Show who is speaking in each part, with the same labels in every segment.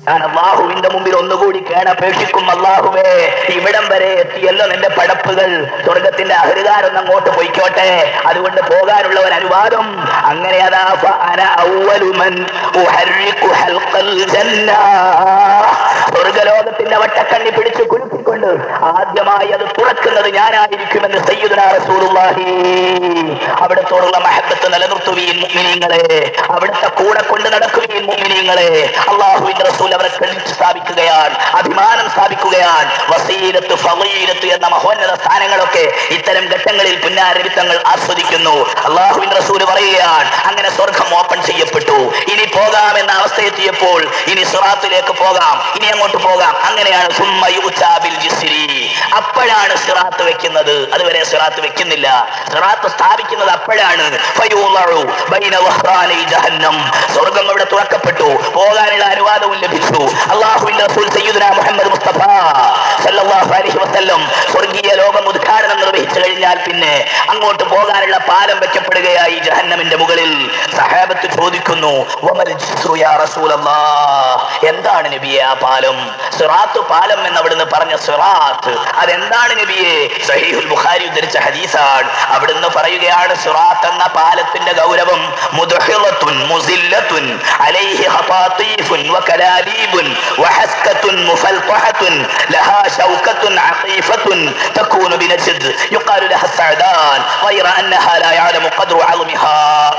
Speaker 1: ഞാൻ അള്ളാഹുവിന്റെ മുമ്പിൽ ഒന്നുകൂടി കേണപേക്ഷിക്കും, അള്ളാഹുവേ ഇവിടം വരെ എത്തിയല്ലോ നിന്റെ പടപ്പുകൾ, സ്വർഗത്തിന്റെ അഹരികാരൊന്ന് അങ്ങോട്ട് പൊയ്ക്കോട്ടെ, അതുകൊണ്ട് പോകാനുള്ള ഒരു അനുവാദം. അങ്ങനെ അതാ സ്വർഗലോകത്തിന്റെ വട്ടക്കണ്ണി പിടിച്ച് കുലുക്കിക്കൊണ്ട് ആദ്യമായി അത് തുറക്കുന്നത് ഞാനായിരിക്കുമെന്ന് സയ്യിദുനാ റസൂലുള്ളാഹി. അവിടത്തോടുള്ള മഹബത്ത് നിലനിർത്തുകയും മുഅ്മിനീങ്ങളെ, അവിടുത്തെ കൂടെ കൊണ്ട് നടക്കുകയും മുഅ്മിനീങ്ങളെ, അള്ളാഹുവിന്റെ റസൂൽ അവരെ ക്രെഡിറ്റ് സ്ഥാപിക്കുകയാണ്, അഭിമാനം സ്ഥാപിക്കുകയാണ്. വസീലത്ത്, ഫളീലത്ത് എന്ന മഹോന്നത സ്ഥാനങ്ങളൊക്കെ ഇത്തരം ഘട്ടങ്ങളിൽ പുന്നാരവിത്തങ്ങൾ ആസ്വദിക്കുന്നു. അള്ളാഹുവിന്റെ റസൂൽ പറയുകയാണ്, അങ്ങനെ സ്വർഗം ഓപ്പൺ ചെയ്യപ്പെട്ടു, ഇനി പോകാമെന്ന അവസ്ഥയെത്തിയപ്പോൾ ഇനി സിറാത്തിലേക്ക് പോകാം, ഇനി അങ്ങോട്ട് പോകാം. അങ്ങനെയാണ് സുമ്മ യുഅ്താ ബിൽ ജിസ്രി, അപ്പോഴാണ് സിറാത്ത് വെക്കുന്നത്. അതുവരെ സിറാത്ത് വെക്കുന്നില്ല, സിറാത്ത് സ്ഥാപിക്കുന്നത് അപ്പോഴാണ്. ഫയൂളഉ ബൈന വഹ്റാനി ജഹന്നം, സ്വർഗം അവിടെ തുറക്കപ്പെട്ടു, പോകാനുള്ള അനുവാദവും ലഭിച്ചു. അല്ലാഹുവിന്റെ റസൂൽ സയ്യിദുനാ മുഹമ്മദ് മുസ്തഫ സല്ലല്ലാഹു അലൈഹി വസല്ലം സ്വർഗീയ ലോകം ഉദ്ഘാടനം നിർവഹിച്ചു കഴിഞ്ഞാൽ പിന്നെ അങ്ങോട്ട് പോകാനുള്ള പാലം വെക്കപ്പെടുകയായി ജഹന്നമിന്റെ മുകളിൽ. സഹാബത്ത് ചോദിക്കുന്നു, വമൽ ജിസ്റു യാ റസൂലല്ലാഹ്, എന്താണ് നബിയെ ആ പാലം? സിറാത്ത് പാലം എന്ന് അവിടുന്ന് പറഞ്ഞ സിറാത്ത് അതെന്താണ് നബിയെ? സഹീഹുൽ ബുഖാരി ഉദ്ധരിച്ച ഹദീസാണ്. അവിടുന്ന് പറയുകയാണ്, സിറാത്ത് എന്ന പാലത്തിന്റെ ഗൗരവം മുദ്ഹിളത്തുൻ മുസില്ലത്തുൻ അലൈഹി ഖതാതീഫുൻ വകലാലീബുൻ വഹസ്കത്തുൻ മുഫൽതഹത്തുൻ ലഹാ ശൗകത്തുൻ അഖീഫത്തുൻ തകൂനു ബിനജ്ദ് യുഖാലു ലഹാ സഅദാൻ ഗൈറ അന്നഹാ ലാ യഅലമു ഖദ്റു അൽമിഹാ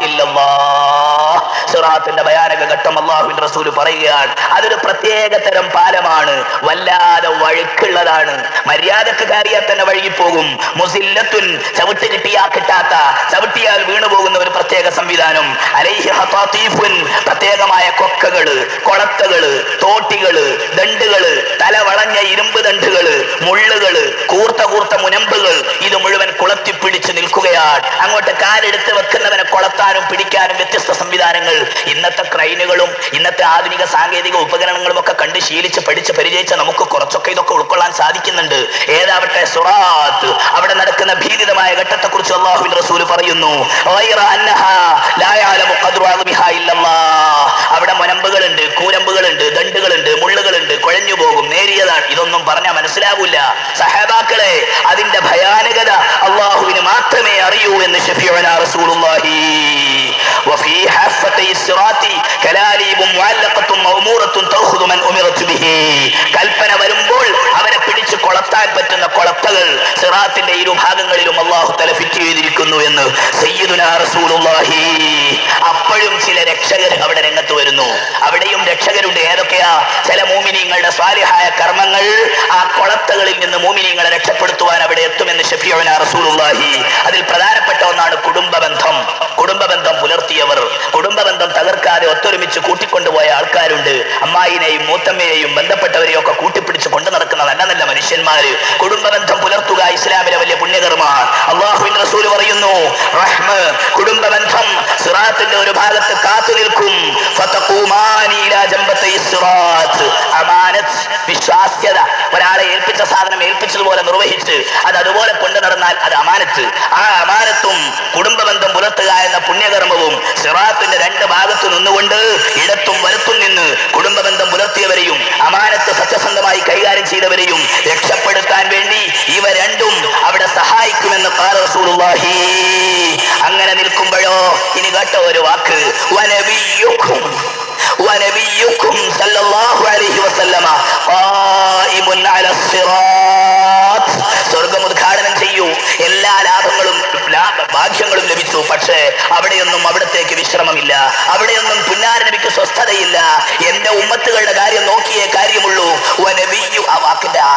Speaker 1: ഇല്ലല്ലാഹ്. സിറാത്തിന്റെ ഭയാനക ഘട്ടം അല്ലാഹുവിന്റെ റസൂൽ പറയുകയാണ്, അതൊരു പ്രത്യേക തരം പാലമാണ്, വല്ലാതെ വഴുക്കുള്ളതാണ്, മര്യാദക്ക് കയറിയാൽ തന്നെ വഴുകിപ്പോകും. മുസില്ലത്തുൻ, ചവിട്ട് കിട്ടിയാൽ കിട്ടാത്ത, ചവിട്ടിയാൽ വീണുപോകുന്ന ഒരു പ്രത്യേക സംവിധാനം. അലൈഹി ഖതാതീഫുൻ, പ്രത്യേകമായ കൊക്കകള്, കൊളത്തകള്, തോട്ടികള്, ദണ്ടുകള്, തല വളഞ്ഞ ഇരുമ്പ് ദണ്ടുകള്, മുള്ളുകള്, കൂർത്ത കൂർത്ത മുനമ്പുകൾ, ഇത് മുഴുവൻ കുളത്തിപ്പിടിച്ച് നിൽക്കുകയാണ്. അങ്ങോട്ട് കാലെടുത്ത് വെക്കുന്നവനെ കൊളത്താനും പിടിക്കാനും വ്യത്യസ്ത സംവിധാനങ്ങൾ. ഇന്നത്തെ ക്രൈനുകളും ഇന്നത്തെ ആധുനിക സാങ്കേതിക ഉപകരണങ്ങളും ഒക്കെ കണ്ട് ശീലിച്ച് പഠിച്ച് പരിചയിച്ച നമുക്ക് കുറച്ചൊക്കെ ഇതൊക്കെ ഉൾക്കൊള്ളാൻ സാധിക്കുന്നുണ്ട്. ഏതാവട്ടെ സിറാത്ത്, അവിടെ നടക്കുന്ന ഭീതിതമായ ഘട്ടത്തെ കുറിച്ച് അല്ലാഹുവിന്റെ റസൂൽ പറയുന്നു, ഗൈറ അന്നഹാ ലാ യഅലമു ഖദ്റു അൽമിഹാ ഇല്ലല്ലാഹ്, അവിടെ മുനമ്പുകളുണ്ട്, കൂരമ്പുകളുണ്ട്, ദണ്ടുകളുണ്ട്, മുള്ളുകളുണ്ട്, കുഴഞ്ഞു പോകും, നേരിയതാണ്, ഇതൊന്നും പറഞ്ഞാൽ മനസ്സിലാവില്ല. സഹാബാക്കളെ, അതിന്റെ ഭയാനകത അല്ലാഹുവിന് മാത്രമേ അറിയൂ എന്ന് ശഫീഉനാ റസൂലുള്ളാഹി. വഫീ ഹഫ്ഫതൈ സിറാത്തി കലാലീബും മുഅല്ലഖത്തും മഅ്മൂറത്തുൻ തഖുദു മൻ ഉമിറതു ബിഹി, കൽപ്പന വരുമ്പോൾ അവരെ പിടിച്ച് കൊളത്താൻ പറ്റുന്ന കൊളത്തകൾ സിറാത്തിന്റെ ഇരുഭാഗങ്ങളിലും അല്ലാഹു തആല ഫിറ്റ് ചെയ്തിരിക്കുന്നു എന്ന് സയ്യിദുനാ റസൂലുള്ളാഹി. അപ്പോഴും ചില രക്ഷകർ അവിടെ രംഗത്ത് വരുന്നു. അവിടെയും രക്ഷകരുണ്ട്. ഏതൊക്കെയാ? ചില മുഅ്മിനീങ്ങളുടെ സ്വാലിഹായ കർമ്മങ്ങൾ ആ കൊളത്തകളിൽ നിന്ന് മുഅ്മിനീങ്ങളെ രക്ഷപ്പെടുത്തുവാൻ അവിടെ എത്തുമെന്ന് ശഫീഉനാ റസൂലുള്ളാഹി. അതിൽ പ്രധാനപ്പെട്ട ഒന്നാണ് കുടുംബബന്ധം. കുടുംബബന്ധം പുലർത്തിയവർ, കുടുംബബന്ധം തകർക്കാതെ ഒത്തൊരുമിച്ച് കൂട്ടിക്കൊണ്ടുപോയ ആൾക്കാരുണ്ട്. അമ്മായിനെയും മൂത്തമ്മയെയും ബന്ധപ്പെട്ടവരെയും ഒക്കെ കൂട്ടിപ്പിടിച്ച് കൊണ്ടു നടക്കുന്ന നല്ല നല്ല മനുഷ്യന്മാര്. കുടുംബബന്ധം പുലർത്തുക ഇസ്ലാമിലെ വലിയ പുണ്യകർമ്മമാണ്. അല്ലാഹുവിന്റെ റസൂൽ പറയുന്നു, റഹ്മ, കുടുംബബന്ധം സിറാത്തിന്റെ ഒരു ഭാഗത്ത് കാത്തു നിൽക്കും. ഫതഖൂമാനി ഇലാ ജംബതൈ സിറാത്ത്, അമാനത്ത്, വിശ്വാസ്യത, ഒരാളെ ഏൽപ്പിച്ച സാധനം ഏൽപ്പിച്ചതുപോലെ നിർവഹിച്ച് അത് അതുപോലെ കൊണ്ടു നടന്നാൽ അത് അമാനത്ത്. ആ അമാനത്തും കുടുംബബന്ധം പുലർത്തുക എന്ന പുണ്യകർമ്മവും സിറാത്തിന്റെ രണ്ട് ഭാഗത്ത് നിന്നുകൊണ്ട് ഇടത്തും വലത്തും നിന്ന് കുടുംബബന്ധം പുലർത്തിയവരെയും അമാനത്ത് സത്യസന്ധമായി കൈകാര്യം ചെയ്തവരെയും രക്ഷപ്പെടുത്താൻ വേണ്ടി ഇവ രണ്ടും അവിടെ സഹായിക്കുമെന്ന് ഖാല റസൂലുള്ളാഹി. അങ്ങനെ നിൽക്കുമ്പോഴോ ഇനി കേട്ട ഒരു വാക്ക്, വനബിയ്യുക്കും സല്ലല്ലാഹു അലൈഹി വസല്ലമ ഖായിമുൻ അലാ സിറാത്ത്, സ്വർഗ്ഗം ഉദ്ഘാടനം ചെയ്യൂ, എല്ലാ ലാഭങ്ങളും ഭാഗ്യങ്ങളും ലഭിച്ചു. പക്ഷേ അവിടെയൊന്നും അവിടത്തേക്ക് വിശ്രമമില്ല, അവിടെയൊന്നും പുന്നാര നബിക്ക് സ്വസ്ഥതയില്ല. എന്റെ ഉമ്മത്തുകളുടെ കാര്യം നോക്കിയേ കാര്യമുള്ളൂ. വനബിയ്യു, ആ വാക്കിന്റെ ആ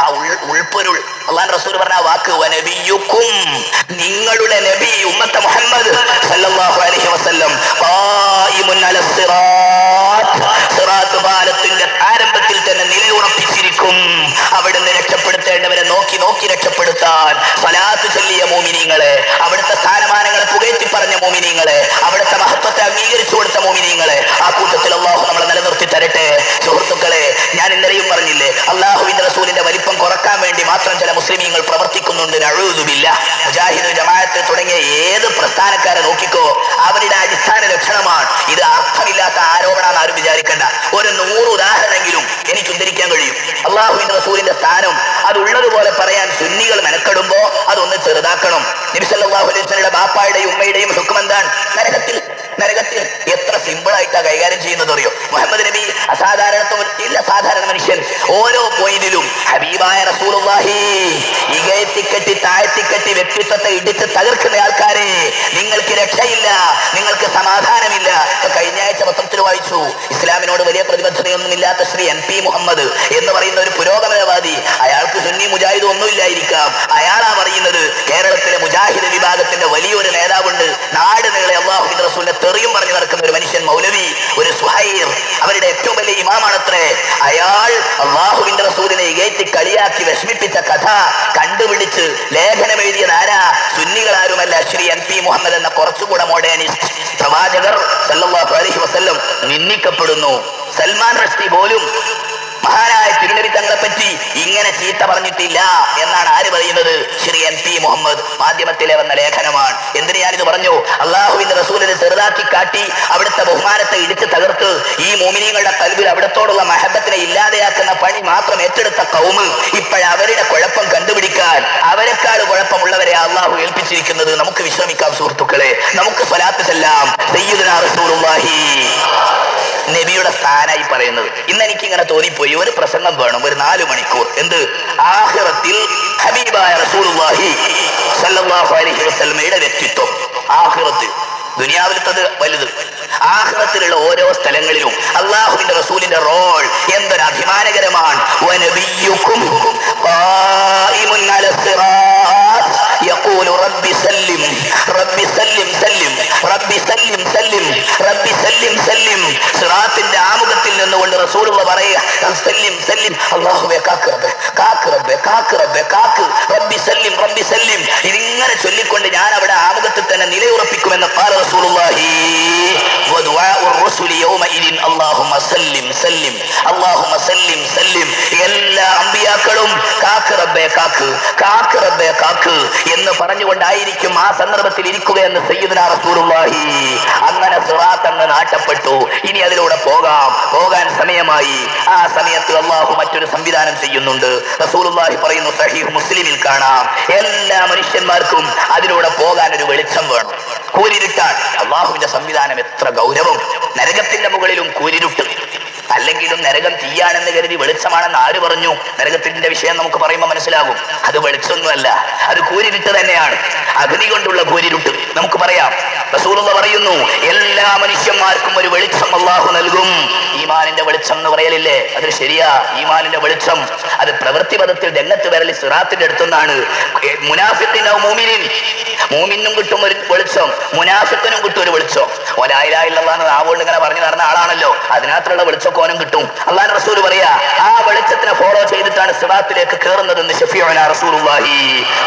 Speaker 1: ഉൾപ്പൊരുൾ അല്ലാഹുവിന്റെ റസൂൽ പറഞ്ഞ ആ വാക്ക് വനബിയ്യുക്കും, നിങ്ങളുടെ നബി ഉമ്മത്ത് മുഹമ്മദ് സല്ലല്ലാഹു അലൈഹി വസല്ലം ഖായിമുൻ അലാ സിറാത്ത്, സിറാത്ത് പാലത്തിന്റെ ആരംഭത്തിൽ തന്നെ നിലയുറപ്പിച്ചിരിക്കും. അവിടുന്ന് രക്ഷപ്പെടുത്തേണ്ടവരെ നോക്കി നോക്കി രക്ഷപ്പെടുത്താൻ സ്വലാത്ത് ചൊല്ലിയ മുഅ്മിനീങ്ങളെ, അവിടുത്തെ സ്ഥാനമാനങ്ങളെ പുകഴ്ത്തി പറഞ്ഞ മുഅ്മിനീങ്ങളെ, അവിടുത്തെ മഹത്വത്തെ അംഗീകരിച്ചു കൊടുത്ത മുഅ്മിനീങ്ങളെ, ആ കൂട്ടത്തിൽ അല്ലാഹു നമ്മളെ നിലനിർത്തി തരട്ടെ. സുഹൃത്തുക്കളെ, ഞാൻ ഇന്നലെയും പറഞ്ഞില്ലേ, അല്ലാഹുവിന്റെ റസൂലിന്റെ വലിപ്പം കുറക്കാൻ വേണ്ടി മാത്രം ചില മുസ്ലിമീങ്ങൾ പ്രവർത്തിക്കുന്നുണ്ട്. നഊദു ബില്ലാഹ്. മുജാഹിദ്, ജമാഅത്ത് തുടങ്ങിയ ഏത് പ്രസ്ഥാനക്കാരെ നോക്കിക്കോ, അവരുടെ അടിസ്ഥാന ലക്ഷണമാണ് ഇത്. അർത്ഥമില്ല സുന്നികൾ മെനക്കെടുമ്പോ അതൊന്ന് ചെറുതാക്കണം. നബി സല്ലല്ലാഹു അലൈഹി വസല്ലമയുടെ ബാപ്പായുടെയും ഉമ്മയുടെയും ഹുക്കം എന്താണ്? നരകത്തിൽ എത്ര സിമ്പിൾ ആയിട്ടാ കൈകാര്യം ചെയ്യുന്നത് അറിയോ? മുഹമ്മദ് നബി അസാധാരണത്വം ഇല്ല, സാധാരണ മനുഷ്യൻ. ഓരോ പോയിന്റിലും ഹബീബായ റസൂലുള്ളാഹി ഇകയത്തിക്കെട്ടി താഴ്ത്തിക്കെട്ടി വ്യക്തിത്വത്തെ ഇടിച്ച് തകർക്കുന്ന ആൾക്കാരെ നിങ്ങൾക്ക് രക്ഷയില്ല, നിങ്ങൾക്ക് സമാധാനമില്ല. കഴിഞ്ഞ ആഴ്ച പത്രത്തിൽ വായിച്ചു, ഇസ്ലാമിനോട് വലിയ പ്രതിബദ്ധതയൊന്നുമില്ലാത്ത ശ്രീ NP മുഹമ്മദ് എന്ന് പറയുന്ന ഒരു പുരോഗമനവാദി, അയാൾക്ക് സുന്നി മുജാഹിദ് ഒന്നുമില്ലായിരിക്കാം, അയാളാ പറയുന്നത് കേരളത്തിലെ മുജാഹിദ് വിഭാഗത്തിന്റെ വലിയൊരു നേതാവുണ്ട്, നാട് നീളെ അല്ലാഹുവിന്റെ റസൂലിനെ തെറിയും പറഞ്ഞു നടക്കുന്ന ഒരു മനുഷ്യൻ, മൗലവി, ഒരു സുഹൈർ, അവരുടെ ഏറ്റവും വലിയ ഇമാമാണത്രേ. അയാൾ അല്ലാഹുവിന്റെ റസൂലിനെ ഇകയറ്റി കളിയാക്കി വിഷമിപ്പിച്ച കഥ കണ്ടുപിടിച്ച് ലേഖനം എഴുതിയത് ആരാ? സുന്നികളാരുമല്ല, ശ്രീ NP മുഹമ്മദ് എന്ന കുറച്ചുകൂടെ മോഡേണിസ്റ്റ് പ്രവാചകർ സല്ലല്ലാഹു അലൈഹി വസല്ലം നിന്ദിക്കപ്പെടുന്നു. സൽമാൻ റുഷ്ദി പോലും മഹാനായ തിരുനബി തങ്ങളെ പറ്റി ഇങ്ങനെ ചീത്ത പറഞ്ഞിട്ടില്ല എന്നാണ് ആര് പറയുന്നത്? ശ്രീ NP മുഹമ്മദ് മാധ്യമത്തിലെ വന്ന ലേഖനമാണ്. എന്തിന് ഞാനിത് പറഞ്ഞു? അള്ളാഹുവിന്റെ റസൂലിനെ ചെറുതാക്കി കാട്ടി അവിടുത്തെ ബഹുമാനത്തെ ഇടിച്ച് തകർത്ത് ഈ മോമിനീങ്ങളുടെ കൽബിൽ അവിടത്തോടുള്ള മഹബത്തിനെ ഇല്ലാതെയാക്കുന്ന പണി മാത്രം ഏറ്റെടുത്ത കൗമ് ഇപ്പോഴവരുടെ കുഴപ്പം കണ്ടുപിടിക്കാൻ അവരെക്കാൾ കുഴപ്പമുള്ളവരെ അള്ളാഹു ഏൽപ്പിച്ചിരിക്കുന്നത്. നമുക്ക് വിശ്രമിക്കാം സുഹൃത്തുക്കളെ, നമുക്ക് സ്വലാത്ത് ചെല്ലാം. സയ്യിദുനാ റസൂലുള്ളാഹി നബിയുടെ സ്ഥാനായി പറയുന്നത്. ഇന്ന് എനിക്കിങ്ങനെ തോന്നിപ്പോയി, ഒരു പ്രസംഗം വേണം, ഒരു 4 മണിക്കൂർ. എന്ത്? ആഖിറത്തിൽ ഹബീബായ റസൂലുള്ളാഹി സല്ലല്ലാഹു അലൈഹി വസല്ലമയുടെ വ്യക്തിത്വം. ആഖിറത്ത് ദുനിയാവിലത്തത് വലുത്, ആഖിറത്തിലുള്ള ഓരോ സ്ഥലങ്ങളിലും അള്ളാഹുവിന്റെ റസൂലിന്റെ റോൾ എന്തൊരു അഭിമാനകരമാണ്. വനബിയ്യുക്കും ഖായിമുൻ അല സിറാത്ത് യഖൂലു റബ്ബി സല്ലിം റബ്ബി സല്ലിം സല്ലിം റബ്ബി സല്ലിം സല്ലിം റബ്ബി സല്ലിം സല്ലിം. സിറാത്തിന്റെ ആമുഖത്തിൽ നിന്നുകൊണ്ട് റസൂലുള്ള പറയുക, സല്ലിം സല്ലിം, അല്ലാഹുവേ കാക്ക് റബ്ബേ, കാക്ക് റബ്ബേ, കാക്ക് റബ്ബേ, കാക്ക്, റബ്ബി സല്ലിം റബ്ബി സല്ലിം. ഇതിങ്ങനെ ചൊല്ലിക്കൊണ്ട് ഞാൻ അവിടെ ആമുഖത്തിൽ തന്നെ നിലയുറപ്പിക്കുമെന്ന് ഖാല റസൂലുള്ളാഹി. വദുആഉർ റസൂലി യൗമഇദിൻ അല്ലാഹുമ്മ സല്ലിം സല്ലിം അല്ലാഹുമ്മ സല്ലിം സല്ലിം. എല്ലാ അമ്പിയാക്കളും കാക്ക് റബ്ബേ കാക്ക്, കാക്ക് റബ്ബേ കാക്ക് എന്ന് പറഞ്ഞുകൊണ്ടായിരിക്കും ആ സന്ദർഭത്തിൽ ഇരിക്കുകയെന്ന് സയ്യിദുനാ റസൂലുള്ളാഹി. അങ്ങനെ സിറാത്ത് അങ്ങ് നാട്ടപ്പെട്ടു. ഇനി അതിലൂടെ പോകാൻ സമയമായി. ആ സമയത്ത് അല്ലാഹു മറ്റൊരു സംവിധാനം ചെയ്യുന്നുണ്ട്. റസൂലുള്ളാഹി പറയുന്നു, സഹീഹ് മുസ്ലിമിൽ കാണാം, എല്ലാ മനുഷ്യന്മാർക്കും അതിലൂടെ പോകാൻ ഒരു വെളിച്ചം വേണം. കൂരിരുട്ടാണ് അല്ലാഹുവിന്റെ സംവിധാനം. എത്ര ഗൗരവം! നരകത്തിന്റെ മുകളിലും കൂരിരുട്ട്. അല്ലെങ്കിലും നരകം തീയാണെന്ന് കരുതി വെളിച്ചമാണെന്ന് ആര് പറഞ്ഞു? നരകത്തിന്റെ വിഷയം നമുക്ക് പറയുമ്പോൾ മനസ്സിലാകും, അത് വെളിച്ചമൊന്നുമല്ല, അത് കൂരിരുട്ട് തന്നെയാണ്. അഗ്നി കൊണ്ടുള്ള കൂരിരുട്ട് നമുക്ക് പറയാം. റസൂലുള്ളാഹി പറയുന്നു, എല്ലാ മനുഷ്യന്മാർക്കും ഒരു വെളിച്ചം അല്ലാഹു നൽകും. ഈമാനിന്റെ വെളിച്ചം എന്ന് പറയലില്ലേ, അത് ശരിയാ. ഈമാനിന്റെ വെളിച്ചം അത് പ്രവൃത്തിപഥത്തിൽ രംഗത്ത് വരൽ സിറാത്തിന്റെ അടുത്തുനിന്നാണ്. മുനാഫിഖിനോ മുഅ്മിനിൻ, മുഅ്മിനും കിട്ടും ഒരു വെളിച്ചം, മുനാഫിഖിനും കിട്ടും ഒരു വെളിച്ചം. ലാ ഇലാഹ ഇല്ലല്ലാഹ് എന്ന് നാവുകൊണ്ട് ഇങ്ങനെ പറഞ്ഞു നടന്ന ആളാണല്ലോ, അതിനകത്തുള്ള വെളിച്ചക്കോനും കിട്ടും. അല്ലാഹുവിന്റെ റസൂൽ പറയാ, ആ വെളിച്ചത്തിനെ ഫോളോ ചെയ്തിട്ടാണ് സിറാത്തിലേക്ക് കയറുന്നതെന്ന് ശഫീഉനാ റസൂലുള്ളാഹി.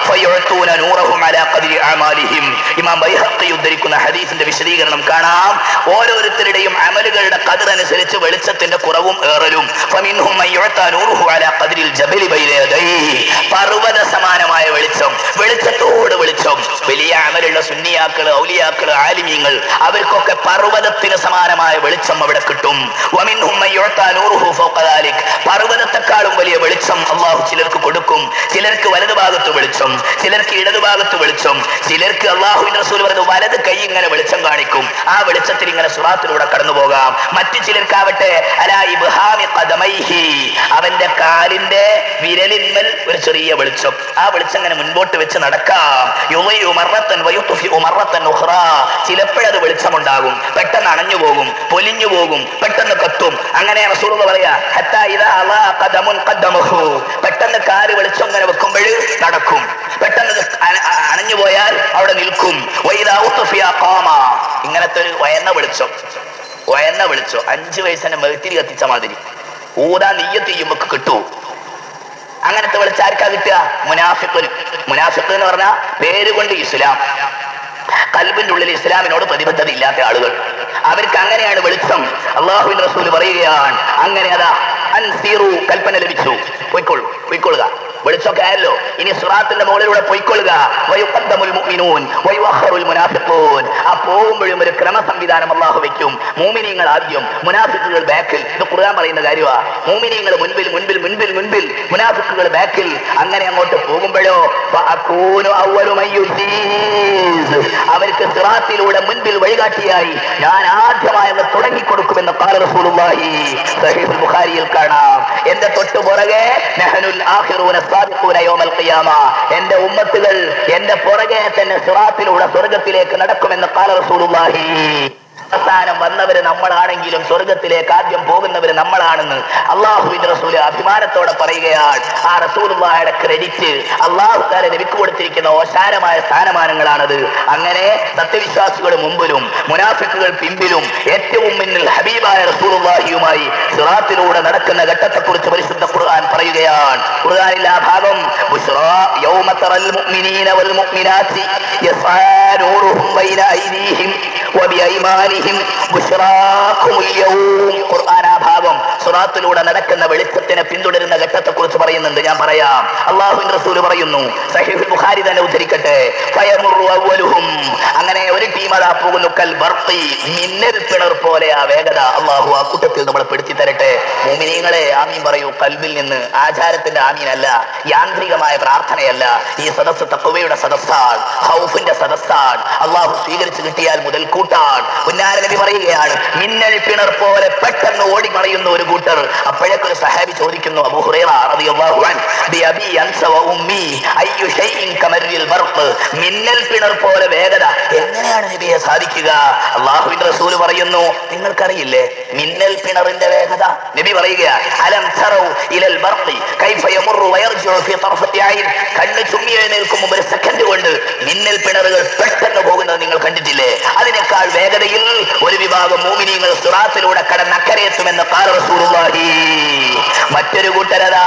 Speaker 1: ഫയഉതൂന നൂറഹും അലാ ഖദ്രി അഅമാലിഹിം. ഇമാം ബൈഹഖി ഉദ്ധരിക്കുന്ന ഹദീസിന്റെ വിശദീകരണം കാണാം. ഓരോരുത്തരുടെയും അമലുകളുടെ ഖദർ അനുസരിച്ച് വെളിച്ചത്തിന്റെ കുറവും ഏറലും. ഫമിൻഹും മൻ യുഅതാ നൂറുഹു അലാ ഖദ്രിൽ ജബലി ബൈന യദൈഹി. പർവ്വത സമാനമായ വെളിച്ചം, വെളിച്ചത്തോട് വെളിച്ചം. വലിയ അമലുള്ള സുന്നിയാക്കള്, ഔലിയാക്കള്, ആലിമീങ്ങൾ, അവർക്കൊക്കെ പർവ്വതത്തിന് സമാനമായ വെളിച്ചം അവിടെ കിട്ടും. വമിൻഹും മൻ യുഅതാ നൂറുഹു ഫൗഖ ദാലിക്. പർവ്വതത്തെക്കാളും വലിയ വെളിച്ചം അല്ലാഹു ചിലർക്ക് കൊടുക്കും. ചിലർക്ക് വലതുഭാഗത്ത് വെളിച്ചം, ചിലർക്ക് ഇടതുഭാഗത്ത് വെളിച്ചം, ചിലർക്ക് അല്ലാഹുവിന്റെ റസൂൽ പറഞ്ഞു വലത് കൈ ഇങ്ങനെ വെളിച്ചം കാണിക്കും. ആ വെളിച്ചത്തിൽ ഇങ്ങനെ സിറാത്തിലൂടെ കടന്നു പോകാം. മറ്റു ചിലർക്കാവട്ടെ അലാ ഇബ്ഹാമി ഖദമൈഹി, അവന്റെ കാലിന്റെ വിരലിന്മേൽ ഒരു ചെറിയ വെളിച്ചം. ആ വെളിച്ചം ഇങ്ങനെ മുൻപോട്ട് വെച്ച് നടക്കാം. യുളയു മറത്തൻ വയുത്ഫിഉ മറത്തൻ ഉഖ്റാ. ചിലപ്പോഴത് വെളിച്ചമുണ്ടാകും, പെട്ടെന്ന് അണഞ്ഞു പോകും, പൊലിഞ്ഞു പോകും, പെട്ടെന്ന് കത്തും. അങ്ങനെ റസൂലുള്ളാഹി പറയാ, ഹത്താ ഇദാ അളാ ഖദമുൻ ഖദ്ദമഹു. പെട്ടെന്ന് കാല് വെളിച്ചം ഇങ്ങനെ വെക്കുമ്പോൾ നടക്കും, പെട്ടെന്ന് അണഞ്ഞു പോയാൽ അവിടെ നിൽക്കും. വഇദാ ഉത്ഫിയ ഖാമ. ഇങ്ങനത്തെ ഒരു വയന്ന വെളിച്ചം, 5 വയസ്സിന്റെ മെഴുത്തിരി കത്തിച്ച മാതിരി ഊതാ നീയത്ത് ചെയ്യുമ്പോൾ കിട്ടൂ. അങ്ങനത്തെ വെളിച്ചം ആർക്കാ കിട്ടുക? മുനാഫിഖിന്. മുനാഫിഖ് എന്ന് പറഞ്ഞാൽ പേരുകൊണ്ട് ഇസ്ലാം, ഖൽബിന്റെ ഉള്ളിൽ ഇസ്ലാമിനോട് പ്രതിബദ്ധത ഇല്ലാത്ത ആളുകൾ, അവർക്ക് അങ്ങനെയാണ് വെളിച്ചം. അല്ലാഹുവിന്റെ റസൂൽ പറയുകയാണ്, അങ്ങനെ അതാ അൻസിറു, കൽപ്പന ലഭിച്ചു, പൊയ്ക്കൊള്ളുക. വെളിച്ചൊക്കെ ആയല്ലോ, ഇനി സിറാത്തിന്റെ മുകളിലൂടെ പൊയ്ക്കൊള്ളുക. വയുഖദ്ദമുൽ മുഅ്മിനൂൻ വയുഅഖറുൽ മുനാഫിഖൂൻ. ആ പോകുമ്പോഴും ഒരു ക്രമ സംവിധാനം അല്ലാഹു വെക്കും. മുഅ്മിനീങ്ങൾ ആദ്യം, മുനാഫിഖുകൾ ബാക്കിൽ. ഇത് ഖുർആൻ പറയുന്ന കാര്യമാണ്. മുഅ്മിനീങ്ങൾ മുൻപിൽ മുൻപിൽ മുൻപിൽ മുൻപിൽ, മുനാഫിഖുകൾ ബാക്കിൽ. അങ്ങനെ അങ്ങോട്ട് പോകുമ്പോഴോ ഫഅകൂനു അവ്വലു മൻ യുജീസ്, അവർക്ക് സിറാത്തിലൂടെ മുൻപിൽ വഴികാട്ടിയായി ഞാൻ ആദ്യമായി തുടങ്ങിക്കൊടുക്കുമെന്ന് ഖാല റസൂലുള്ളാഹി. സഹീഹുൽ ബുഖാരിയിൽ കാണാം. എന്റെ തൊട്ടു പുറകെ നഹ്നുൽ ആഖിറൂന സാബിഖൂന യൗമൽ ഖിയാമ, എന്റെ ഉമ്മത്തുകൾ എന്റെ പുറകെ തന്നെ സിറാത്തിലൂടെ സ്വർഗ്ഗത്തിലേക്ക് നടക്കുമെന്ന് ഖാല റസൂലുള്ളാഹി. അവസാനം വന്നവര് നമ്മളാണെങ്കിലും സ്വർഗത്തിലേക്ക് ആദ്യം പോകുന്നവര് നമ്മളാണെന്ന് അള്ളാഹുവിന്റെ റസൂല് അഭിമാനത്തോടെ പറയുകയാണ്. ആ റസൂലുള്ളാഹിയുടെ ക്രെഡിറ്റ് അള്ളാഹു തആല നബിക്ക് കൊടുത്തിരിക്കുന്ന ഓശാരമായ സ്ഥാനമാനങ്ങളാണത്. അങ്ങനെ സത്യവിശ്വാസികൾ മുമ്പിലും മുനാഫിക്കുകൾ പിമ്പിലും ഏറ്റവും മുന്നിൽ ഹബീബായ റസൂലുള്ളാഹിയുമായി സിറാത്തിലൂടെ നടക്കുന്ന ഘട്ടത്തെക്കുറിച്ച് പരിശുദ്ധ ഖുർആൻ പറയുകയാണ്. ഖുർആനിൽ ആ ഭാഗം ബുശ്റാ യൗമ തറൽ മുഅ്മിനീന വൽ മുഅ്മിനാത്തി യസ്ആ നൂറുഹും ബൈന ഐദീഹിം വബിഐമാനിഹിം ബുശ്റാകുമുൽ യൗം. ഖുർആൻ ആ ഭാഗം സിറാത്തിലൂടെ നടക്കുന്ന വെളിച്ചത്തിനെ പിന്തുടരുന്ന ഘട്ടത്തെക്കുറിച്ച് പറയുന്നുണ്ട്. ഞാൻ പറയാം. അല്ലാഹുവിന്റെ റസൂൽ പറയുന്നു, സഹീഹുൽ ബുഖാരി തന്നെ ഉദ്ധരിക്കട്ടെ, ഫയമുറു അവ്വലുഹും, അങ്ങനെ ഒരു ടീം അതാ പോകുന്നു കൽ ബർഖി, മിന്നൽ പിണർ പോലെ ആ വേഗത. അല്ലാഹു ആ കൂട്ടത്തിൽ നമ്മളെ പെടുത്തി തരട്ടെ. മുഅ്മിനീങ്ങളെ ആമീൻ പറയൂ. കൽബിൽ നിന്ന്, ആചാരത്തിന്റെ ആമീനല്ല, യാന്ത്രികമായ പ്രാർത്ഥനയല്ല. ഈ സദസ്സ് തഖ്വയുടെ സദസ്സാണ്, ഖൗഫിന്റെ സദസ്സാണ്. അല്ലാഹു സ്വീകരിച്ചു കിട്ടിയാൽ മുതൽ കൂട്ടാൻ. പുന്നാര നബി പറയുകയാണ്, മിന്നൽ പിണർ പോലെ പെട്ടെന്ന് ഓടി മറയുന്ന ഒരു കൂട്ടർ. അപ്പോഴേക്കൊരു സഹാബി ചോദിക്കുന്നു, അബൂ ഹുറൈറ റളിയല്ലാഹു അൻഹു, ബി അബി അൻസ വ ഉമ്മി അയ്യു ഷൈഇൻ കമറിൽ ബർഖ്, മിന്നൽ പിണർ പോലെ വേഗത എങ്ങനെയാണ് നബിയെ സാധിക്കുക? അല്ലാഹുവിന്റെ റസൂൽ പറയുന്നു, നിങ്ങൾക്കറിയില്ലേ മിന്നൽ പിണറിന്റെ വേഗത? നബി പറയുകയാണ്, അലം തറൗ ഇലൽ ബർഖി കൈഫ യമറു വയർജു ഫീ തർഫത്തി ഐൻ, കണ്ണ് ചുമ്മി എഴുന്നേൽക്കും മുമ്പ് ഒരു സെക്കൻഡ് കൊണ്ട് മിന്നൽ പിണറുകൾ പെട്ടെന്ന് പോകുന്നത് നിങ്ങൾ കണ്ടിട്ടില്ലേ? അതിനേക്കാൾ വേഗതയിൽ ഒരു വിഭാഗം മുഅ്മിനീങ്ങൾ സിറാത്തിലൂടെ കടന്നക്കരയെത്തുമെന്ന് ഖാല റസൂലുള്ളാഹി. മറ്റൊരു കൂട്ടരതാ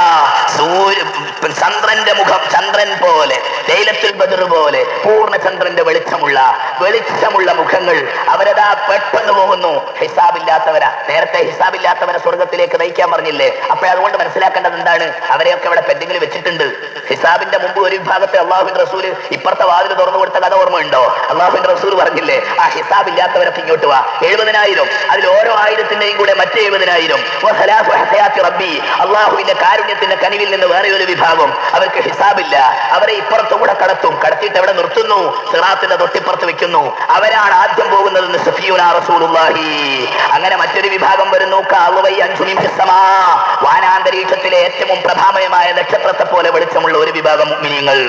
Speaker 1: ചന്ദ്രന്റെ മുഖം, ചന്ദ്രൻ പോലെ, ലൈലത്തുൽ ബദർ പോലെ പൂർണ്ണചന്ദ്രന്റെ വെളിച്ചമുള്ള മുഖങ്ങൾ. അവരതാ പെട്ടെന്ന് പോകുന്നു. ഹിസാബില്ലാത്തവരാ. നേരത്തെ ഹിസാബില്ലാത്തവരെ സ്വർഗത്തിലേക്ക് നയിക്കാൻ പറഞ്ഞില്ലേ? അപ്പോൾ അതുകൊണ്ട് മനസ്സിലാക്കേണ്ടത് എന്താണ്? അവരെയൊക്കെ ഇവിടെ പെൻഡിങ്ങിൽ വെച്ചിട്ടുണ്ട്. ഹിസാബിന്റെ മുമ്പ് ഒരു വിഭാഗത്തെ അള്ളാഹുവിന്റെ റസൂൽ ഇപ്പുറത്തെ വാതിൽ തുറന്നു കൊടുത്ത കഥ ഓർമ്മയുണ്ടോ? അള്ളാഹുവിന്റെ റസൂൽ പറഞ്ഞില്ലേ, ആ ഹിസാബ് ഇല്ലാത്തവരൊക്കെ ഇങ്ങോട്ട് വാ. 70,000, അതിൽ ഓരോ 1000ന്റെയും കൂടെ മറ്റേ 70,000. റബ്ബി, അള്ളാഹുവിന്റെ കാരുണ്യത്തിന്റെ കനിവിൽ നിന്ന് വേറെ ഒരു വിഭാഗം, അവർക്ക് ഹിസാബില്ല. അവരെ ഇപ്പുറത്തു കൂടെ കടത്തും. കടത്തിയിട്ട് എവിടെ നിർത്തുന്നു? സിറാത്തിന്റെ തൊട്ടിപ്പുറത്ത് വെക്കുന്നു. അവരാണ് ആദ്യം പോകുന്നതെന്ന് സഫിയുനാ റസൂലുള്ളാഹി. അങ്ങനെ മറ്റൊരു വിഭാഗം വരുന്നു, വാനാന്തരീക്ഷത്തിലെ ഏറ്റവും പ്രഭാമയമായ നക്ഷത്രത്തെ പോലെ വെളിച്ചമുള്ള ഒരു വിഭാഗം മുഅ്മിനീങ്ങൾ.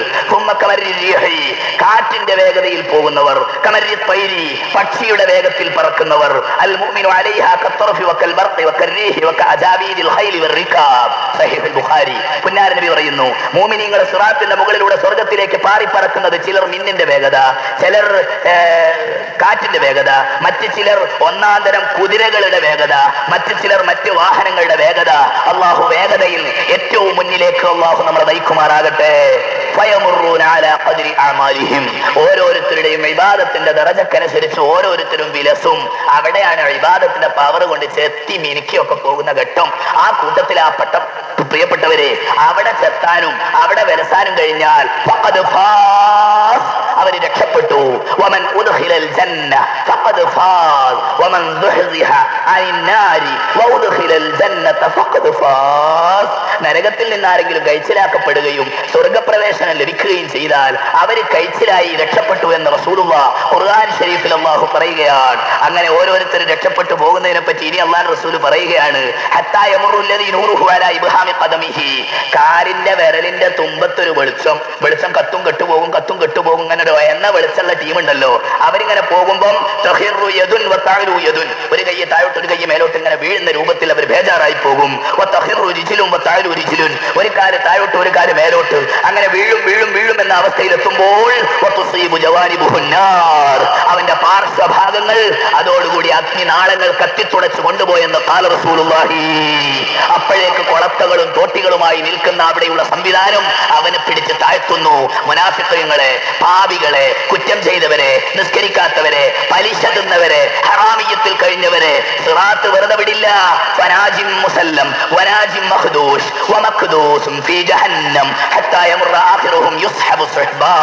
Speaker 1: കാറ്റിന്റെ വേഗതയിൽ പോകുന്നവർ, കമരി തൈരി, പക്ഷിയുടെ വേഗത്തിൽ പറക്കുന്നവർ. അൽ മുഅ്മിനു അലൈഹാ കത്തർഫി വകൽ ബർഖി വകർരീഹി വകഅജാബീദിൽ ഖൈലി വറികാബ്. സഹീഹുൽ ബുഖാരി. പുന്നാര നബി പറയുന്നു, മുഅ്മിനീങ്ങൾ സിറാത്തിന്റെ മുകളിലൂടെ സ്വർഗ്ഗത്തിലേക്ക് പാറിപ്പറക്കുന്നത് ചിലർ മിന്നിന്റെ വേഗത, ചിലർ കാറ്റിന്റെ വേഗത, മറ്റു ചിലർ ഒന്നാന്തരം കുതിരകളുടെ വേഗത, മറ്റു ചിലർ മറ്റു വാഹനങ്ങളുടെ വേഗത. അള്ളാഹു വേഗതയിൽ ഏറ്റവും മുന്നിലേക്ക് അള്ളാഹു നമ്മളെ നയിക്കുമാറാകട്ടെ. ഓരോരുത്തരുടെയും ഇബാദത്തിന്റെ ദറജക്കനുസരിച്ച് ഓരോരുത്തരും വിലസും. അവിടെയാണ് ഇബാദത്തിന്റെ പവർ കൊണ്ട് ചെത്തി മിനുക്കിയൊക്കെ പോകുന്ന ഘട്ടം. ആ കൂട്ടത്തിൽ ആ പട്ടം പ്രിയപ്പെട്ടവരെ, അവിടെ ചെത്താനും അവിടെ വിലസാനും കഴിഞ്ഞാൽ അവര് രക്ഷപ്പെട്ടു. വമൻ ഉദ്ഖിലൽ ജന്ന ഫഖദ് ഫാസ് വമൻ ദുഹ്സിഹ അനിൻ നാരി വഉദ്ഖിലൽ ജന്നത ഫഖദ് ഫാസ്. നരകത്തിൽ നിന്ന് ആരെങ്കിലും കഴിച്ചിലാക്കപ്പെടുകയും സ്വർഗ്ഗപ്രവേശനം ലഭിക്കുകയും ചെയ്താൽ അവര് കഴിച്ചിലായി രക്ഷപ്പെട്ടു എന്ന് റസൂലുള്ളാഹ് ഖുർആൻ ശരീഫിൽ അല്ലാഹു പറയുകയാണ്. അങ്ങനെ ഓരോരുത്തരും രക്ഷപ്പെട്ടു പോകുന്നതിനെ പറ്റി ഇനി അല്ലാഹു റസൂൽ പറയുകയാണ്, ഹത്താ യമറുൽ ലദീ നൂറുഹു അലാ ഇബ്ഹാമി ഖദമിഹി, കാലിന്റെ വിരലിന്റെ തുമ്പത്തൊരു വെളിച്ചം കത്തും കെട്ടുപോകും ഇങ്ങനെ എന്ന വെളിച്ചുള്ള ടീം ഉണ്ടല്ലോ. അവരിങ്ങനെ പോകുമ്പം തഖിറു യദുൻ വതഅലു യദുൻ, ഒരു കൈ താഴോട്ട് ഒരു കൈ മേലോട്ട് ഇങ്ങനെ വീഴുന്ന രൂപത്തിൽ അവർ ബേജാറായി പോകും. വതഖിറു റിജ്ലുൻ വതഅലു റിജ്ലുൻ, ഒരു കാല് താഴോട്ട് ഒരു കാല് മേലോട്ട്, അങ്ങനെ വീഴും എന്ന അവസ്ഥയിൽ എത്തുമ്പോൾ വതുസീബു ജവാനിബുഹുൻ നാർ, അവന്റെ പാർശ്വഭാഗങ്ങൾ അതോടുകൂടി അഗ്നിനാളങ്ങൾ കത്തിത്തുടച്ച് കൊണ്ടുപോയെന്ന് ഖാല റസൂലുള്ളാഹി. അപ്പോഴേക്ക് കൊളത്തകളും തോട്ടികളുമായി നിൽക്കുന്ന അവിടെയുള്ള സംവിധാനം അവനെ പിടിച്ച് താഴ്ത്തുന്നു. മുനാഫിഖീങ്ങളെ, പാപികളെ, കുറ്റം ചെയ്തവരെ, നിസ്കരിക്കാത്തവരെ, പലിശ തിന്നവരെ, ഹറാമിയത്തിൽ കഴിഞ്ഞവരെ, സിറാത്ത് വെറുതെ വിടില്ല. ഫനാജിം മുസല്ലം വനാജിം മഖ്ദൂഷ് വമഖ്ദൂസും ഫീ ജഹന്നം ഹത്താ യമറ ആഖിറുഹും യുസ്ഹബു സുഹ്ബാ.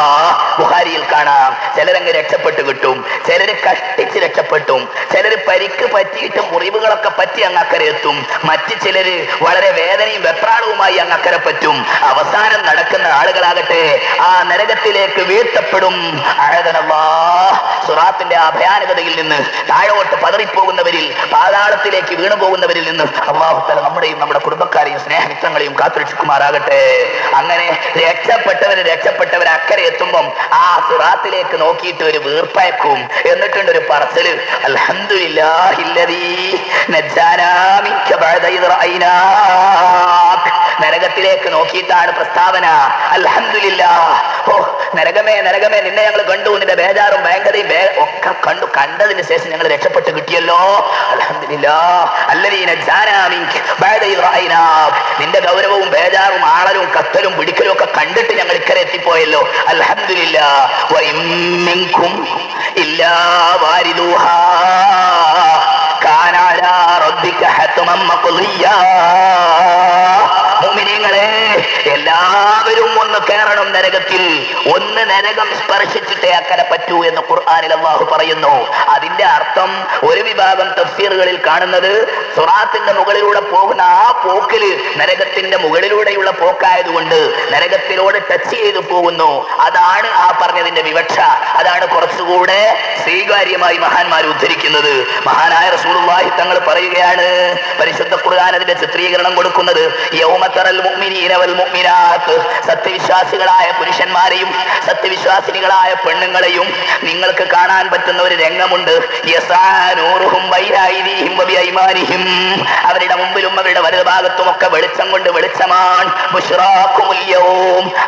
Speaker 1: ബുഖാരിയിൽ കാണാം, ചിലരങ്ങ് രക്ഷപ്പെട്ടു കിട്ടും, ചിലര് കഷ്ടിച്ച് രക്ഷപ്പെട്ടും, ചിലര് പരിക്ക് പറ്റിയിട്ട് മുറിവുകളൊക്കെ പറ്റി അങ്ങ് അക്കരെ എത്തും, മറ്റു ചിലര് വളരെ വേദനയും വെപ്രാളവുമായി അങ്ങ് അക്കരെ പറ്റും. അവസാനം നടക്കുന്ന ആളുകളാകട്ടെ ആ നരകത്തിലേക്ക് വീഴ്ത്തപ്പെടും. സിറാത്തിന്റെ ആ ഭയാനകതയിൽ നിന്ന് താഴോട്ട് പതറിപ്പോകുന്നവരിൽ, പാതാളത്തിലേക്ക് വീണു പോകുന്നവരിൽ നിന്ന് അല്ലാഹു തആല നമ്മുടെയും നമ്മുടെ കുടുംബക്കാരെയും സ്നേഹമിത്രങ്ങളെയും കാത്തുരക്ഷിക്കുമാറാകട്ടെ. അങ്ങനെ രക്ഷപ്പെട്ടവർ അക്കരെ എത്തുമ്പം ആ സിറാത്തിലേക്ക് നോക്കിയിട്ട് ഒരു വീർപ്പയക്കും. എന്നിട്ടുണ്ട് ഒരു പറച്ചില്, അൽഹംദുലില്ലാഹില്ലദീ നജ്ജാനാ മിൻക ബഅദ ഇദ് റഅയ്നാക്. നരകത്തിലേക്ക് നോക്കിയിട്ടാണ് പ്രസ്താവന. അൽഹംദുലില്ലാഹ്, ഓ നരകമേ നരകമേ, നിന്നെ ഞങ്ങൾ കണ്ടു, നിന്റെ ബേജാറും ഭയങ്കരയും ഒക്കെ കണ്ടു, കണ്ടതിന് ശേഷം ഞങ്ങൾ രക്ഷപ്പെട്ട് കിട്ടിയല്ലോ. അൽഹംദുലില്ലാഹ് അല്ലദീ നജ്ജാനാ മിൻക ബഅദ ഇദ് റഅയ്നാക്. നിന്റെ ഗൗരവവും ബേജാറും ആളലും കത്തലും പിടിക്കലും ഒക്കെ കണ്ടിട്ട് ഞങ്ങൾ ഇക്കരെ എത്തിപ്പോയല്ലോ. അൽഹംദുലില്ലാഹ്. വഇൻ മിൻകും ഇല്ലാ വാരിദുഹാ കാന അലാ റബ്ബിക ഹത്മൻ മഖ്ദിയ്യാ. മുഅ്മിനീങ്ങളെ, എല്ലാവരും ഒന്ന് കേറണം നരകത്തിൽ. ഒന്ന് നരകം സ്പർശിച്ചിട്ടേ അക്കരെ പറ്റൂ എന്ന് ഖുർആനിൽ അല്ലാഹു പറയുന്നു. അതിന്റെ അർത്ഥം ഒരു വിഭാഗം തഫ്സീറുകളിൽ കാണുന്നത്, സിറാത്തിന്റെ മുകളിലൂടെ പോകുന്ന ആ പോക്കില് നരകത്തിന്റെ മുകളിലൂടെയുള്ള പോക്കായതുകൊണ്ട് നരകത്തിലോട് ടച്ച് ചെയ്തു പോകുന്നു. അതാണ് ആ പറഞ്ഞതിന്റെ വിവക്ഷ. അതാണ് കുറച്ചുകൂടെ സ്വീകാര്യമായി മഹാന്മാർ ഉദ്ധരിക്കുന്നത്. മഹാനായ റസൂലുള്ളാഹി തങ്ങൾ പറയുകയാണ്, പരിശുദ്ധ ഖുർആൻ അതിന്റെ ചിത്രീകരണം കൊടുക്കുന്നത്, സത്യവിശ്വാസികളായ പുരുഷന്മാരെയും സത്യവിശ്വാസിനികളായ പെണ്ണുങ്ങളെയും നിങ്ങൾക്ക് കാണാൻ പറ്റുന്ന ഒരു രംഗമുണ്ട്. അവരുടെ മുമ്പിലും അവരുടെ വലതുഭാഗത്തും ഒക്കെ വെളിച്ചം കൊണ്ട് വെളിച്ചമാണ്.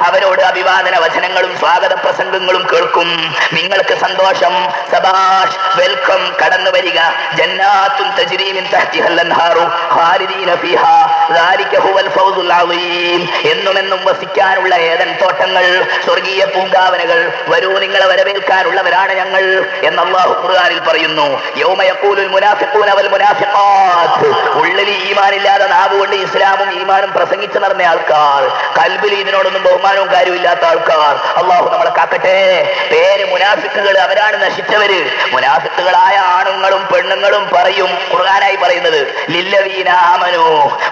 Speaker 1: അവരോട് അഭിവാദന വചനങ്ങളും സ്വാഗത പ്രസംഗങ്ങളും കേൾക്കും. നിങ്ങൾക്ക് സന്തോഷം, സബാഷ്, വെൽക്കം, കടന്നു വരിക. ജന്നാത്തുൻ തജ്രീ മിൻ തഹ്തിഹൽ അൻഹാറു ഖാലിദീന ഫീഹാ ദാലിക ഹുവൽ ഫൗസുൽ അളീം. എന്നുമെന്നും വസിക്കാനുള്ള ഏദൻ തോട്ടങ്ങൾ, സ്വർഗീയ പൂങ്കാവനകൾ, വരൂ നിങ്ങളെ വരവേൽക്കാനുള്ളവരാണ് ഞങ്ങൾ എന്ന് അല്ലാഹു ഖുർആനിൽ പറയുന്നു. യൗമ യഖൂലുൽ മുനാഫിഖൂന വൽ മുനാഫിഖാത്ത്. ഉള്ളിൽ ഈമാനില്ലാതെ നാവുകൊണ്ട് ഇസ്ലാമും ഈമാനും പ്രസംഗിച്ചു നടന്ന ആൾക്കാർ, കൽബിൽ ഇതിനോടൊന്നും ബഹുമാനവും കാര്യവും ഇല്ലാത്ത ആൾക്കാർ, അല്ലാഹു നമ്മളെ കാക്കട്ടെ. പേര് മുനാഫിക്കുകൾ, അവരാണ് നശിച്ചവര്. മുനാഫിക്കുകളായ ആണുങ്ങളും പെണ്ണുങ്ങളും പറയും, ഖുർആനായി പറയുന്നത്, ലില്ലദീന ആമനൂ,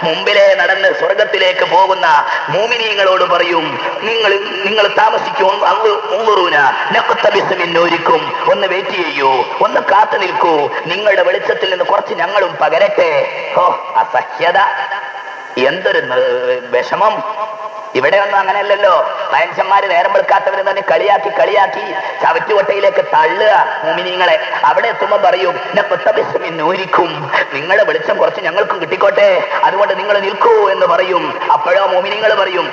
Speaker 1: മുമ്പിലെ നടന്ന് സ്വർഗത്തിലേക്ക് പോകുന്ന മുഅ്മിനീങ്ങളോട് പറയും, നിങ്ങൾ താമസിക്കും, ഒന്ന് വെയിറ്റ് ചെയ്യൂ, ഒന്ന് കാത്തു നിൽക്കൂ, നിങ്ങളുടെ വെളിച്ചത്തിൽ നിന്ന് കുറച്ച് ഞങ്ങളും പകരട്ടെ. ഓ അസഹ്യത, എന്തൊരു വിഷമം. ഇവിടെ ഒന്നും അങ്ങനെയല്ലല്ലോ. മനുഷ്യന്മാര് നേരം വെളുക്കാത്തവരും തന്നെ കളിയാക്കി ചവറ്റുകൊട്ടയിലേക്ക് തള്ളുക മുഅ്മിനീങ്ങളെ. അവിടെ എത്തുമ്പോ പറയും, നൂരിക്കും, നിങ്ങളുടെ വെളിച്ചം കുറച്ച് ഞങ്ങൾക്കും കിട്ടിക്കോട്ടെ, അതുകൊണ്ട് നിങ്ങൾ നിൽക്കൂ എന്ന് പറയും. അപ്പോഴോ മുഅ്മിനീങ്ങൾ പറയും,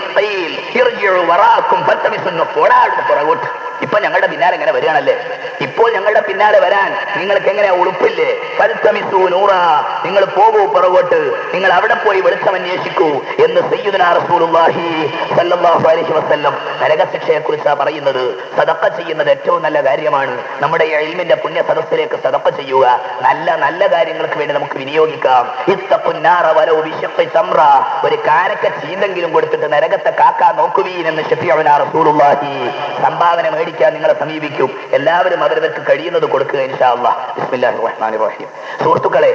Speaker 1: പോടാടുന്നു പുറകോട്ട്. ഇപ്പൊ ഞങ്ങളുടെ പിന്നാലെ എങ്ങനെ വരികയാണല്ലേ, ഇപ്പോൾ ഞങ്ങളുടെ പിന്നാലെ വരാൻ നിങ്ങൾക്ക് എങ്ങനെ ഉളുപ്പില്ലേ? നിങ്ങൾ പോകൂ പുറകോട്ട്, നിങ്ങൾ അവിടെ പോയി വെളിച്ചം അന്വേഷിക്കൂ എന്ന് സയ്യിദുനാ റസൂലുള്ളാഹി സ്വല്ലല്ലാഹു അലൈഹി വസല്ലം നരകശിക്ഷയെ കുറിച്ചാണ് പറയുന്നത്. സദഖ ചെയ്യുന്നത് ഏറ്റവും നല്ല കാര്യമാണ്. നമ്മുടെ ഈ ഇൽമിന്റെ പുണ്യ സദസ്സിലേക്ക് സദഖ ചെയ്യുക, നല്ല നല്ല കാര്യങ്ങൾക്ക് വേണ്ടി നമുക്ക് വിനിയോഗിക്കാം. ഒരു കാരക്ക ചീന്തെങ്കിലും കൊടുത്തിട്ട് നരകത്തെ കാക്കാൻ നോക്കുവീൻ എന്ന് ശഫീഉനാ റസൂലുള്ളാഹി. സംഭാവന മേടിക്കാൻ നിങ്ങളെ സമീപിക്കും. എല്ലാവരും അവരവർക്ക് കഴിയുന്നത് കൊടുക്കുക ഇൻഷാ അല്ലാഹ്. ബിസ്മില്ലാഹിർ റഹ്മാനിർ റഹീം. സുഹൃത്തുക്കളെ,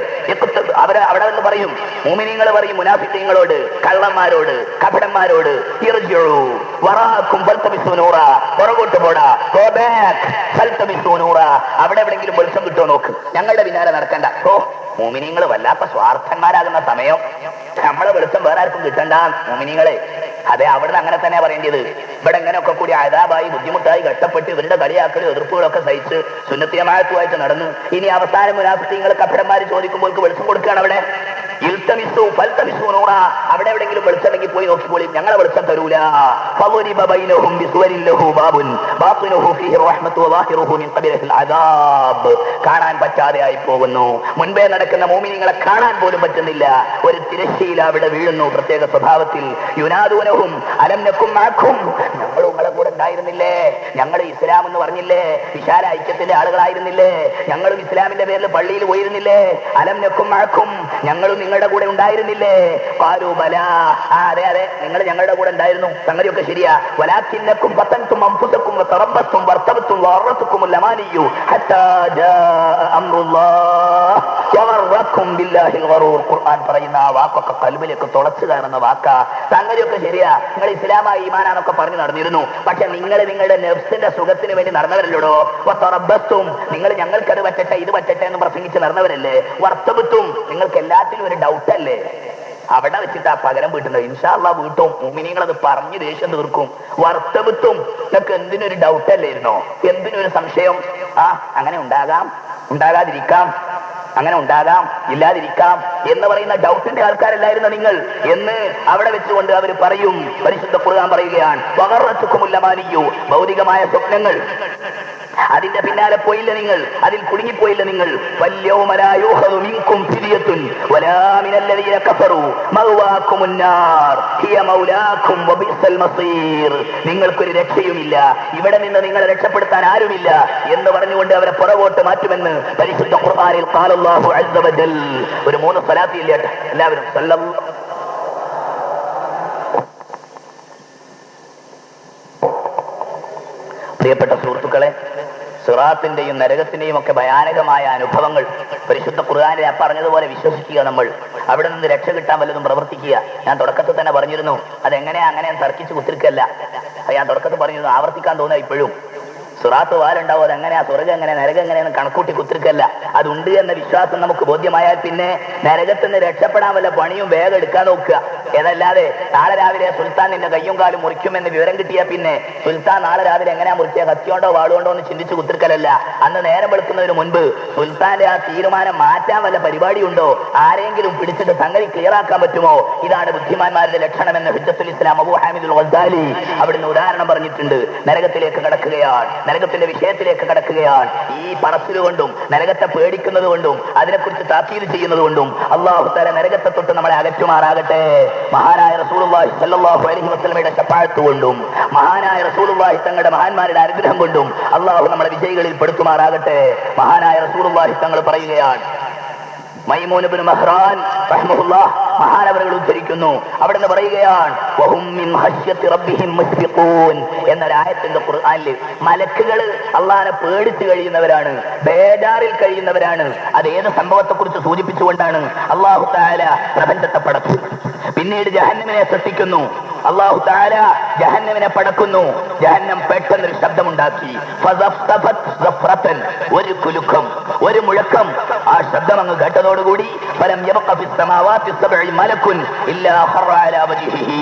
Speaker 1: അവിടെ നിന്ന് പറയും, മുഅ്മിനീങ്ങൾ പറയും മുനാഫിഖീങ്ങളോട്, കള്ളന്മാരോട്, കപടന്മാരോട്, പുറകോട്ട് പോടാ, അവിടെ എവിടെങ്കിലും വെളിച്ചം കിട്ടുമോ നോക്ക്, ഞങ്ങളുടെ പിന്നാലെ നടക്കണ്ട. ഓ മുഅ്മിനീങ്ങൾ വല്ലാത്ത സ്വാർത്ഥന്മാരാകുന്ന സമയം നമ്മളെ വെളിച്ചം വേറെ ആർക്കും കിട്ടണ്ട മുഅ്മിനീങ്ങളെ. അതെ, അവിടുന്ന് അങ്ങനെ തന്നെ പറയേണ്ടത്. ഇവിടെ എങ്ങനെയൊക്കെ കൂടി അദാബായി ബുദ്ധിമുട്ടായി കഷ്ടപ്പെട്ട് ഇവരുടെ കളിയാക്കലും എതിർപ്പുകളൊക്കെ സഹിച്ച് സുന്നത്തി ജമാഅത്തുമായിട്ട് നടന്നു. ഇനി അവസാനം മുനാഫിഖീങ്ങൾ കപടന്മാർ ചോദിക്കുമ്പോൾ വെളിച്ചം കൊടുക്കുകയാണ്. അവിടെ അവിടെ എവിടെങ്കിലും വെളിച്ചമെങ്കിൽ പോയി നോക്കിക്കോളി, ഞങ്ങളെ വെളിച്ചം തരൂല. കാണാൻ പറ്റാതെ ആയി പോകുന്നു. മുൻപേ നടക്കുന്ന മുഅ്മിനീങ്ങളെ കാണാൻ പോലും പറ്റുന്നില്ല. ഒരു തിരശ്ശീല അവിടെ വീഴുന്നു പ്രത്യേക സ്വഭാവത്തിൽ. യുനാദൂനഹും അലം നകും മഅക്കും, ഞങ്ങൾ നിങ്ങളെ കൂടെ ഉണ്ടായിരുന്നില്ലേ, ഞങ്ങൾ ഇസ്ലാം എന്ന് പറഞ്ഞില്ലേ, വിശാല ഐക്യത്തിന്റെ ആളുകളായിരുന്നില്ലേ, ഞങ്ങളും ഇസ്ലാമിന്റെ പേരിൽ പള്ളിയിൽ പോയിരുന്നില്ലേ, അലം നകും മഅക്കും, ഞങ്ങളും നിങ്ങളുടെ കൂടെ ഉണ്ടായിരുന്നില്ലേ. ഖാലൂ ബലാ, അതെ അതെ നിങ്ങൾ ഞങ്ങളുടെ കൂടെ ഉണ്ടായിരുന്നു, സംഗതിയൊക്കെ ശരിയാ. വലാകിന്നകും ഫതൻതും അൻഫുസകും വതറബ്ബസ്തും വർതബത്തും വഅറതുകുമുൽ അമാനിയു ഹത്താ ജാഅ അംറുല്ലാഹ് വഗറക്കും ബില്ലാഹിൽ ഗറൂർ. ഖുർആൻ പറയുന്ന ആ വാക്കൊക്കെ ഖൽബിലേക്ക് തുളച്ചു കയറുന്ന വാക്കാ. സംഗതിയൊക്കെ ശരിയാ, നിങ്ങൾ ഇസ്ലാമായി ഈമാനാന്നൊക്കെ പറഞ്ഞു നടന്നിരുന്നു, പക്ഷെ നിങ്ങൾ നിങ്ങളുടെ നെഫ്സിന്റെ സുഖത്തിന് വേണ്ടി നടന്നവരല്ലോ. വതറബ്ബസ്തും, നിങ്ങൾ ഞങ്ങൾക്കത് പറ്റട്ടെ ഇത് പറ്റട്ടെ എന്ന് പ്രസംഗിച്ച് നടന്നവരല്ലേ. വർത്തബത്തും, നിങ്ങൾക്ക് എല്ലാത്തിനും ഒരു ഡൗട്ടല്ലേ. അവിടെ വെച്ചിട്ട് ആ പകരം വീട്ടുന്നത് ഇൻഷാ അല്ലാഹ് വീട്ടും. മുഅ്മിനീങ്ങളത് പറഞ്ഞ് ദേഷ്യം തീർക്കും. വർത്തബത്തും, നിങ്ങൾക്ക് എന്തിനൊരു ഡൗട്ടല്ലായിരുന്നോ, എന്തിനൊരു സംശയം. അങ്ങനെ ഉണ്ടാകാം, ഉണ്ടാകാതിരിക്കാം, അങ്ങനെ ഉണ്ടാകാം, ഇല്ലാതിരിക്കാം എന്ന് പറയുന്ന ഡൗട്ടിന്റെ ആൾക്കാരല്ലായിരുന്നു നിങ്ങൾ എന്ന് അവിടെ വെച്ചുകൊണ്ട് അവർ പറയും. പരിശുദ്ധ ഖുർആൻ പറയുകയാണ്, വഗറത്തുകുമുൽ അമാനിയു, ഭൗതികമായ സ്വപ്നങ്ങൾ, അതിന്റെ പിന്നാലെ പോയില്ല നിങ്ങൾ, അതിൽ കുടുങ്ങിപ്പോയില്ല നിങ്ങൾ. വൽയൗമ ലാ യൂഖദു മിൻകും ഫിദിയത്തുൻ വലാ മിനല്ലദീന കഫറൂ മഅവാകുമുൻ നാർ ഹിയ മൗലാകും വബിസൽ മസീർ. നിങ്ങൾക്കൊരു രക്ഷയുമില്ല, ഇവിടെ നിന്ന് നിങ്ങളെ രക്ഷപ്പെടുത്താൻ ആരുമില്ല എന്ന് പറഞ്ഞുകൊണ്ട് അവരെ പുറകോട്ട് മാറ്റുമെന്ന് പരിശുദ്ധ ഖുർആനിൽ ഖാലല്ലാഹു അസ്സ വജൽ. ഒരു 3 സ്വലാത്ത് ഇല്ലേ എല്ലാവരും. പ്രിയപ്പെട്ട സുഹൃത്തുക്കളെ, സിറാത്തിന്റെയും നരകത്തിന്റെയും ഒക്കെ ഭയാനകമായ അനുഭവങ്ങൾ പരിശുദ്ധ ഖുർആനിൽ പറഞ്ഞതുപോലെ വിശ്വസിക്കുക. നമ്മൾ അവിടെ നിന്ന് രക്ഷ കിട്ടാൻ വല്ലതും പ്രവർത്തിക്കുക. ഞാൻ തുടക്കത്തിൽ തന്നെ പറഞ്ഞിരുന്നു, അതെങ്ങനെയാ അങ്ങനെ തർക്കിച്ച് കുത്തിരിക്കല്ല. ഞാൻ തുടക്കത്തിൽ പറഞ്ഞിരുന്നു, ആവർത്തിക്കാൻ തോന്നുക ഇപ്പോഴും. സിറാത്ത് വാലുണ്ടാവും, അതെങ്ങനെയാ, സ്വർഗം എങ്ങനെ, നരകം എങ്ങനെയെന്ന് കണക്കൂട്ടി കുത്തിരിക്കല്ല. അതുണ്ട് എന്ന വിശ്വാസം നമുക്ക് ബോധ്യമായാൽ പിന്നെ നരകത്തിൽ നിന്ന് രക്ഷപ്പെടാൻ വല്ല പണിയും വേഗം എടുക്കാൻ നോക്കുക. ഏതല്ലാതെ നാളെ രാവിലെ സുൽത്താൻ നിന്റെ കയ്യും കാലും മുറിക്കുമെന്ന് വിവരം കിട്ടിയാൽ പിന്നെ സുൽത്താൻ നാളെ രാവിലെ എങ്ങനെയാ മുറിക്കുക, കത്തിയോണ്ടോ വാളുകൊണ്ടോ എന്ന് ചിന്തിച്ച് കുത്തിരിക്കലല്ല. അന്ന് നേരം വെളുക്കുന്നതിന് മുൻപ് സുൽത്താന്റെ ആ തീരുമാനം മാറ്റാൻ വല്ല പരിപാടിയുണ്ടോ, ആരെങ്കിലും പിടിച്ചിട്ട് സംഗതി ക്ലിയർ ആക്കാൻ പറ്റുമോ? ഇതാണ് ബുദ്ധിമാന്മാരുടെ ലക്ഷണമെന്ന് ഹുജ്ജത്തുൽ ഇസ്ലാം അബൂ ഹാമിദുൽ ഗസാലി അവിടുന്ന് ഉദാഹരണം പറഞ്ഞിട്ടുണ്ട്. നരകത്തിലേക്ക് കടക്കുകയാണ്, നരകത്തിന്റെ വിഷയത്തിലേക്ക് കടക്കുകയാണ്. ഈ പറച്ചിലുകൊണ്ടും നരകത്തെ പേടിക്കുന്നത് കൊണ്ടും അതിനെക്കുറിച്ച് താക്കീത് ചെയ്യുന്നത് കൊണ്ടും അല്ലാഹു തആല നരകത്തെ തൊട്ട് നമ്മളെ അകറ്റുമാറാകട്ടെ. മഹാനായ റസൂലുള്ളാഹി സ്വല്ലല്ലാഹു അലൈഹി വസല്ലമയുടെ ശഫാഅത്ത് കൊണ്ടും മഹാനായ റസൂലുള്ളാഹി തങ്ങളുടെ മഹാന്മാരുടെ അനുഗ്രഹം കൊണ്ടും അല്ലാഹു നമ്മളെ വിജയികളിൽ പെടുത്തുമാറാകട്ടെ. മഹാനായ റസൂലുള്ളാഹി തങ്ങൾ പറയുകയാണ്, മൈമൂൻ ഇബ്നു മഹ്റാൻ റഹ്മഹുല്ലാഹ് മഹാനവറുകൾ ഉദ്ധരിക്കുന്നു, അവിടെ നിന്ന് പറയുകയാണ്, വഹും മിൻ ഖശ്യത്തി റബ്ബിഹിം മുശ്ഫിഖൂൻ എന്നൊരായത്തിന്റെ ഖുർആനിൽ മലക്കുകൾ അല്ലാഹുവിനെ പേടിച്ച് കഴിയുന്നവരാണ്, ബേജാറിൽ കഴിയുന്നവരാണ്. അത് ഏത് സംഭവത്തെക്കുറിച്ച് സൂചിപ്പിച്ചുകൊണ്ടാണ്? അല്ലാഹു തആല പ്രപഞ്ചത്തെ പടച്ചു, പിന്നീട് ജഹന്നമിനെ സൃഷ്ടിക്കുന്നു. അല്ലാഹു തആല ജഹന്നമിനെ പടക്കുന്നു. ജഹന്നം പെട്ടെന്നൊരു ശബ്ദമുണ്ടാക്കി, ഒരു കുലുക്കം, ഒരു മുഴക്കം. ആ ശബ്ദം അങ്ങ് കേട്ടതോടുകൂടി ഫലം യബ്ഖ ഫിസ് സമാവാതി സബ്ഇ മലകുൻ ഇല്ലാ ഖറ അലാ വജ്ഹിഹി.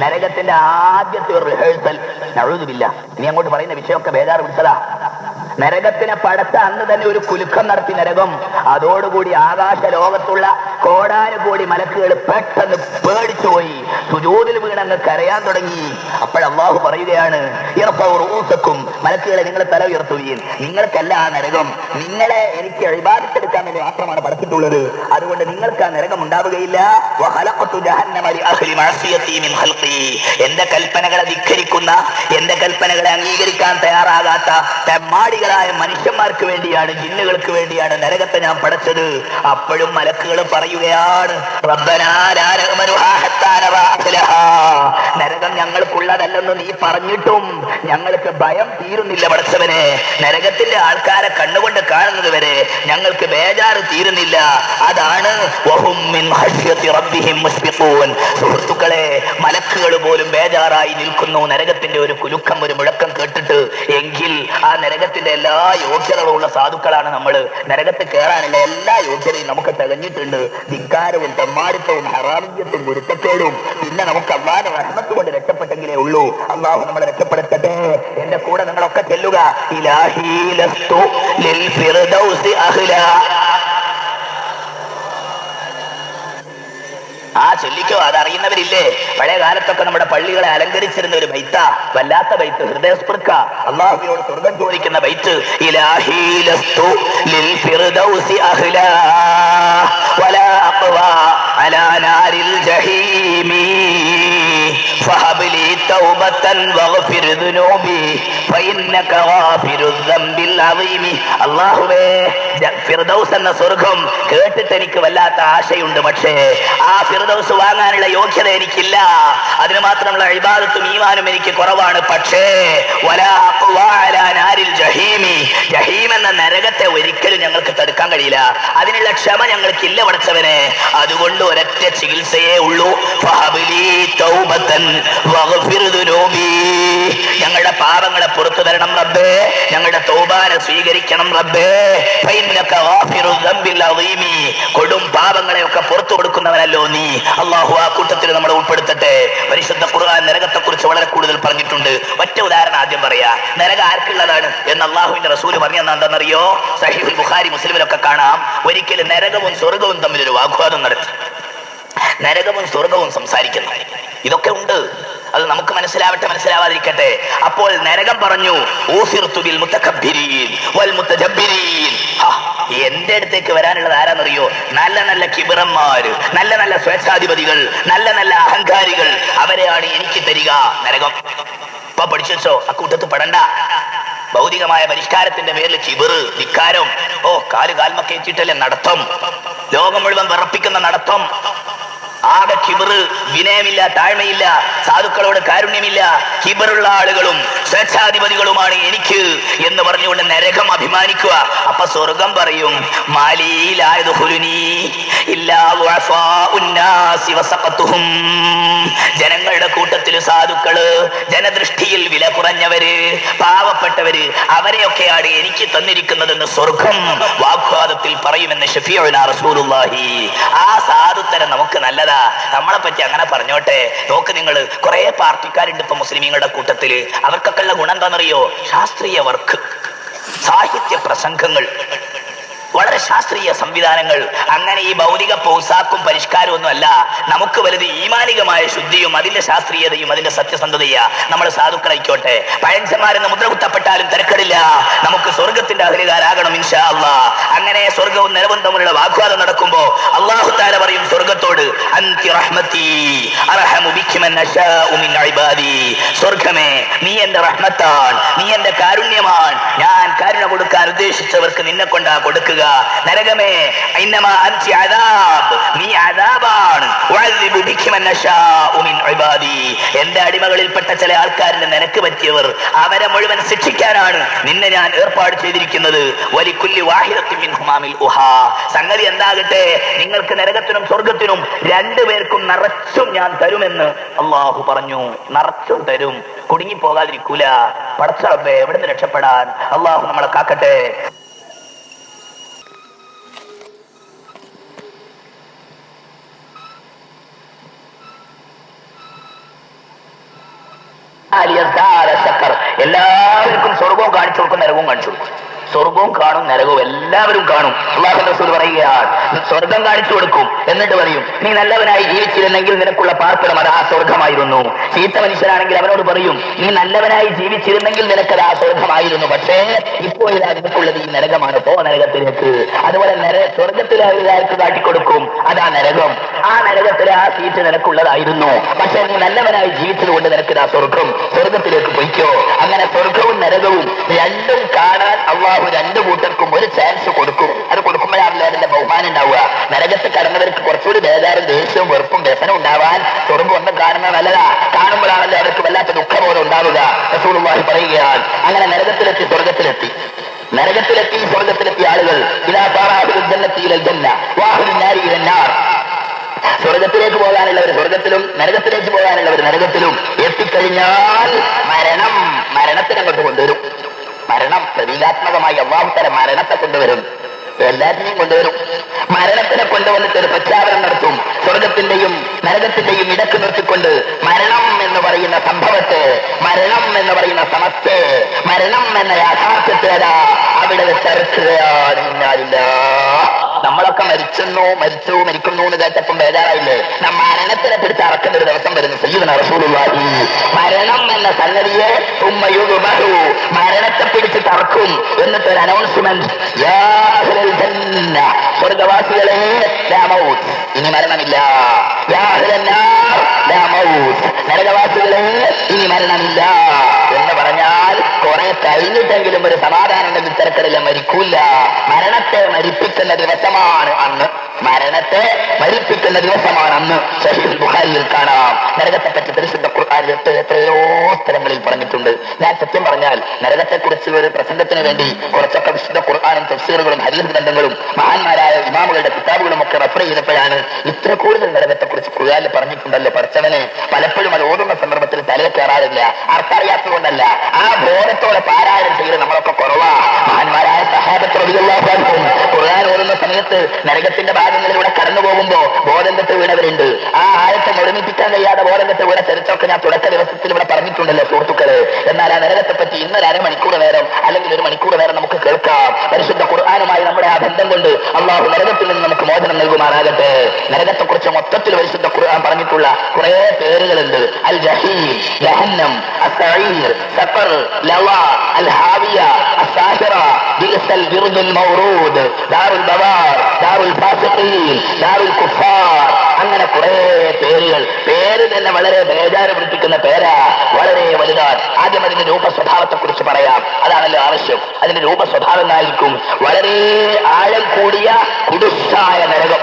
Speaker 1: നരകത്തിന്റെ ആദ്യത്തെ ഒരു റിഹേഴ്സൽ. നഊദു ബില്ലാഹ്. ഇനി അങ്ങോട്ട് പറയുന്ന വിഷയമൊക്കെ ബേജാറ് പിടിച്ചതാ. നരകത്തിനെ പടച്ച അന്ന് തന്നെ ഒരു കുലുക്കം നടത്തി നരകം. അതോടുകൂടി ആകാശ ലോകത്തുള്ള കോടാനുകോടി മലക്കുകൾ പെട്ടെന്ന് പേടിച്ചുപോയി, സുജൂദിൽ വീണങ്ങ് കരയാൻ തുടങ്ങി. അപ്പോൾ അല്ലാഹു പറയുകയാണ്, ഇർഫഉ റൂസക്കും, മലക്കുകളെ നിങ്ങൾ തല ഉയർത്തുകയും, നിങ്ങൾക്കല്ല ആ നരകം, നിങ്ങളെ എനിക്ക് ഇബാദത്തെടുക്കാൻ വേണ്ടി മാത്രമാണ് പടച്ചിട്ടുള്ളത്, അതുകൊണ്ട് നിങ്ങൾക്ക് ആ നരകം ഉണ്ടാവുകയില്ല. വഖലഖതു ജഹന്നമ ലിഅഹ്ലി മഅസിയതി മിൻ ഖൽഖി. എന്റെ കൽപ്പനകളെ ധിക്കരിക്കുന്ന, എന്റെ കൽപ്പനകളെ അംഗീകരിക്കാൻ തയ്യാറാകാത്ത തെമ്മാടികളായ മനുഷ്യന്മാർക്ക് വേണ്ടിയാണ്, ജിന്നുകൾക്ക് വേണ്ടിയാണ് നരകത്തെ ഞാൻ പടച്ചത്. അപ്പോഴും മലക്കുകൾ പറയുകയാണ്, റബ്ബനാ ലാ നഅ്മനുഹാ ഹത്താ നറാ അഹ്ലഹാ. നരകം ഞങ്ങൾക്കുള്ളതല്ലെന്ന് നീ പറഞ്ഞിട്ടും ഞങ്ങൾക്ക് ഭയം തീരുന്നില്ല പടച്ചവനെ. നരകത്തിന്റെ ആൾക്കാരെ കണ്ണുകൊണ്ട് കാണുന്നത് വരെ ഞങ്ങൾക്ക് ബേജാറ് തീരുന്നില്ല. അതാണ് വഹും മിൻ ഖശ്യത്തി റബ്ബിഹിം മുശ്ഫിഖൂൻ. സുഹൃത്തുക്കളെ, മലക്കുകൾ പോലും ബേജാറായി നിൽക്കുന്നു നരകത്തിന്റെ ഒരു കുലുക്കം, ഒരു മുഴക്കം കേട്ടിട്ട്. എങ്കിൽ ആ നരകത്തിന്റെ എല്ലാ യോഗ്യതകളുള്ള സാധുക്കളാണ് നമ്മൾ. നരകത്ത് കയറാനുള്ള എല്ലാ യോഗ്യതയും നമുക്ക് തികഞ്ഞിട്ടുണ്ട്. ധിക്കാരവും തെമ്മാടിത്തവും ഹറാമിയത്തും ഗുരുത്തക്കേടും പിന്നെ നമുക്ക് അല്ലാഹുവിന്റെ റഹ്മത്ത് കൊണ്ട് രക്ഷപ്പെട്ടെങ്കിലേ ഉള്ളൂ. അല്ലാഹു നമ്മളെ രക്ഷപ്പെടുത്തട്ടെ. എന്റെ കൂടെ നിങ്ങളൊക്കെ ചെല്ലുക, ഇലാഹി ലസ്തു ലിൽ ഫിർദൗസി അഹ്ലാ. ആ ചൊല്ലിക്കോ, അതറിയുന്നവരില്ലേ? പഴയ കാലത്തൊക്കെ നമ്മുടെ പള്ളികളെ അലങ്കരിച്ചിരുന്ന ഒരു ബൈത്ത, വല്ലാത്ത ബൈത്ത്, ഹൃദയസ്പൃക്ക, അല്ലാഹുവിനോട് സ്വർഗ്ഗം ചോദിക്കുന്ന ബൈത്ത്. ഇലാഹി ലസ്തു ലിൽ ഫിർദൗസി അഹ്ലാ വലാ അഖ്വാ അലാ നാരിൽ ജഹീമി ഫഹബ് ലി തൗബതൻ വഗ്ഫിർ ദുനൂബി ഫഇന്നക ഗാഫിറുൽ ദംബിൽ അളീമി. അല്ലാഹുവേ, ഫിർദൗസ് എന്ന സ്വർഗം കേട്ടിട്ട് എനിക്ക് വല്ലാത്ത ആശയുണ്ട്. പക്ഷേ ആ ഫിർദൗസ് വാങ്ങാനുള്ള യോഗ്യത എനിക്കില്ല. അതിന് മാത്രമുള്ള ഇബാദത്തും ഈമാനും എനിക്ക് കുറവാണ്. പക്ഷേ വലാ അഖ്വാ അലാ നാരിൽ ജഹീമി, ജഹീം എന്ന നരകത്തെ ഒരിക്കലും ഞങ്ങൾക്ക് തടുക്കാൻ കഴിയില്ല. അതിനുള്ള ക്ഷമ ഞങ്ങൾക്കില്ല പടച്ചവനെ. അതുകൊണ്ട് ഒരൊറ്റ ചികിത്സയേ ഉള്ളൂ. ഫഹബിലി തൗബതൻ വഗ്ഫിർ ദുനൂബി, ഞങ്ങളുടെ പാപങ്ങളെ പുറത്തു തരണം റബ്ബേ, ഞങ്ങളുടെ തൗബാനെ സ്വീകരിക്കണം റബ്ബേ. ഫഇന്നക ഗാഫിറുൽ ദംബിൽ അളീമി, കൊടും പാപങ്ങളെയൊക്കെ പുറത്തു കൊടുക്കുന്നവനല്ലോ നീ. അല്ലാഹു ആ കൂട്ടത്തിൽ നമ്മളെ ഉൾപ്പെടുത്തട്ടെ. പരിശുദ്ധ ഖുർആൻ നരകത്തെ കുറിച്ച് വളരെ കൂടുതൽ പറഞ്ഞിട്ടുണ്ട്. ഒറ്റ ഉദാഹരണം ആദ്യം പറയാ. നരകം ആർക്കുള്ളതാണ് എന്ന് അല്ലാഹുവിന്റെ റസൂൽ പറഞ്ഞത് എന്താണെന്നറിയോ? സഹീഹുൽ ബുഖാരി മുസ്ലിമിലൊക്കെ കാണാം. ഒരിക്കലും നരകവും സ്വർഗവും തമ്മിലൊരു വാഗ്വാദം നടത്തി. നരകവും സ്വർഗവും സംസാരിക്കുന്നു. ഇതൊക്കെ ഉണ്ട്, അത് നമുക്ക് മനസ്സിലാവട്ടെ മനസ്സിലാവാതിരിക്കട്ടെ. അപ്പോൾ നരകം പറഞ്ഞു, ഊസിർതു ബിൽ മുതകബ്ബിരീൻ വൽ മുതജബ്ബിരീൻ. എന്റെ അടുത്തേക്ക് വരാനുള്ളത് ആരാന്നറിയോ? നല്ല നല്ല കിബിറന്മാര്, നല്ല നല്ല സ്വേച്ഛാധിപതികൾ, നല്ല നല്ല അഹങ്കാരികൾ, അവരെയാണ് എനിക്ക് തരിക നരകം. ഇപ്പൊ പഠിച്ചോ, അക്കൂട്ടത്ത് പെടണ്ട. ഭൗതികമായ പരിഷ്കാരത്തിന്റെ പേരിൽ കിബിറ്, ധിക്കാരം, കാൽമൊക്കെ എത്തിയിട്ടല്ലേ നടത്തം, ലോകം മുഴുവൻ വിറപ്പിക്കുന്ന നടത്തം. ആകെ കിബിറ്, വിനയമില്ല, താഴ്മയില്ല, സാധുക്കളോട് കാരുണ്യമില്ല. കിബിറുള്ള ആളുകളും സ്വേച്ഛാധിപതികളുമാണ് എനിക്ക് എന്ന് പറഞ്ഞുകൊണ്ട് നരകം അഭിമാനിക്കുക. അപ്പൊ സ്വർഗം പറയും, ജനങ്ങളുടെ കൂട്ടത്തിൽ സാധുക്കള്, ജനദൃഷ്ടിയിൽ വില കുറഞ്ഞവര്, പാവപ്പെട്ടവര്, അവരെയൊക്കെയാണ് എനിക്ക് തന്നിരിക്കുന്നതെന്ന് സ്വർഗം വാഗ്വാദത്തിൽ പറയുമെന്ന് ശഫീഉനാ റസൂലുള്ളാഹി. ആ സാധുത്തരം നമുക്ക് നല്ലതാ. നമ്മളെ പറ്റി അങ്ങനെ പറഞ്ഞോട്ടെ. നോക്ക്, നിങ്ങൾ കുറെ പാർട്ടിക്കാരുണ്ട് ഇപ്പൊ മുസ്ലിമീങ്ങളുടെ കൂട്ടത്തില്. അവർക്കൊക്കെ ഉള്ള ഗുണം എന്താണെന്നറിയോ? ശാസ്ത്രീയ വർക്ക്, സാഹിത്യ പ്രസംഗങ്ങൾ, വളരെ ശാസ്ത്രീയ സംവിധാനങ്ങൾ. അങ്ങനെ ഈ ഭൗതിക പൗസാക്കും പരിഷ്കാരവും ഒന്നും അല്ല. നമുക്ക് വലുത് ഈമാനികമായ ശുദ്ധിയും അതിന്റെ ശാസ്ത്രീയതയും അതിന്റെ സത്യസന്ധതയാ. നമ്മൾ സാധുക്കളായിക്കോട്ടെ, പഴഞ്ചന്മാരെന്ന് മുദ്ര കുത്തപ്പെട്ടാലും തിരക്കടില്ല. നമുക്ക് സ്വർഗത്തിന്റെ അധികാരാകണം ഇൻഷാ അല്ലാഹ്. അങ്ങനെ സ്വർഗവും നരകവും തമ്മിലുള്ള വാഗ്വാദം നടക്കുമ്പോ അല്ലാഹു തആല പറയും സ്വർഗത്തോട്, അൻതി റഹ്മതി അർഹമു ബിക മൻ അശാഉ മിൻ ഇബാദി. സ്വർഗമേ, നീ എന്റെ റഹ്മത്താണ്, നീ എന്റെ കാരുണ്യമാണ്. ഞാൻ കാരുണ്യ കൊടുക്കാൻ ഉദ്ദേശിച്ചവർക്ക് നിന്നെ കൊണ്ടാ കൊടുക്കുക. നരകമേ, ഇന്നമാ അൻതി അദാബ്, നീ അദാബാണ്. വഅദിബു ബിക മൻ അശാഉ മിൻ ഇബാദി. എന്റെ അടിമകളിൽപ്പെട്ട ചില ആൾക്കാരിൽ നിനക്ക് പറ്റിയവർ, അവരെ മുഴുവൻ ശിക്ഷിക്കാനാണ് നിന്നെ ഞാൻ ഏർപ്പാട് ചെയ്തിരിക്കുന്നത്. വലികുല്ലി വാഹിദത്തിൻ മിൻഹുമാ മിൽഉഹാ. സംഗതി എന്താകട്ടെ, നിങ്ങൾക്ക് നരകത്തിനും സ്വർഗത്തിനും രണ്ടുപേർക്കും നിറച്ചും ഞാൻ തരുമെന്ന് അല്ലാഹു പറഞ്ഞു. നിറച്ചും തരും, കുടുങ്ങി പോകാതിരിക്കൂല. പടച്ച റബ്ബേ, എവിടുന്ന് രക്ഷപ്പെടാൻ അല്ലാഹു നമ്മളെ കാക്കട്ടെ. എല്ലാവർക്കും സ്വർഗവും കാണിച്ചു കൊടുക്കും, നരകവും കാണിച്ചു കൊടുക്കും. സ്വർഗവും കാണും, നരകവും എല്ലാവരും കാണും. അല്ലാഹുവിന്റെ റസൂൽ പറയുകയാണ്, സ്വർഗം കാണിച്ചു കൊടുക്കും. എന്നിട്ട് പറയും, നീ നല്ലവനായി ജീവിച്ചിരുന്നെങ്കിൽ നിനക്കുള്ള പാർപ്പിടം അത് ആ സ്വർഗമായിരുന്നു. ചീത്ത മനുഷ്യനാണെങ്കിൽ അവനോട് പറയും, നീ നല്ലവനായി ജീവിച്ചിരുന്നെങ്കിൽ നിനക്കത് ആ സ്വർഗമായിരുന്നു. പക്ഷേ ഇപ്പോൾ ഇതാ നിനക്കുള്ളത് ഈ നരകമാണ്, പോ നരകത്തിലേക്ക്. അതുപോലെ സ്വർഗത്തിലെ അവർക്ക് കാട്ടിക്കൊടുക്കും, അതാ നരകം. ആ നരകത്തിലെ ആ സീറ്റ് നിനക്കുള്ളതായിരുന്നു. പക്ഷെ നീ നല്ലവനായി ജീവിച്ചത് കൊണ്ട് നിനക്കിതാ സ്വർഗം, സ്വർഗത്തിലേക്ക് പൊയ്ക്കോ. അങ്ങനെ സ്വർഗവും നരകവും രണ്ടും കാണാൻ അള്ളാഹു രണ്ടു കൂട്ടർക്കും ഒരു ചാൻസ് കൊടുക്കും. അത് കൊടുക്കുമ്പോഴാണല്ലോ അതിന്റെ ബഹുമാനം ഉണ്ടാവുക. നരകത്ത് കടന്നവർക്ക് കുറച്ചുകൂടി ബേജാറും ദേഷ്യവും വെറുപ്പും വ്യസനം ഉണ്ടാവാൻ സ്വർഗം ഒന്നും കാണുന്നത് നല്ലതാ. കാണുമ്പോഴാണല്ലോ അവർക്ക് വല്ലാത്ത ദുഃഖബോധം ഉണ്ടാവുക. റസൂലുള്ളാഹി പറയുകയാണ്, അങ്ങനെ നരകത്തിലെത്തി സ്വർഗത്തിലെത്തി, നരകത്തിലെത്തി സ്വർഗത്തിലെത്തിയ ആളുകൾ ഇലാ ഫറാഹുൽ ജന്നത്തി ഇലൽ ജന്ന വഅഹ്ലുൻ നാരി ഇലൻ നാർ. സ്വർഗത്തിലേക്ക് പോകാനുള്ളവർ സ്വർഗത്തിലും നരകത്തിലേക്ക് പോകാനുള്ളവർ നരകത്തിലും എത്തിക്കഴിഞ്ഞാൽ മരണത്തിന് അങ്ങോട്ട് കൊണ്ടുവരും. മരണം പ്രതീകാത്മകമായി അല്ലാഹു തആല മരണത്തെ കൊണ്ടുവരും, എല്ലാറ്റിനെയും കൊണ്ടുവരും. മരണത്തിനെ കൊണ്ടുവന്നിട്ട് ഒരു പ്രഖ്യാപനം നടത്തും. സ്വർഗത്തിന്റെയും നരകത്തിന്റെയും ഇടക്ക് നിർത്തിക്കൊണ്ട് മരണം എന്ന് പറയുന്ന സംഭവത്തെ, മരണം എന്ന് പറയുന്ന സമസ്തയെ, മരണം എന്ന യാഥാർത്ഥ്യത്തെ അവിടെ വെച്ചറുക്കുകയാണ്. നമ്മളൊക്കെ മരിക്കുന്നു എന്ന് കേട്ടപ്പം ബേജാറായില്ലേ? മരണത്തിനെ പിടിച്ച് അറക്കുന്ന ഒരു ദിവസം വരുന്നു. സയ്യിദുനാ റസൂലുള്ളാഹി മരണം എന്ന സംഗതിയെ മരണത്തെ പിടിച്ച് തറക്കും. എന്നിട്ടൊരു അനൗൺസ്മെന്റ്, സ്വർഗവാസികളെ ഇനി മരണമില്ല, നരകവാസികളെ ഇനി മരണമില്ല എന്ന് പറഞ്ഞാൽ കുറെ കഴിഞ്ഞിട്ടെങ്കിലും ഒരു സമാധാനം ഉണ്ടെങ്കിൽ തിരക്കടില്ല, മരിക്കൂല. മരണത്തെ മരിപ്പിക്കുന്ന ദിവസമാണ് അന്ന്. സഹീഹുൽ ബുഖാരിയിൽ കാണാം. നരകത്തെ പറ്റി പരിശുദ്ധ ഖുർആനിൽ എത്രയോ സ്ഥലങ്ങളിൽ പറഞ്ഞിട്ടുണ്ട്. ഞാൻ സത്യം പറഞ്ഞാൽ നരകത്തെ കുറിച്ച് ഒരു പ്രസംഗത്തിന് വേണ്ടി കുറച്ചൊക്കെ വിശുദ്ധ ഖുർആനും തഫ്സീറുകളും ഹദീസ് ഗ്രന്ഥങ്ങളും മഹാന്മാരായ ഇമാമുകളുടെ കിതാബുകളും ഒക്കെ റെഫർ ചെയ്തപ്പോഴാണ് ഇത്ര കൂടുതൽ നരകത്തെ കുറിച്ച് ഖുർആനിൽ പറഞ്ഞിട്ടുണ്ടല്ലോ. പഠിച്ചവനെ പലപ്പോഴും അത് ഓടുന്ന സന്ദർഭത്തിൽ തലയിൽ കയറാറില്ല. അർത്ഥറിയാത്തതുകൊണ്ടല്ല, ആ ബോധത്തോടെ പാരായണം ചെയ്ത് നമ്മളൊക്കെ കുറവാ. മഹാന്മാരായ സഹാബത്ത് റളിയല്ലാഹു അൻഹും ഖുർആൻ ഓടുന്ന സമയത്ത് നരകത്തിന്റെ ഭാഗങ്ങളിലൂടെ കടന്നു പോകുമ്പോ ബോധം കെട്ട് വീണവരുണ്ട്. ആ ആയത്തെ മുഴുമിപ്പിക്കാൻ കഴിയാതെ ബോധം കെട്ട് വീണ ചരിത്രമൊക്കെ ഞാൻ തുടക്ക ദിവസത്തിൽ ഇവിടെ പറഞ്ഞിട്ടുണ്ടല്ലോ സുഹൃത്തുക്കളെ. എന്നാൽ ആ നരകത്തെ പറ്റി ഇന്നൊരു അരമണിക്കൂർ നേരം അല്ലെങ്കിൽ ഒരു മണിക്കൂർ നേരം നമുക്ക് കേൾക്കാം. പരിശുദ്ധ ഖുർആനുമായി നമ്മുടെ ആ ബന്ധം കൊണ്ട് അള്ളാഹു നരകത്തിൽ നിന്ന് നമുക്ക് മോചനം നൽകുമാറാകട്ടെ. നരകത്തെ കുറിച്ച് മൊത്തത്തിൽ പരിശുദ്ധ ഖുർആൻ പറഞ്ഞിട്ടുള്ള കുറെ പേരുകളുണ്ട്. അൽ ജഹീം, ജഹന്നം, അസ്സഈർ, സഖർ, ലവാ, അൽ ഹാവിയ, അസ്സാഹിറ, ബിഅ്സൽ ബിർദുൽ മൗറൂദ്, ദാറുൽ ബവാർ, ദാറുൽ ഫാസിഖീൻ, ദാറുൽ കുഫാർ. അങ്ങനെ കുറെ പേരുകൾ. പേര് തന്നെ വളരെ ബേജാറ് പിടിപ്പിക്കുന്ന പേരാ, വളരെ വലുതാണ്. ആദ്യം അതിന്റെ രൂപസ്വഭാവത്തെ കുറിച്ച് പറയാം. അതാണല്ലോ ആവശ്യം. അതിന്റെ രൂപസ്വഭാവങ്ങളായിരിക്കും വളരെ ആഴം കൂടിയ കുടുസായ നരകം.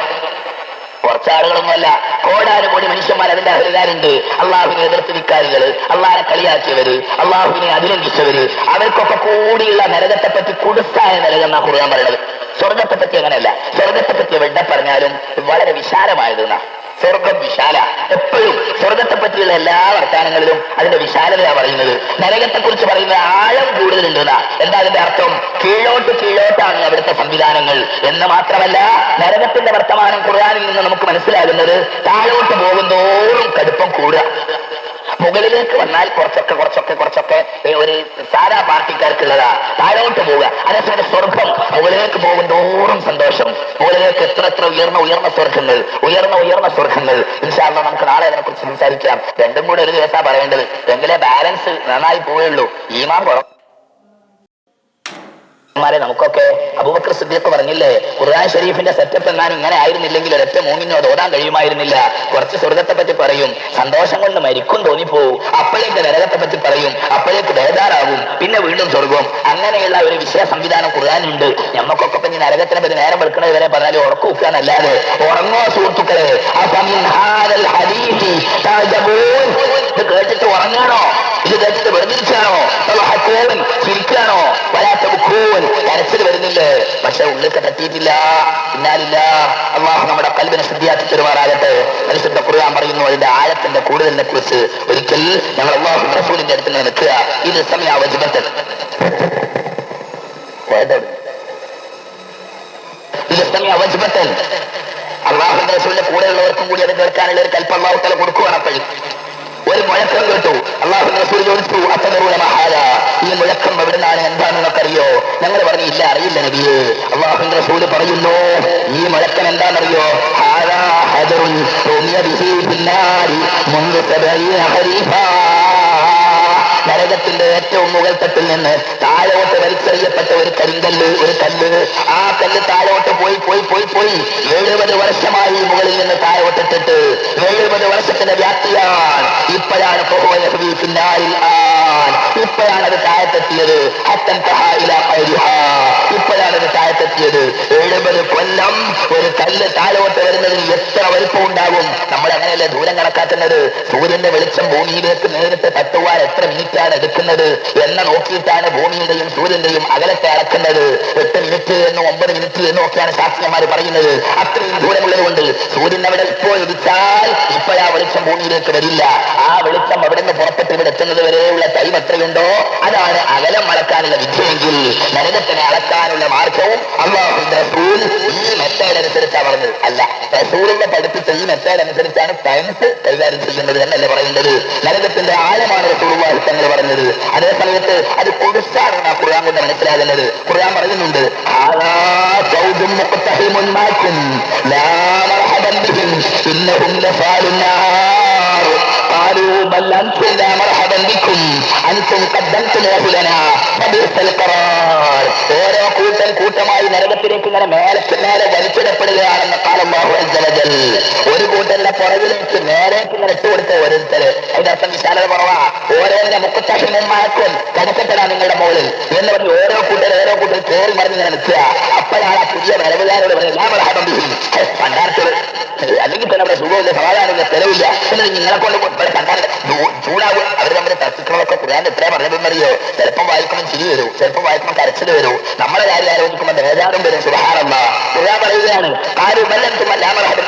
Speaker 1: കുറച്ചാളുകളൊന്നുമല്ല, കോടാനുകോടി മനുഷ്യന്മാർ അതിന്റെ അഹരികാരുണ്ട്. അള്ളാഹുവിനെ എതിർത്ത് വിക്കാരികള്, അള്ളാഹിനെ കളിയാക്കിയവര്, അള്ളാഹുവിനെ അഭിനന്ദിച്ചവര്, അവർക്കൊക്കെ കൂടിയുള്ള നരകത്തെ പറ്റി കുടുസായ നരകം എന്നാ ഖുർആൻ പറയുന്നത്. സ്വർഗത്തെ പറ്റി അങ്ങനെയല്ല. സ്വർഗത്തെ പറ്റി എവിടെ പറഞ്ഞാലും വളരെ വിശാലമായത്. സ്വർഗം വിശാല. എപ്പോഴും സ്വർഗത്തെ പറ്റിയുള്ള എല്ലാ വർത്താനങ്ങളിലും അതിന്റെ വിശാലതയാണ് പറയുന്നത്. നരകത്തെ കുറിച്ച് പറയുന്നത് ആഴം കൂടുതലുണ്ടെന്നാ. എന്താ അതിന്റെ അർത്ഥം? കീഴോട്ടാണ് അവിടുത്തെ സംവിധാനങ്ങൾ എന്ന് മാത്രമല്ല, നരകത്തിന്റെ വർത്തമാനം ഖുർആനിൽ നിന്ന് നമുക്ക് മനസ്സിലാകുന്നത് താഴോട്ട് പോകുന്തോറും കടുപ്പം കൂടുക. മുകളിലേക്ക് വന്നാൽ കുറച്ചൊക്കെ ഒരു സാധാ പാർട്ടിക്കാർക്കുള്ളതാ. താഴോട്ട് പോവുക. അതേസമയം സ്വർഗം മുകളിലേക്ക് പോകുന്തോറും സന്തോഷം. മുകളിലേക്ക് എത്ര ഉയർന്ന സ്വർഗങ്ങൾ. ഇൻഷാ അല്ലാഹ് നമുക്ക് നാളെ അതിനെ കുറിച്ച് സംസാരിക്കാം. രണ്ടും കൂടെ ഒരു ദിവസമാണ് പറയേണ്ടത്. എങ്കിലേ ബാലൻസ് നന്നായി പോവുകയുള്ളൂ. ഈമാൻ കുറവ് നമുക്കൊക്കെ അബൂബക്കർ സിദ്ദീഖ് പറഞ്ഞില്ലേ, ഖുർആൻ ഷരീഫിന്റെ സെറ്റപ്പ് എങ്ങാനും ഇങ്ങനെ ആയിരുന്നില്ലെങ്കിൽ ഒരൊറ്റ മൂമിനോ ഓടാൻ കഴിയുമായിരുന്നില്ല. കുറച്ച് സ്വർഗത്തെ പറ്റി പറയും, സന്തോഷം കൊണ്ട് മരിക്കും തോന്നിപ്പോവും. അപ്പോഴേക്ക് നരകത്തെ പറ്റി പറയും, അപ്പോഴേക്ക് ബേജാറാവും, പിന്നെ വീണ്ടും സ്വർഗം. അങ്ങനെയുള്ള ഒരു വിഷയ സംവിധാനം ഖുർആനുണ്ട്. ഞമ്മക്കൊക്കെ പിന്നെ നരകത്തിനെ പറ്റി നേരം വെളുക്കണത് വരെ പറഞ്ഞാൽ ഉറക്കുവെക്കാനല്ലാതെ ഉറങ്ങോ സുഹൃത്തുക്കളെ? ഇത് കേട്ടിട്ട് ഉറങ്ങാണോ? ഇത് കേട്ടിട്ട് വെറുതിരിച്ചാണോ? ചിരിക്കാണോ? കരച്ചിൽ വരുന്നില്ലേ? പക്ഷെ ഉള്ളിൽ തട്ടിയിട്ടില്ല. ഇന്നാലില്ല. അള്ളാഹു നമ്മുടെ ഖൽബിനെ ശുദ്ധിയാക്കി തരുമാറാകട്ടെ. പരിശുദ്ധ ഖുർആൻ പറയുന്നു അതിന്റെ ആഴത്തിന്റെ കൂടുതലിനെ കുറിച്ച്. ഒരിക്കൽ ഞങ്ങൾ അള്ളാഹു റസൂലിന്റെ അടുത്ത് നിന്ന് നിൽക്കുക. ഇത് സമയാവജിബത്തൻ അള്ളാഹുന്റെ റസൂലിന്റെ കൂടെയുള്ളവർക്കും കൂടി അത് കേൾക്കാനുള്ള ഒരു കൽപ്പം അള്ളാഹു തആല കൊടുക്കുകയാണ്. അപ്പോഴും ഒരു മുഴക്കം കേട്ടു. അള്ളാഹുവിന്റെ റസൂൽ ചോദിച്ചു, അത്തദറൂന മഹാദ, ഈ മുഴക്കം എവിടുന്നാണ്, എന്താണെന്നൊക്കെ അറിയോ? ഞങ്ങൾ പറഞ്ഞു, ഇല്ല, അറിയില്ല നബിയേ. അള്ളാഹുവിന്റെ റസൂൽ പറയുന്നു, ഈ മുഴക്കം എന്താണെന്നറിയോ? ഹാദാ ഹദറുൻ റുമിയ ബിഹി ഫിന്നാരി മുൻദു 70 ഖരീഫാ. നരകത്തിന്റെ ഏറ്റവും മുകൾ തട്ടിൽ നിന്ന് താഴോട്ട് വലിച്ചെറിയപ്പെട്ട ഒരു കല്ല്. ആ കല്ല് താഴോട്ട് പോയി 70 വർഷമായി മുകളിൽ നിന്ന് താഴോട്ടിട്ടിട്ട് 70 വർഷത്തിന്റെ വ്യാപ്തിയാണ്. ഇപ്പോഴാണ് ഇപ്പോഴാണ് അത് താഴത്തെത്തിയത്. ഇപ്പോഴാണ് അത് താഴത്തെത്തിയത്. 70 കൊല്ലം ഒരു കല്ല് താഴോട്ട് വരുന്നതിന് എത്ര വലുപ്പം ഉണ്ടാകും? നമ്മൾ അങ്ങനെയല്ലേ ദൂരം കണക്കാക്കുന്നത്? സൂര്യന്റെ വെളിച്ചം ഭൂമിയിലേക്ക് നേരിട്ട് തട്ടുവാൻ എത്ര മിനിറ്റാണ് എടുക്കുന്നത് എന്ന് നോക്കിയിട്ടാണ് ഭൂമിയുടെയും സൂര്യന്റെയും അകലത്തെ അളക്കുന്നത്. 8 മിനിറ്റ് എന്നോ 9 മിനിറ്റ് എന്നോ ഒക്കെയാണ് ശാസ്ത്രജ്ഞന്മാർ പറയുന്നത്. അത്രയും ദൂരമുള്ളത് കൊണ്ട് സൂര്യൻ അവിടെ ഇപ്പോൾ ഉദിച്ചാൽ ഇപ്പോഴാ വെളിച്ചം ഭൂമിയിലേക്ക് വരില്ല. ആ വെളിച്ചം അവിടെ നിന്ന് പുറപ്പെട്ട് ഇവിടെ എത്തുന്നത് വരെയുള്ള എത്രയുണ്ടോ അതാണ് അകലം അളക്കാനുള്ള വിദ്യയെങ്കിൽ നരകത്തിനെ അളക്കാനുള്ള മാർഗവും അല്ലാഹുവിന്റെ റസൂൽ ഈ മെത്തേഡ് അനുസരിച്ചാണ് പറഞ്ഞത്. അല്ല, റസൂലിന്റെ പഠിപ്പിച്ച ഈ മെത്തേഡ് അനുസരിച്ചാണ് സയൻസ് കൈകാര്യം ചെയ്യുന്നത് എന്നല്ലേ പറയുന്നത്. നരകത്തിന്റെ ആഴമാണ് റസൂലുള്ളാഹി തങ്ങൾ പറഞ്ഞത്. അതേ സമയത്ത് അത് കുടുസാണെന്ന് ആ ഖുർആൻ കൊണ്ട് മനസ്സിലാകുന്നത്. ഖുർആൻ പറയുന്നുണ്ട്, ഓരോ കൂട്ടമായി നരകത്തിലേക്ക് ഇങ്ങനെ മേലെ വലിച്ചിടപ്പെടുകയാണെന്ന് അല്ലാഹു അസ്സ വജൽ. ഒരു കൂട്ടരുടെ പുറകിലേക്ക് നേരേക്ക് ഇങ്ങനെ ഇട്ടുകൊടുത്ത ഓരോരുത്തര്, അതിന്റെ അർത്ഥം വിശാലത കുറവാ. ഓരോന്നിനെ മുക്കത്താഹിമാക്കും കടക്കപ്പെടാ നിങ്ങളുടെ മുകളിൽ എന്ന് പറഞ്ഞ് ഓരോ കൂട്ടർ കയറി മറിഞ്ഞ് ഇങ്ങനെ നിൽക്കുക. അപ്പോഴാണ് ആ പുതിയ വരവുകാരോട് പറയുന്നത് പണ്ടാർച്ചത് അല്ലെങ്കിൽ തന്നെ അവിടെ സുഖമില്ല, സമാധാനമില്ല, സ്ഥലമില്ല എന്നത് നിങ്ങളെ കൊണ്ട് കണ്ടാൽ ചൂടാവും. അവർ തമ്മിൽ തർക്കിക്കണമൊക്കെ ഖുർആൻ എത്രയാ പറഞ്ഞതെന്നറിയോ? ചിലപ്പം വായിക്കുമ്പോൾ ചിരി വരൂ, ചിലപ്പം വായിക്കുമ്പോൾ കരച്ചിൽ വരൂ, നമ്മളെ കാര്യം ആലോചിക്കുമ്പോൾ ബേജാറും വരും. സുബ്ഹാനല്ലാഹ്. ഖുർആൻ പറയുകയാണ്,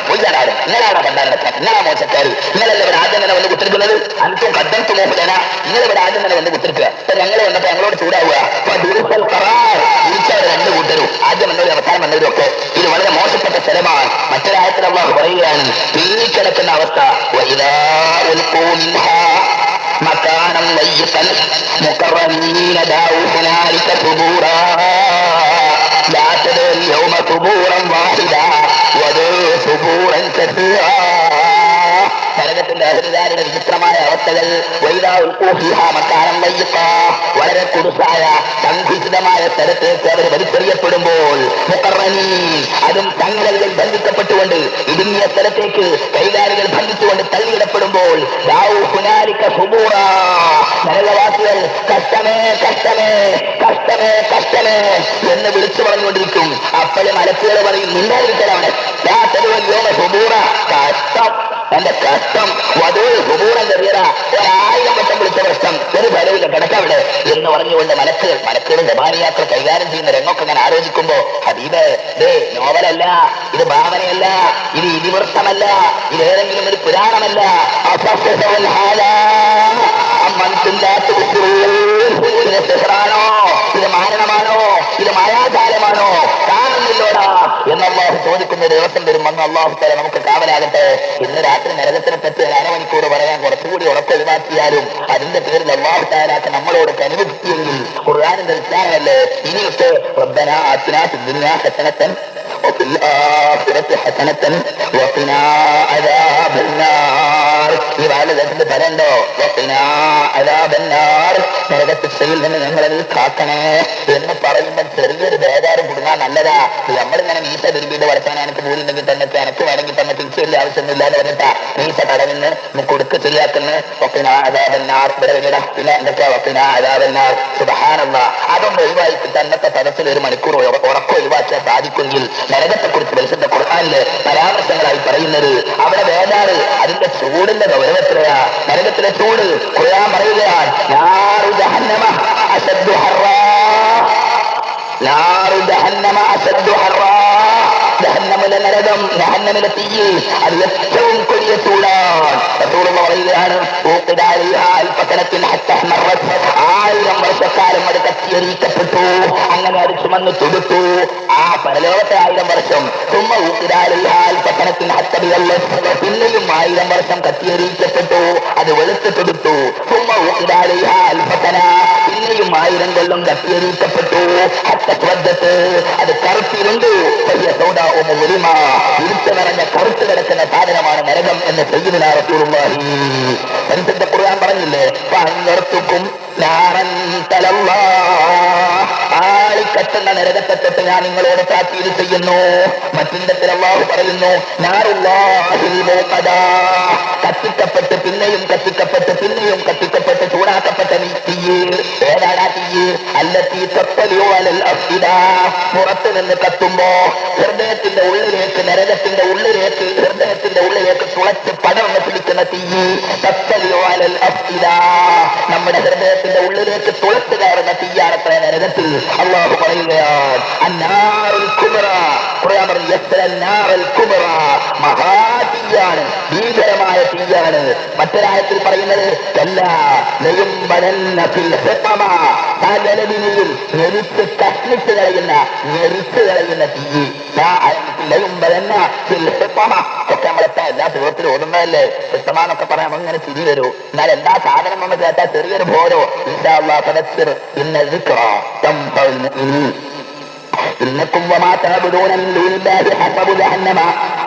Speaker 1: പൊയ്യാനാണ് നിങ്ങളാണ് പണ്ടാരടക്കാൻ, നിങ്ങളാ മോശക്കാര്, നിങ്ങളല്ല ഇവിടെ ആദ്യം തന്നെ വന്ന് കുത്തിരിക്കുന്നത്. അൻതും കദ്ദംതു മോഹന, നിങ്ങളിവിടെ ആദ്യം തന്നെ വന്ന് കുത്തിരിക്കുക. അപ്പൊ ഞങ്ങൾ വന്നപ്പോ ഞങ്ങളോട് ചൂടാവുക. തിരിച്ചവർ രണ്ടു കൂട്ടരും ആദ്യം വന്നവരും അവസാനം വന്നവരും ഒക്കെ ഇത് വളരെ മോശപ്പെട്ട സ്ഥലമാണ്. മറ്റൊരായത്തിൽ അല്ലാഹു പറയുകയാണ്, തിരിച്ചടക്കുന്ന അവസ്ഥ مكانا ضيقا مقرنين دعوا هنالك ثبورا لا تدعوا اليوم ثبورا واحدا ودعوا ثبورا كثيرا. നരകത്തിന്റെ അഹ്ലുകാരുടെ വിചിത്രമായ അവസ്ഥകൾ. വളരെ കുടുസായ സങ്കുചിതമായ സ്ഥലത്തേക്ക് അവർ വലിച്ചെറിയപ്പെടുമ്പോൾ, അതും തങ്ങളിൽ ബന്ധിക്കപ്പെട്ടുകൊണ്ട് ഇടുങ്ങിയ സ്ഥലത്തേക്ക് കൈകാലികൾ ബന്ധിച്ചുകൊണ്ട് തള്ളിയിടപ്പെടുമ്പോൾ, നരകവാസികൾ കഷ്ടമേ കഷ്ടമേ കഷ്ടമേ കഷ്ടമേ എന്ന് വിളിച്ചു പറഞ്ഞുകൊണ്ടിരിക്കും. അപ്പോഴും മലക്കുകൾ പറയും, മിണ്ടാതിരിക്കലാണ് കഷ്ടം, എന്റെ കഷ്ടം. വധുവിൽ സുബൂറം ചെറിയറ 1000 വട്ടം വിളിച്ച പ്രശ്നം, ഒരു ഫലവില്ല, കിടക്കവിടെ എന്ന് പറഞ്ഞുകൊണ്ട് മലക്കുകൾ ജപാനിയാക്കൾ കൈകാര്യം ചെയ്യുന്ന രംഗമൊക്കെ ഞാൻ ആലോചിക്കുമ്പോ, ഹബീബേ, നോവലല്ല, ഇത് ഭാവനയല്ല, ഇത് ഇതിവൃത്തമല്ല, ഇത് ഏതെങ്കിലും ഒരു പുരാണമല്ല. ഇത് സിഹ്റാണോ, ഇത് മാരണമാണോ, ഇത് മായാജാലമാണോ, കാണുന്നില്ലോടാ എന്ന് അല്ലാഹു ചോദിക്കുന്ന ദിവസം വരും. വന്ന് അല്ലാഹു തആല നമുക്ക് കാവലാകട്ടെ. ഇന്ന് രാത്രി നരകത്തിനെ പറ്റി 1 അരമണിക്കൂർ പറയാൻ കുറച്ചുകൂടി ഉറപ്പ് ഒഴിവാക്കിയാലും അതിന്റെ പേരിൽ അല്ലാഹു തആല നമ്മളോട് അനുവദിക്കുകയെങ്കിൽ ഖുർആനിന്റെ വിജ്ഞാനമല്ലേ. ഇനിയൊക്കെ റബ്ബനാ ആതിനാ ഫിദ്ദുനിയാ ഹസനത്തൻ വഫിൽ ആഖിറതി ഹസനത്തൻ വഖിനാ അദാബന്നാർ. ഈ വാലത്തിന്റെ ഫലമുണ്ടോ? വഖിനാ അദാബന്നാർ, നരകശിക്ഷയിൽ നിന്ന് ഞങ്ങളെ കാക്കണേ എന്ന് പറയുമ്പോൾ ചെറിയൊരു ബേജാറും കുടുങ്ങാൻ നല്ലതാ. നമ്മളിങ്ങനെ മീശ തിരുമ്പിയിട്ട് വരച്ചാൻ എനിക്ക് പോലുണ്ടെങ്കിൽ തന്നെ എനിക്ക് വേണമെങ്കിൽ തന്നെ തിരിച്ചു വലിയ ആവശ്യമൊന്നുമില്ല എന്ന് പറഞ്ഞിട്ടാ മീശ തടവിന്ന് കൊടുക്ക് ശരിയാക്കുന്നു. വഖിനാ അദാബന്നാർ പിന്നെ എന്തൊക്കെയാ? വഖിനാ അദാബന്നാർ. സുബ്ഹാനല്ലാഹ്. അതൊന്ന് ഒഴിവാക്കിയിട്ട് അന്നത്തെ തരത്തിൽ 1 മണിക്കൂർ ഉറക്കം ഒഴിവാക്കിയാൽ സാധിക്കുമെങ്കിൽ നരകത്തെ കുറിച്ച് പരിശുദ്ധ ഖുർആനിലെ പരാമർശങ്ങളായി പറയുന്നത് അവിടെ ബേജാറ്, അതിന്റെ ചൂടിന്റെ ഗൗരവത്തിലെയാ. നരകത്തിലെ ചൂട് ഖുർആൻ പറയുകയാണ്, നാറു ജഹന്നമ അശദ്ദു ഹർറാ, നാറു ജഹന്നമ അശദ്ദു ഹർറാ. ജഹന്നമിലെ നരകം, ജഹന്നമിലെ തീയിൽ അത് ഏറ്റവും കൊടിയ ചൂടാണ്. റസൂലുള്ളാഹി പറയുകയാണ്, 1000 വർഷക്കാലം അത് കത്തിയെരിക്കപ്പെട്ടു. അങ്ങനെ അത് ചുമന്ന് തുടുത്തു. ആ പരലോകത്തെ 1000 വർഷം പിന്നെയും 1000 വർഷം കത്തിയെരിക്കപ്പെട്ടു. അത് വെളുത്ത് തുടുത്തു. പിന്നെയും 1000 കൊല്ലം കത്തിയെരിക്കപ്പെട്ടു. അത് കറുത്തിരുണ്ട്. ഇരുട്ട് നിറഞ്ഞ കറുത്ത് കിടക്കുന്ന സാധനമാണ് നരകം എന്ന് സയ്യിദുനാ റസൂലുള്ളാഹി. പരിശുദ്ധ ഖുർആൻ പറഞ്ഞില്ലേ, ഫഅൻദർതുകും നാറൻ തലല്ലാ, ആളിക്കത്തുന്ന നരകത്തെ തൊട്ട് ഞാൻ നിങ്ങളോട് താക്കീത് ചെയ്യുന്നു. മറ്റിടത്തിൽ അല്ലാഹു പറയുന്നു, നാറുല്ലാഹിൽ മൂഖദാ, കത്തിക്കപ്പെട്ട് പിന്നെയും കത്തിക്കപ്പെട്ട് പിന്നെയും കത്തിക്കപ്പെട്ട് ചൂടാക്കപ്പെട്ട തീയ്. ഏതാടാ തീയ്? അല്ലതീ തത്വലിഉ അലൽ അഫ്ഇദാ, പുറത്തു നിന്ന് കത്തുമ്പോ ഹൃദയത്തിന്റെ ഉള്ളിലേക്ക്, നരകത്തിന്റെ ഉള്ളിലേക്ക്, ഹൃദയത്തിന്റെ ഉള്ളിലേക്ക് തുളച്ച് പടർന്ന് പിടിക്കുന്ന തീയ്. തത്വലിഉ അലൽ അഫ്ഇദാ, നമ്മുടെ ഹൃദയത്തിന്റെ ഉള്ളിലേക്ക് തുളച്ച് കയറുന്ന തീയാണത്ര നരകത്തിൽ. അല്ലാഹു പറയുകയാണ്, അന്നാറുൽ കുബ്ര. ഖുർആൻ പറഞ്ഞു, യസ്റൽ നാറുൽ കുബ്ര, മഹാതീ തീയാണ്, ഭീകരമായ തീയാണ്. മറ്റൊരായത്തിൽ പറയുന്നത് ഞെരിച്ച് കഷ്ണിച്ച് കളയുന്ന തീ. ഒക്കെ നമ്മളെത്താ എല്ലാ സുഖത്തിലും ഓടുന്നതല്ലേ. വ്യക്തമാനൊക്കെ പറയാം, അങ്ങനെ ചിരി വരൂ. എന്നാൽ എന്താ സാധനം നമ്മൾ കേട്ടാൽ ചെറിയൊരു ബോധോ إنكم وما تعبدون من دون الله حسب جهنم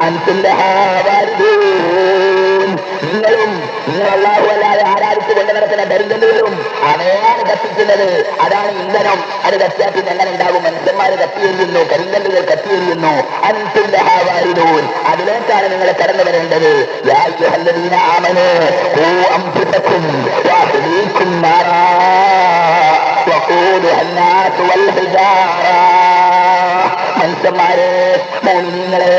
Speaker 1: أنتم لها واردون. നിങ്ങളും നിങ്ങൾ അല്ലാഹു അല്ലാതെ ആരാധിച്ചു കൊണ്ട് നടക്കുന്ന ദരിദ്രരും അവയാണ് കത്തിക്കുന്നത്. അതാണ് ഇന്ധനം. അത് കത്തിയാൽ പിന്നെ എങ്ങനെ ഉണ്ടാകും? മനുഷ്യന്മാര് കത്തിയെറിയുന്നു, കരിങ്കല്ലുകൾ കത്തിയെറിയുന്നു. അൻതും ലഹാ വാരിദൂൻ. അതിലേക്കാണ് നിങ്ങൾ കടന്നു വരേണ്ടത്. യാ അയ്യുഹല്ലദീന ആമനൂ ഖൂ അൻഫുസകും വഅഹ്ലീകും നാറാ വഖൂദുഹാ അന്നാസു വൽ ഹിജാറ. മനുഷ്യന്മാരെ, മോമിനീങ്ങളെ,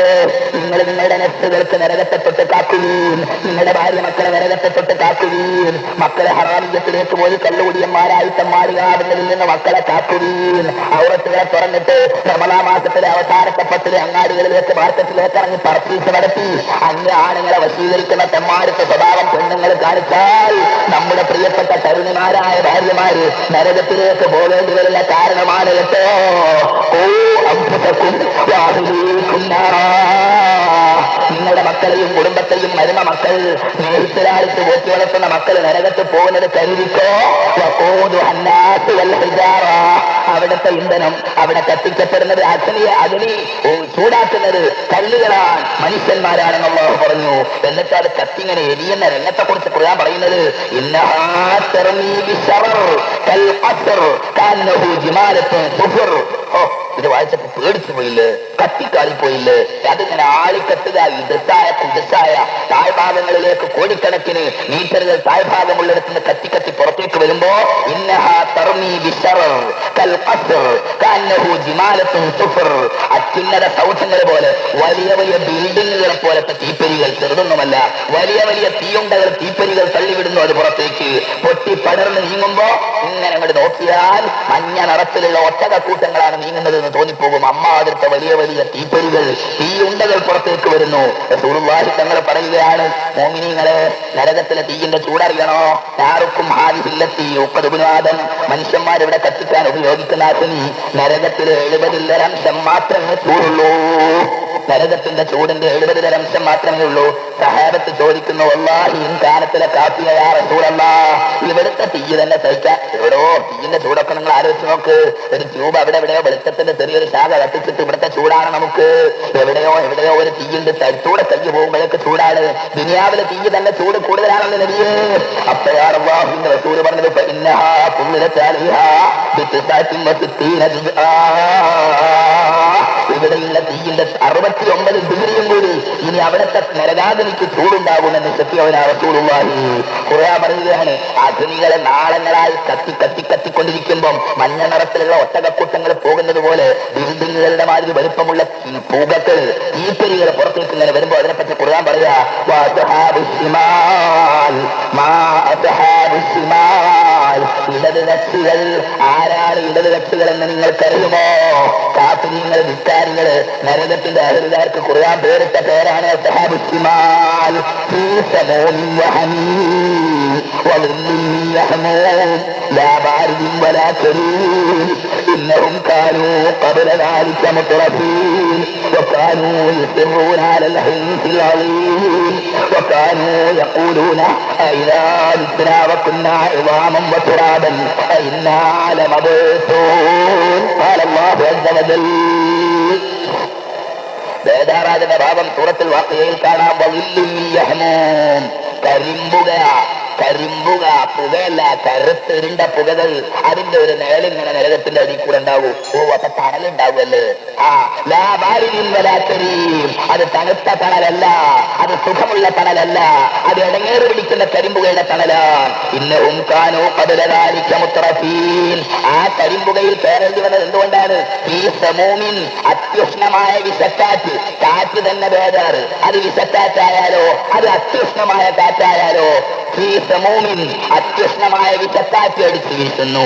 Speaker 1: നിങ്ങൾ നിങ്ങളുടെ നെഫ്സുകൾക്ക് നരകത്തെ തൊട്ട് കാക്കുകയും നിങ്ങളുടെ ഭാര്യ മക്കളെ നരകത്തെ തൊട്ട് കാക്കുകയും മക്കളെ ഹറാമിയത്തിലേക്ക് പോയി കള്ളുകുടിയന്മാരായി മാറുകാവുന്നതിൽ നിന്ന് മക്കളെ കാക്കുകയും ഔറത്തുകളെ തുറന്നിട്ട് റമളാൻ മാസത്തിലെ അവസാനത്തെ 10 അങ്ങാടികളിലേക്ക് മാർക്കറ്റിലേക്ക് ഇറങ്ങി പർച്ചേസ് നടത്തി അങ്ങ് ആണുങ്ങളെ വശീകരിക്കുന്ന തെമ്മാടുത്ത സ്വഭാവം പെണ്ണുങ്ങൾ കാണിച്ചാൽ നമ്മുടെ പ്രിയപ്പെട്ട തരുണിമാരായ ഭാര്യമാര് നരകത്തിലേക്ക് പോകേണ്ടി വരുന്ന കാരണമാണ് കേട്ടോ. നിങ്ങളുടെ മക്കളെയും കുടുംബത്തെയും മരുമ മക്കൾ സ്നേഹിതരാളിച്ച് പോറ്റി വളർത്തുന്ന മക്കൾ നരകത്ത് പോകുന്നത് കരുതിക്കോ. അവിടുത്തെ ഇന്ധനം, അവിടെ കത്തിക്കപ്പെടുന്നത് അഗ്നി ചൂടാക്കുന്നത് കല്ലുകളാണ്, മനുഷ്യന്മാരാണെന്ന് അല്ലാഹു പറഞ്ഞു. എന്നിട്ട് അത് കത്തിങ്ങനെ എരിയുന്ന രംഗത്തെ കുറിച്ച് ഖുർആൻ പറയുന്നത് ഇത് വായിച്ചപ്പോ പേടിച്ചു പോയില്ലേ, കത്തിക്കാളിപ്പോയില്ലേ? അതിങ്ങനെ ആളിക്കത്തുക ഇടസായ കുടസായ താഴ്ഭാഗങ്ങളിലേക്ക് കോടിക്കണക്കിന് മീറ്ററുകൾ താഴ്ഭാഗമുള്ളിടത്ത് നിന്ന് കത്തി പുറത്തേക്ക് വരുമ്പോ അത്യുന്നത സൗധങ്ങൾ പോലെ വലിയ വലിയ ബിൽഡിങ്ങുകളെ പോലത്തെ തീപ്പരികൾ, ചെറുതൊന്നുമല്ല, വലിയ വലിയ തീയുണ്ടകൾ തീപ്പരികൾ തള്ളിവിടുന്നു. അത് പുറത്തേക്ക് പൊട്ടി പടർന്ന് നീങ്ങുമ്പോ ഇങ്ങനെ അങ്ങോട്ട് നോക്കിയാൽ മഞ്ഞ നിറത്തിലുള്ള ഒട്ടകക്കൂട്ടങ്ങളാണ് നീങ്ങുന്നത് എന്ന് തോന്നിപ്പോകും. അമ്മാതിരത്തെ വലിയ വലിയ തീപ്പരികൾ, തീയുണ്ടകൾ പുറത്തേക്ക് വരുന്നു. റസൂലുള്ളാഹി തങ്ങൾ പറയുകയാണ്, മോമിനീങ്ങളെ, നരകത്തിലെ തീയിന്റെ ചൂടറിയണോ? ആർക്കും ഹാദിഹില്ലത്തി ഉപ്പതുപുനാദൻ. മനുഷ്യന്മാരിവിടെ കത്തിക്കാൻ ഉപയോഗിക്കുന്ന അഗ്നി നരകത്തിലെ 70 മാത്രമേ ചൂടുള്ളൂ. നരകത്തിന്റെ ചൂടിന്റെ 70 മാത്രമേ ഉള്ളൂ. സഹാബത്ത് ചോദിക്കുന്നു, വല്ലാഹി ഇൻ കാനത്തിലെ കാഫിയ യാ റസൂലല്ലാഹ്, ഇവിടുത്തെ തീ തന്നെ സഹിക്കാൻ. എവിടോ തീയിന്റെ ചൂടൊക്കെ നിങ്ങൾ ആലോചിച്ച് നോക്ക്. ഒരു ട്യൂബ് അവിടെ എവിടെയോ വെളിച്ചത്തിന്റെ ചെറിയൊരു ശാഖ കത്തിച്ചിട്ട് ഇവിടുത്തെ ചൂടാണ് നമുക്ക്. എവിടെയോ ഒരു തീയുണ്ട്, തൂടെ തയ്യ പോകുമ്പോഴേക്ക് ചൂടാണ്. ദുനിയാവിലെ തീ തന്നെ ചൂട് കൂടുതലാണെന്ന് നബിയേ. അപ്പോഴാണ് അല്ലാഹുവിന്റെ റസൂൽ പറഞ്ഞത്, ഫഇന്നഹാ ഖുമിലത് അലൈഹാ ബിതിസാത്തിൻ വസിത്തീന ജുസ്ആ. ഇവിടെയുള്ള തീയിന്റെ 69 ഡിഗ്രിയും കൂടി ഇനി അവിടുത്തെ നരകാഗ്നിക്ക് ചൂടുണ്ടാകുമെന്ന് സത്യവനാ റസൂലുള്ളാഹി. ഖുർആൻ പറയുകയാണ്, അഗ്നികളെ നാളങ്ങളായി കത്തിക്കൊണ്ടിരിക്കുമ്പം മഞ്ഞ നിറത്തിലുള്ള ഒട്ടകക്കൂട്ടങ്ങൾ പോകുന്നത് പോലെ ബിൽഡിങ്ങുകളുടെ മാതിരി വലുപ്പമുള്ള പൂകക്കൾ, തീപ്പരികൾ പുറത്തേക്ക് ഇങ്ങനെ വരുമ്പോൾ അതിനെപ്പറ്റി ഖുർആൻ പറയുക, ഇടത് കക്ഷികൾ ആരാണ്? ഇടത് കക്ഷികൾ എന്ന് നിങ്ങൾക്കറിയുമോ? കാഫിരീങ്ങൾ, ധിക്കാരികൾ, നരകത്തിന്റെ അഹലുകാർക്ക് ഖുർആൻ പേരിട്ട പേരാണ് അസ്ഹാബുൽ ശിമാൽ. لا بارد ولا كريم إنهم كانوا قبل ذلك مترفين وكانوا يصرون على الحنث العظيم وكانوا يقولون أئذا متنا وكنا عظاما وترابا أئنا لمبعوثون. قال الله عز وجل. ബേദാറാദിന്റെ ഭാഗം സൂറത്തുൽ വാഖിയയിൽ കാണാം. കരിമ്പുക, പുകയല്ല, കറുത്തിരുണ്ട പുകകൾ. അതിന്റെ ഒരു നിഴലിങ്ങനെ നരകത്തിന്റെ അടിയിൽ കൂടെ ഉണ്ടാവൂ. അപ്പൊ തണലുണ്ടാവുമല്ലേ? അത് തണുത്ത തണലല്ല, അത് സുഖമുള്ള തണലല്ല, അത് ഇടങ്ങേറ് പിടിക്കുന്ന കരിമ്പുകയുടെ തണലാണ്. ഇന്നഹും കാനൂ ഖബല ദാലിക മുത്രഫീൻ. ആ കരിമ്പുകയിൽ കയറേണ്ടി വന്നത് എന്തുകൊണ്ടാണ്? ഈ സമൂമിൻ, അത്യുഷ്ണമായ വിഷക്കാറ്റ്. കാറ്റ് തന്നെ ബേജാറ്. അത് വിഷക്കാറ്റായാലോ, അത് അത്യുഷ്ണമായ കാറ്റായാലോ, അത്യുഷ്ണമായ വിഷക്കാറ്റ് അടിച്ചു വീശുന്നു.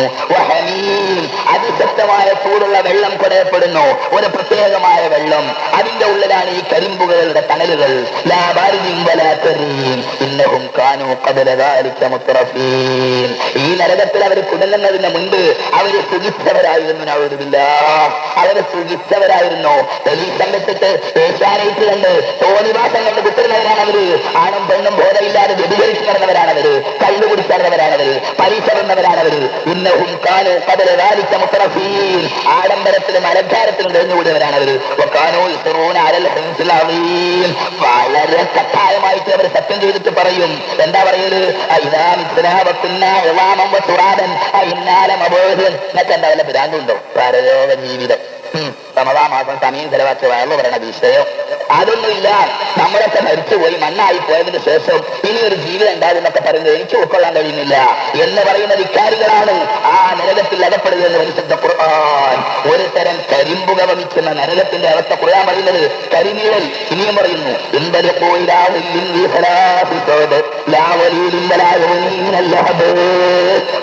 Speaker 1: അതിശക്തമായ ചൂടുള്ള വെള്ളം കുടയപ്പെടുന്നു, ഒരു പ്രത്യേകമായ വെള്ളം. അതിന്റെ ഉള്ളിലാണ് ഈ കരിമ്പുകളുടെ തണലുകൾ. ഈ നരകത്തിൽ അവർ കുടുങ്ങുന്നതിന് മുൻപ് അവര് സുഖിച്ചവരായിരുന്നു. അവര് സുഖിച്ചവരായിരുന്നു. ടെലിവിഷൻ വെച്ചിട്ട് ഏഷ്യാനെറ്റ് കണ്ട് തോന്നിവാസം കണ്ട് കുത്തുന്നവരാണ് അവര്. ആണും പെണ്ണും ബോധമില്ലാതെ വ്യഭിചരിച്ചു നടന്നവരാണവര്, കള്ളു കുടിച്ചവരാണവര്, പരീക്ഷ വന്നവരാണവര്. ഇന്നഹും കാനൂ ഖബല ദാലിക മുത്റഫീൻ, ആഡംബരത്തിലും അലങ്കാരത്തിലും കഴിഞ്ഞുകൂടിയവരാണവര്. വകാനൂ യുസ്റൂന അലൽ ഹിൻസിൽ അളീം, വളരെ കട്ടായമായിട്ട് അവർ സത്യം ചെയ്തിട്ട് പറയും. എന്താ പറയല്? ഇദാ മിത്നാ വകുന്നാ ഇളാമൻ വതുറാബൻ ഇന്നാല മബൂദൂൻ. എന്നിട്ട് എന്താ വല്ല ഭ്രാന്തുണ്ടോ? പരലോക ജീവിതം, റമദാൻ മാസം സമയം ചെലവാക്കി വയറു പറയണ വിഷയം അതൊന്നുമില്ല. നമ്മളൊക്കെ മരിച്ചുപോയി മണ്ണായി പോയതിന് ശേഷം ഇനിയൊരു ജീവിതം ഉണ്ടാകുന്നൊക്കെ പറയുന്നത് എനിക്ക് ഉൾക്കൊള്ളാൻ കഴിയുന്നില്ല എന്ന് പറയുന്ന വികാരികളാണ് ആ നരകത്തിൽ അകപ്പെടുക എന്ന് പരിശുദ്ധ ഖുർആൻ. ഒരു തരം കരിമ്പുക വമിക്കുന്ന നരകത്തിന്റെ അവസ്ഥ ഖുർആൻ പറയുന്നത് കരിനീഴൽ. ഇനിയും പറയുന്നു,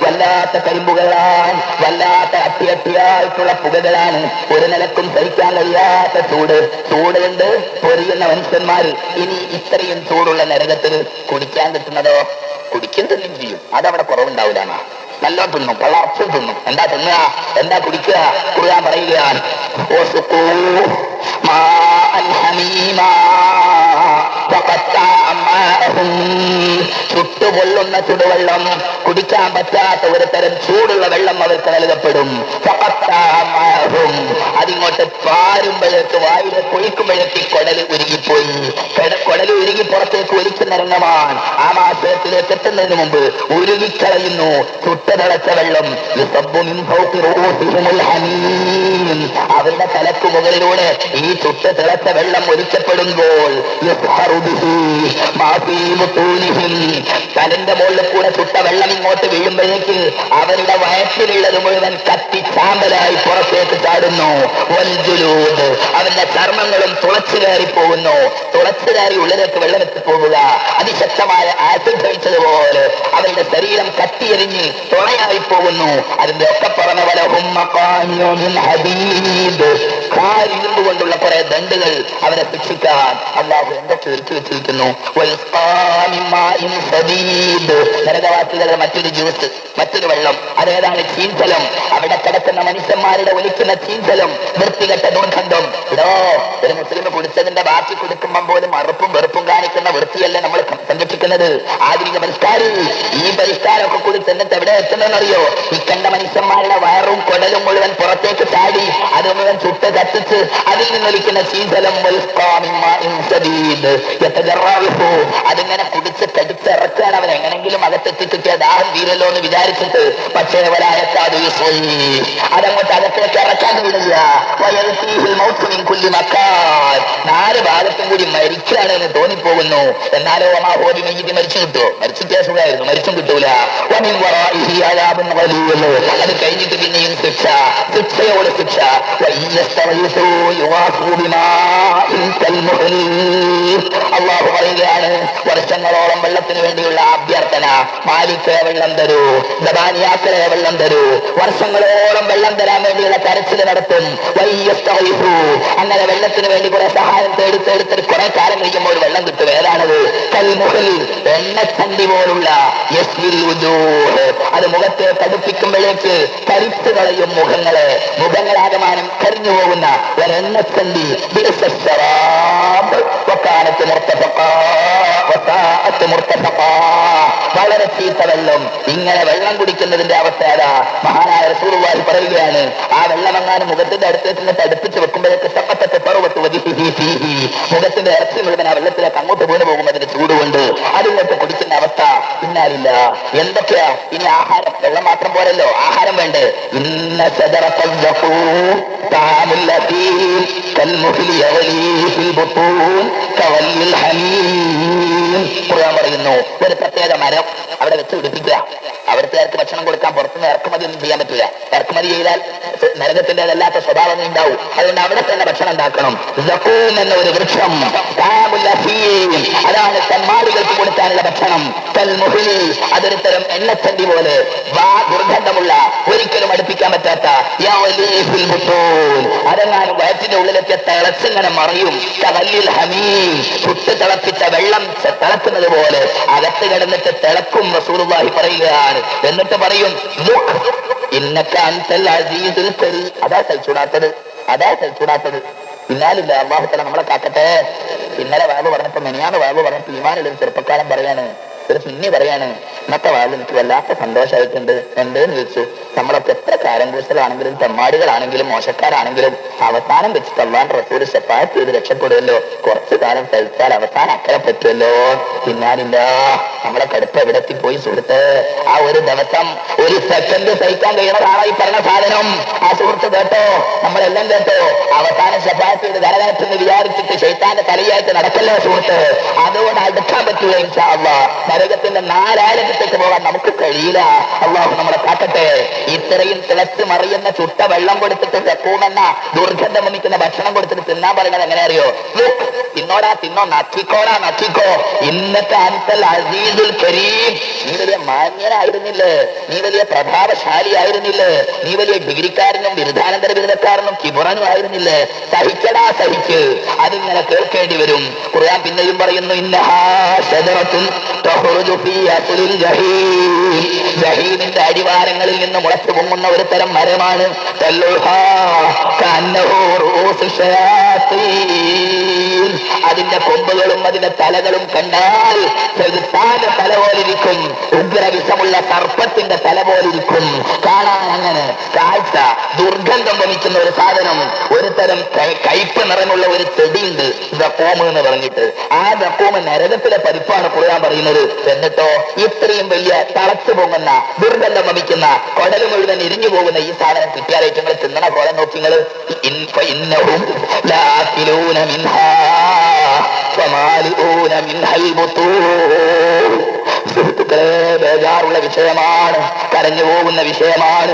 Speaker 1: വല്ലാത്ത കരിമ്പുകളാണ്, വല്ലാത്ത അട്ടിയായിട്ടുള്ള പുകകളാണ്, ഒരു നിലക്കും സഹിക്കാൻ കഴിയാത്ത ചൂട്. ചൂട് കൊണ്ട് പൊരിയുന്ന മനുഷ്യന്മാര്. ഇനി ഇത്രയും ചൂടുള്ള നരകത്തിൽ കുടിക്കാൻ കിട്ടുന്നതോ? കുടിക്കും തിന്നും ചെയ്യും, അതവിടെ കുറവുണ്ടാവില്ല. നല്ല തിന്നും, പള്ളർച്ചും തിന്നും. എന്താ തിന്നുക, എന്താ കുടിക്കുക? ഖുർആൻ പറയുകയാണ്, ചുട്ടുപൊള്ളുന്ന ചുടുവെള്ളം, കുടിക്കാൻ പറ്റാത്ത ഒരു തരം ചൂടുള്ള വെള്ളം അവർക്ക് നൽകപ്പെടും. അതിങ്ങോട്ട് പാരുമ്പോഴേക്ക്, വായിലെ കൊഴിക്കുമ്പോഴേക്ക് കൊടല് ഉരുകിപ്പോയി. കൊടല് ഉരുകി പുറത്തേക്ക് ഒലിക്കുന്ന രംഗമാണ്. ആമാശയത്തിലേക്ക് എത്തുന്നതിന് മുമ്പ് ഉരുകിക്കളയുന്നു ചുട്ടുതിളച്ച വെള്ളം. അവരുടെ തലക്ക് മുകളിലൂടെ ഈ ചുട്ട് തിളച്ച വെള്ളം ഒലിക്കപ്പെടുമ്പോൾ തലന്റെ മുകളിൽ കൂടെ ചുട്ട വെള്ളം ഇങ്ങോട്ട് വീഴുമ്പോഴേക്ക് അവരുടെ വയറ്റിലുള്ളത് മുഴുവൻ കത്തി ചാമ്പലായി പുറത്തേക്ക് ചാടുന്നു. അവരുടെ ചർമ്മങ്ങളും തുളച്ചു കയറി പോകുന്നു. തുളച്ചു കയറി ഉള്ളിലേക്ക് വെള്ളം എത്തിപ്പോവുക. അതിശക്തമായ ആസിഡ് കഴിച്ചതുപോലെ അവരുടെ ശരീരം കത്തിയെരിഞ്ഞ് തുണയായി പോകുന്നു. അതിന്റെ ഒക്കെ പറഞ്ഞ പോലെ ഇരുമ്പ് കൊണ്ടുള്ള കുറെ ദണ്ടുകൾ അവരെ ശിക്ഷിക്കാൻ അല്ലാഹു എന്തൊക്കെ ഒരുക്കി വെച്ചിരിക്കുന്നു. നരകവാസികളുടെ മറ്റൊരു ജ്യൂസ്, മറ്റൊരു വെള്ളം, അതേതാണ് ചീൻചലം. അവിടെ കിടക്കുന്ന മനുഷ്യന്മാരുടെ ഒലിക്കുന്ന ചീൻചലം, വൃത്തികെട്ട ദുർഗന്ധം. ഇടോ, ഒരു മുസ്ലിം കുടിച്ചതിന്റെ ബാക്കി കൊടുക്കുമ്പോൾ പോലും അറുപ്പും വെറുപ്പും കാണിക്കുന്ന വൃത്തിയല്ല നമ്മൾ സംരക്ഷിക്കുന്നത്. ആധുനിക പരിഷ്കാരം ഈ പരിഷ്കാരമൊക്കെ കൂടി ചെന്നിട്ട് എവിടെ എത്തുന്നതെന്നറിയോ? ഈ കണ്ട മനുഷ്യന്മാരുടെ വയറും കുടലും മുഴുവൻ പുറത്തേക്ക് ചാടി അത് മുഴുവൻ ചുട്ട് കത്തിച്ച് അതിൽ നിന്നൊലിക്കുന്ന ശീതലം അതിങ്ങനെ കുടിച്ച് കടിച്ചിറക്കാൻ അവൻ എങ്ങനെങ്കിലും അകത്തെത്തിക്കിട്ടിയ ദാഹം തീരല്ലോ എന്ന് വിചാരിച്ചിട്ട്, പക്ഷേ അതങ്ങോട്ട് അകത്തേക്ക് ഇറക്കാൻ വിടില്ല. നാല് ഭാഗത്തും കൂടി മരിക്കാണ് എന്ന് തോന്നിപ്പോകുന്നു. എന്നാലോ ഹോബി മെയ്യത്തി മരിച്ചു കിട്ടുമോ? മരിച്ചിട്ടേ സുഖമായിരുന്നു, മരിച്ചും കിട്ടൂല. അത് കഴിഞ്ഞിട്ട് പിന്നെയും ശിക്ഷ, ശിക്ഷയോട് ശിക്ഷ. അള്ളാഹു പറയുകയാണ്, വർഷങ്ങളോളം വെള്ളത്തിന് വേണ്ടിയുള്ള അഭ്യർത്ഥന. മാലിക്ക് വെള്ളം തരൂ, ദബാനിയാക്കളെ വെള്ളം തരൂ. വർഷങ്ങളോളം വെള്ളം തരാൻ വേണ്ടിയുള്ള കരച്ചിൽ നടത്തും. അങ്ങനെ വെള്ളത്തിന് വേണ്ടി കുറെ സഹായം തേടുത്തെടുത്ത് കുറെ കാലം കഴിയുമ്പോൾ വെള്ളം കിട്ടും. ഏതാണത്? കൽമുഹൽ, എണ്ണച്ചണ്ടി പോലുള്ള അത് മുഖത്തെ കടുപ്പിക്കുമ്പോഴേക്ക് കരിച്ചു കളയും മുഖങ്ങളെ. മുഖങ്ങളാകമാനം കരിഞ്ഞു പോകുന്ന ഒരെണ്ണച്ചണ്ടി. വളരെ ചീത്ത വെള്ളം. ഇങ്ങനെ വെള്ളം കുടിക്കുന്നതിന്റെ അവസ്ഥ ഏതാ? മഹാനായ റസൂലുള്ളാഹി പറയുകയാണ്, ആ വെള്ളമെങ്ങാനും മുഖത്തിന്റെ അടുത്തേക്ക് തടുപ്പിച്ച് വെക്കുമ്പോഴേക്ക് തപ്പത്തെ പറവട്ട് മുഖത്തിന്റെ ഇറച്ചി മുഴുവൻ ആ വെള്ളത്തിലേക്ക് അങ്ങോട്ട് വീണ് പോകും. അതിന്റെ ചൂടുകൊണ്ട് അതിങ്ങോട്ട് കുടിക്കുന്ന അവസ്ഥ. പിന്നാലില്ല എന്തൊക്കെയാ ഇനി? ആഹാരം, വെള്ളം മാത്രം പോരല്ലോ, ആഹാരം വേണ്ടേ? പറയുന്നു, ഒരു പ്രത്യേക മരം അവിടെ വെച്ച് പിടിപ്പിക്കുക. അവിടുത്തെ ഭക്ഷണം കൊടുക്കാൻ പുറത്തുനിന്ന് ഇറക്കുമതി ഒന്നും ചെയ്യാൻ പറ്റില്ല. ഇറക്കുമതി ചെയ്താൽ നരകത്തിൻ്റെതല്ലാത്ത സ്വഭാവം ഉണ്ടാവും. അതുകൊണ്ട് അവിടെ തന്നെ ഭക്ഷണം ഉണ്ടാക്കണം. സഖൂം എന്ന ഒരു വൃക്ഷം, അതാണ് തന്മാടികൾക്ക് കൊടുത്ത കഴിക്കാനുള്ള ഭക്ഷണം കൽമുഹിലി, അതൊരു തരം എണ്ണച്ചണ്ടി പോലെ ദുർഗന്ധമുള്ള, ഒരിക്കലും അടുപ്പിക്കാൻ പറ്റാത്ത അതെങ്ങാനും വയറ്റിന്റെ ഉള്ളിലെത്തിയ തിളച്ചിങ്ങനെ മറിയും. ഹമീം, ചുട്ട് തിളപ്പിച്ച വെള്ളം തിളക്കുന്നത് പോലെ അകത്ത് കിടന്നിട്ട് തിളക്കും. റസൂലുള്ളാഹി പറയുകയാണ്. എന്നിട്ട് പറയും ഇന്നക അൻതൽ അസീസുൽ കരീം. അതാ സഹിച്ചൂടാത്തത്, അതാ സഹിച്ചൂടാത്തത്. പിന്നാലില്ല, അല്ലാഹു തആല നമ്മളെ കാക്കട്ടെ. ഇന്നലെ വാവ് പറഞ്ഞപ്പോ മെനിയാന്ന് വാവ് പറഞ്ഞപ്പോ ഈമാനുള്ള ഒരു ചെറുപ്പക്കാരൻ പറയാണ്, ഒരു സുന്നി പറയാണ്, ഇന്നത്തെ വാവ് എനിക്ക് വല്ലാത്ത സന്തോഷമായിട്ടുണ്ട്. എന്തെന്ന് ചോദിച്ചു. നമ്മളൊക്കെ എത്ര കാരംകൂസലാണെങ്കിലും തെമ്മാടികളാണെങ്കിലും മോശക്കാരാണെങ്കിലും അവസാനം വെച്ചിട്ട് അല്ലാഹുവിന്റെ റസൂൽ ശഫാഅത്ത് ചെയ്ത് രക്ഷപ്പെടുമല്ലോ. കുറച്ചു കാലം സഹിച്ചാൽ അവസാനം അക്കരെ പറ്റുമല്ലോ. പിന്നാലില്ല, നമ്മളെ കടുപ്പ് എവിടെത്തി പോയി സുഹൃത്ത്. ആ ഒരു ദിവസം ഒരു സെക്കൻഡ് സഹിക്കാൻ കഴിയുന്നതാണ് ഈ പറഞ്ഞ സാധനം. ആ സുഹൃത്ത് കേട്ടോ, നമ്മളെല്ലാം കേട്ടോ. അവസാനം ശഫാഅത്ത് ചെയ്ത് ധരനേറ്റെന്ന് വിചാരിച്ചിട്ട് ശൈത്താന്റെ തലയായിട്ട് നടക്കല്ലേ സുഹൃത്ത്. അതുകൊണ്ട് അടുക്കാൻ പറ്റൂല ഇൻഷാ അല്ലാഹ്. നരകത്തിന്റെ 4 ആയിരത്തേക്ക് പോകാൻ നമുക്ക് കഴിയില്ല. അല്ലാഹു നമ്മളെ കാക്കട്ടെ. ഇത്രയും തിളച്ച് മറിയുന്ന ചുട്ട വെള്ളം കൊടുത്തിട്ട് വെക്കൂമെന്ന ദുർഗന്ധം വമിക്കുന്ന ഭക്ഷണം കൊടുത്തിട്ട് തിന്നാൻ പറയുന്നത് എങ്ങനെ അറിയോ? തിന്നോടാ തിന്നോ, നക്കിക്കോടാ നക്കിക്കോ. ഇന്നത്തെ അൻതൽ അസീസുൽ കരീം. നീ വലിയ മാന്യനായിരുന്നില്ലേ, നീ വലിയ പ്രഭാവശാലിയായിരുന്നില്ലേ, നീ വലിയ ഡിഗ്രിക്കാരനും ബിരുദാനന്തര ബിരുദക്കാരനും കിബറനും ആയിരുന്നില്ലേ. സഹിക്കടാ സഹിക്ക്. അതിങ്ങനെ കേൾക്കേണ്ടി വരും. ഖുർആൻ പിന്നെയും പറയുന്നു, ഇന്നഹാ ശജറത്തുൻ തഖ്റുജു ഫീ അസ്ലിൽ ജഹീം. ജഹീമിന്റെ അടിവാരങ്ങളിൽ നിന്ന് മുളച്ചു പൊങ്ങുന്ന ഒരു തരം മരമാണ്. അതിന്റെ കൊമ്പുകളും അതിന്റെ തലകളും കണ്ടാൽ ചെറുത്താന്റെ തല പോലിരിക്കും, ഉഗ്രവിഷമുള്ള സർപ്പത്തിന്റെ തല പോലിരിക്കും. കാണാൻ അങ്ങനെ കാഴ്ച ദുർഗന്ധം വമിക്കുന്ന ഒരു സാധനം. ഒരു തരം കയ്പ് നിറമുള്ള ഒരു ചെടിയുണ്ട്, ദഖൂം എന്ന് പറഞ്ഞിട്ട്. ആ ദഖൂം നരകത്തിലെ പതിപ്പാണ് ഖുർആൻ പറയുന്നത്. എന്നിട്ടോ ഇത്രയും വലിയ തളച്ചു പോകുന്ന ദുർഗന്ധം വമിക്കുന്ന കൊടല് മുഴുവൻ ഇരിഞ്ഞു പോകുന്ന ഈ സാധനം കിട്ടിയാലായിട്ട് നിങ്ങൾ തിന്നണ കോലം നോക്കിങ്ങൾ. സുഹൃത്തുക്കളെ, ബേജാറുള്ള വിഷയമാണ്, കരഞ്ഞു പോകുന്ന വിഷയമാണ്.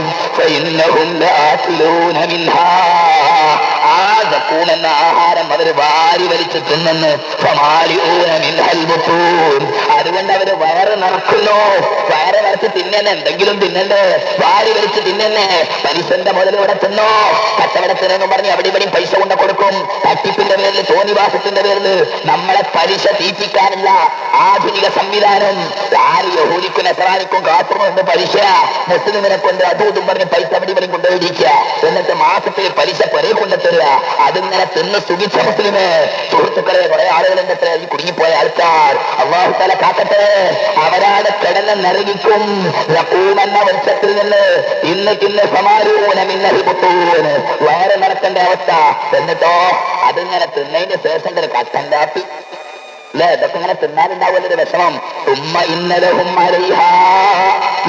Speaker 1: ആ ദഖൂം എന്ന ആഹാരം അവർ വാരി വലിച്ച് തിന്നെന്ന്. അതുകൊണ്ട് അവര് വയറ് നിറക്കുന്നു. വയറ് നിറച്ച് തിന്നെ, എന്തെങ്കിലും തിന്നണ്ടേ, വാരി വലിച്ച് തിന്നെ. പലിശന്റെ മുതൽ ഇവിടെ തിന്നോ. കച്ചവടത്തിനെന്നും പറഞ്ഞ് അവിടെ ഇവിടെയും പൈസ കൊണ്ട് കൊടുക്കും. തട്ടിപ്പിന്റെ പേരിൽ, തോന്നിവാസത്തിന്റെ പേരിൽ നമ്മളെ പലിശ തീറ്റിക്കാനുള്ള ആധുനിക സംവിധാനം. ആര് യഹൂദിക്കും നസറാനിക്കും കാത്തുകൊണ്ട് പലിശ, മുസ്ലിമിനെ കൊണ്ട് അതും പറഞ്ഞ് പൈസ അവിടെ ഇവിടെ കൊണ്ടുപോയിരിക്കുക. എന്നിട്ട് മാസത്തിൽ പലിശ പൊരേ കൊണ്ടെത്തുക. അതിങ്ങനെ തിന്ന് സുഖിച്ച മുസ്ലിമേ. സുഹൃത്തുക്കളെ, കുറെ ആളുകളുടെ അത്ര ഈ കുടുങ്ങിപ്പോയ ആൾക്കാർ, അല്ലാഹു തആല കാക്കട്ടെ. അവരാണ് കിടന്ന് നരകിക്കും. എന്ന വൃക്ഷത്തിൽ നിന്ന് ഇന്ന് സമാരൂന മിന്നൽ ബുത്തൂൻ, വയറ് നടക്കേണ്ട അവസ്ഥ. എന്നിട്ടോ അതിങ്ങനെ തിന്നതിന് ശേഷം ഒരു കട്ടൻ കാപ്പി അല്ലെ, ഇതൊക്കെ ഇങ്ങനെ തിന്നാലുണ്ടാവുന്നൊരു വിഷമം. ഉമ്മ ഇന്നലഹും അലൈഹാ